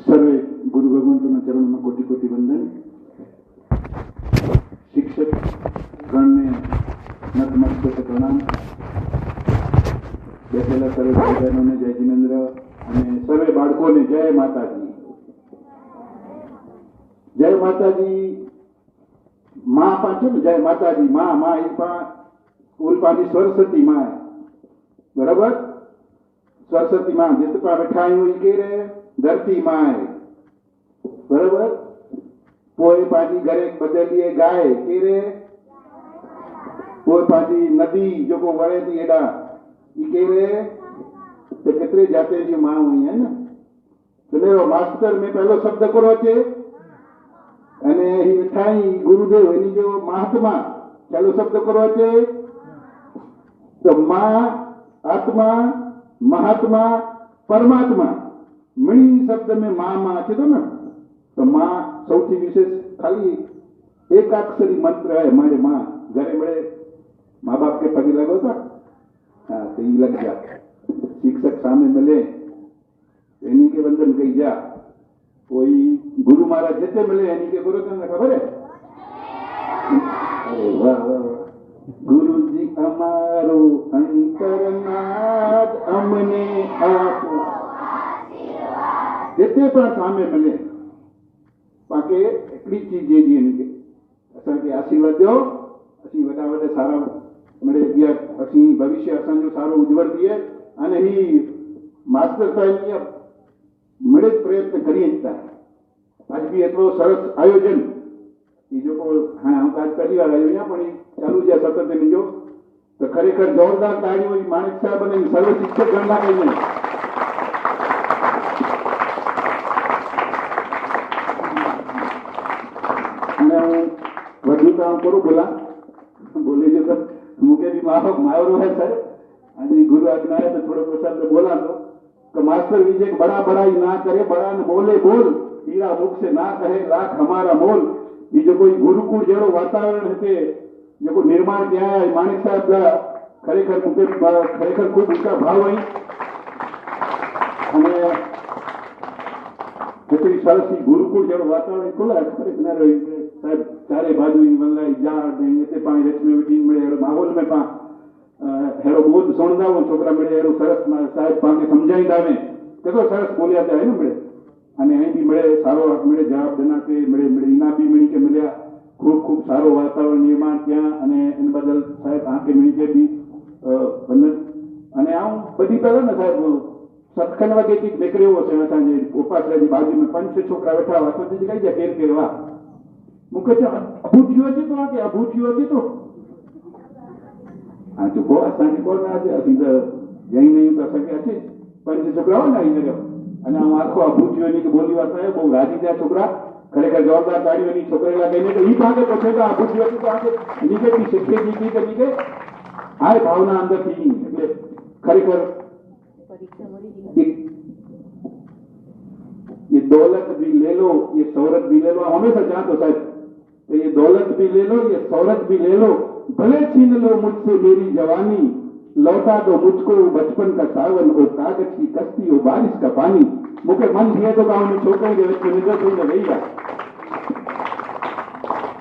સર્વે ગુરુ ભગવંતોના ચરણોમાં કોટી કોટી વંદન. શિક્ષક ગણને નતમસ્તક પ્રણામ. બેઠેલા સર્વે ભાઈ બહેનોને જય જિનેન્દ્ર અને સર્વે બાળકોને જય માતાજી. જય માતાજી. માં પાછું ને જય માતાજી. માં ઉલપાની સરસ્વતી માં, બરાબર? સરસ્વતી માં જેટલા બેઠાયું એ કે રે ધરતી માય, બરાબર? કોઈ પાછી ઘરે બદલીએ ગાય કે રે, કોઈ પાછી નદી જો કો વળે તી એડા ઈ કે રે. તો કેટલી જાતે जी मां हुई है ना. એટલે માસ્ટર મેં પહેલો શબ્દ કરો છે અને એ મિઠાઈ ગુરુદેવ એની જો મહાત્મા પહેલો શબ્દ કરો છે. તો માં, આત્મા, મહાત્મા, પરમાત્મા મણી શબ્દ મેં માં છે તો ને. તો માં સૌથી વિશેષ ખાલી એકાક્ષરી મંત્ર है हमारे माँ. घरे बड़े माँ बाप के पगे लगो था, हाँ तो ये लग जाता. शिक्षक सामने मिले एनी के वंदन कही जा कोई गुरु महाराज जिते मिले एनी के गुरु तने खबर है अरे वाह वाह वाह गुरु जी अमारो अंतरनाथ अमने आप जिते पण सामने मिले पाके एकड़ी चीज जे जी एनी के असा के आशीर्वाद दो असी वडा वडा सारा મળે ગયા પછી ભવિષ્ય અસાંજો સારો ઉજ્જવળ થઈએ અને ही માસ્ટર સાહેબ મળે પ્રયત્ન કરીએ જ આજ બી એટલો સરસ આયોજન એ જો હા હું આજ પહેલી વાર આવ્યો અહીંયા પણ એ ચાલુ છે સતત એની જો તો ખરેખર જોરદાર તાળીઓ એ માણેક સાહેબ અને સર્વ શિક્ષક ગણના કહીને અને હું વધુ કામ કરું બોલા बोले जो सर मुझे भी मायरो है सर आज गुरु आज्ञा है तो थोड़ा प्रसाद में बोला तो मास्टर विजय बड़ा बड़ाई ना करे बड़ा न बोले बोल हीरा मुख से ना कहे लाख हमारा मोल ये जो कोई गुरुकुल जेड़ो वातावरण है जो निर्माण किया है माणिक साहब का खरेखर मुझे खरेखर खूब ऊंचा भाव है જેટલી સરસ ગુરુકુળ જેવું વાતાવરણ ખુલ્લા ખરેખર સાહેબ ચારે બાજુ વલ્લાઈ ઝાડ ને એતે પાણી રચમે વીટી મળે એડો માહોલ में पा हेड़ो बोध सुणदावो छोकरा મળે એડો સરસ સાહેબ પાકે સમજાઈ દાવે કેતો સરસ બોલ્યા છે ને મળે અને અહીં બી મળે સારો મળે જવાબ દેના કે મળે મળે ઇના બી મળી કે મળ્યા ખૂબ ખૂબ સારો વાતાવરણ નિર્માણ ત્યાં અને એન બદલ સાહેબ આકે મળી કે બી વંદન અને આવું બધી પહેલા ને સાહેબ सतखंड वगे की निकले हो से असांजे उपासराजी बाजू में 5-6 छोकरा वेठा हुआ तो जी कई जा केर केर वा मुखे चो अभूठियो जी तो आके अभूठियो जी तो हां जो को असांजे को ना जे असी तो जई नहीं तो सके अच्छे 5 छोकरा हो ना इन रे અને હું આખો અભૂઠિયોની કે બોલી વાત है બહુ રાજી થયા છોકરા ખરેખર જોરદાર તાળીઓની છોકરેલા કહીને તો ઈ ભાગે પૂછે તો અભૂઠિયો તો આકે નીચેથી શિક્ષક જી કે નીચે આ ભાવના અંદરથી એટલે ખરેખર ये दौलत भी ले लो ये शौहरत भी ले लो हमेशा चाहते साहब तो ये दौलत भी ले लो ये शौहरत भी ले लो भले छीन लो मुझसे मेरी जवानी लौटा दो मुझको बचपन का सावन और कागज की कश्ती और बारिश का पानी मुझे मन दिए तो गाँव छोकरे के वच्चे निजर थઈને રહી ગયા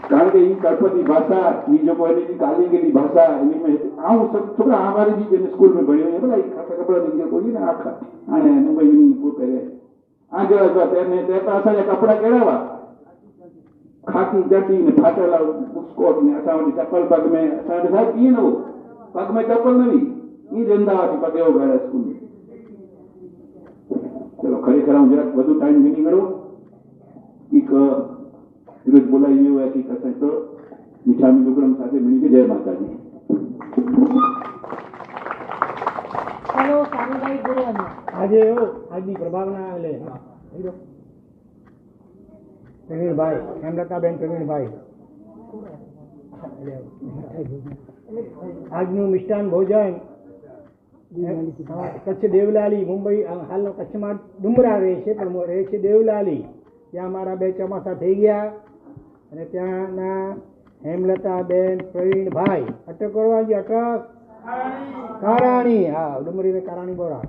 કારણ કે ઈ ગણપતિ ભાષા ઈ जो कोई की काली गेली भाषा एनी में आऊं सब छोकरा हमारी जी जे स्कूल में भण्यो है भला खाता कपड़ा दी कोई ना आखा आने मुंबई में पोते रे आ जो तेने ते पासा या कपड़ा केड़ावा खाकी जटी ने फाटेला बुस्कोट ने असा चप्पल पग में असा साहब ई नो पग में चप्पल नहीं ई रंदावाती पगे हो गया स्कूल में चलो खरेखर हूं जरा વધુ ટાઈમ નહીં ગણો એક વિરોધ બોલાવી હોય કે કસે તો મીઠામી વિક્રમ સાથે મળી કે જય માતાજી ચલો સારુભાઈ ગુરુવંદન આજે એવો આજની પ્રભાવના લે પ્રવીણભાઈ હેમલતાબેન પ્રવીણભાઈ આજનું મિષ્ટાન ભોજન કચ્છ દેવલાલી મુંબઈ હાલનો કચ્છમાં ડુમરા રહે છે પણ રહે છે દેવલાલી ત્યાં મારા 2 ચોમાસા થઈ ગયા અને ત્યાંના હેમલતાબેન પ્રવીણભાઈ અટક કરવાજી અટક કારાણી હા ડુમરી ને કારાણી બોરા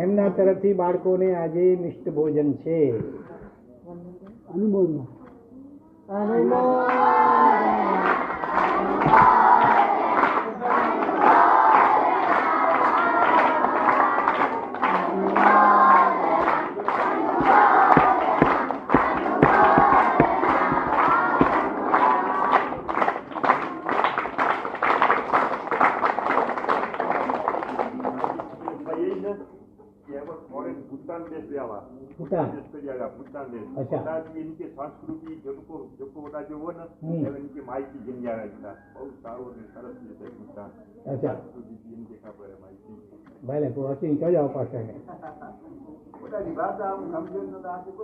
એમના તરફથી બાળકોને આજે મિષ્ટ ભોજન છે અનુમોદના भूटान देश आवा भूटान देश पे जाएगा भूटान देश अच्छा भूटान की इनकी संस्कृति जो बता जो वो ना इनकी माहिती जन जाएगा इसका बहुत सारो ने सरस देश है भूटान अच्छा संस्कृति की इनके खबर है माहिती भले को अची कयो जाओ पासे में ओटा की भाषा हम समझे न तो आके को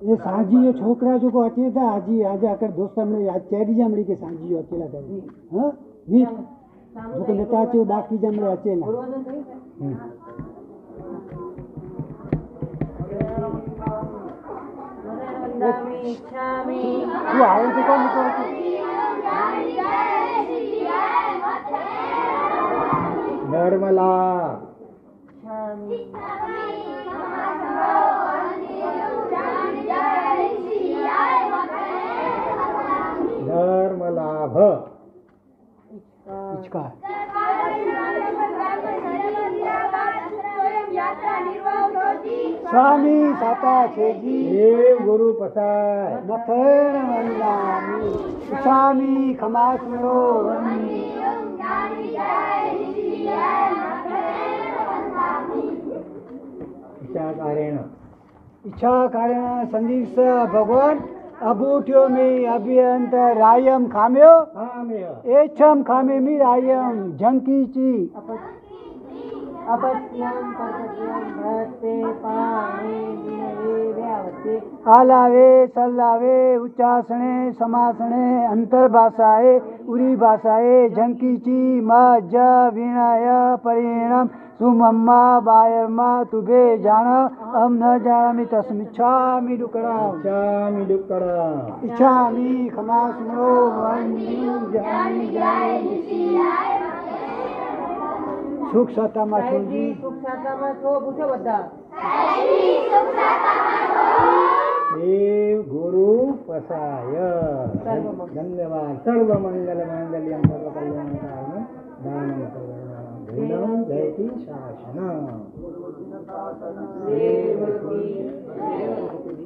ये साजी छोकरा जो को अचे था आजी आज आकर दोस्त हमने आज चेरी जमड़ी के साजी अकेला कर हां वी जो को नेता चे बाकी जमड़े अचेला ગુરુવંદન થઈ વંદામિ ઇચ્છામિ तू आवे तो कौन જય ધર્મલાભ શાંતિ ધર્મલાભ હિચકાર સ્વામી સાતા છેજી દેવ ગુરુ પસાય નથેણ વંદામી સ્વામી ખમાસનો ઈચ્છાકારેણ ઈચ્છા કારણ સંદીપ ભગવાન અભૂઠ્યો મી અભિયંત રાયમ ખામ્યો કામ્ય એછમ ખામે મી રાયમ ઝંકીચી અપત્યમ પરપત્યમ ભ્રતે પાણે વિનયે વ્યાવતે આલાવે સલ્લાવે ઉચ્ચાસણે સમાસણે અંતર્ભાષાએ ઉરી ભાષાએ ઝંકીચી મજ વિનય પરિણામ સુમમ્મા બાયરમાં તુભે જાણ અમ ન જાણામી તસ્મિચ્છામી ડુકડા ઈચ્છામિ દુક્કડા ઈચ્છામી ખમાસ્મો વંદ્યુ જાની જાય સુખ સત્તામાં સાહેબજી છોજી સુખ શાંતામાં છો પૂછો બધા દેવ ગુરુ પસાય સર્વમંગલ. ધન્યવાદ સર્વ મંગલ માંગલ્યમ સર્વ કલ્યાણકારણમ દાનમ સર્વનામ ધૈર્યમ જયતિ શાસનમ દેવકી દેવકી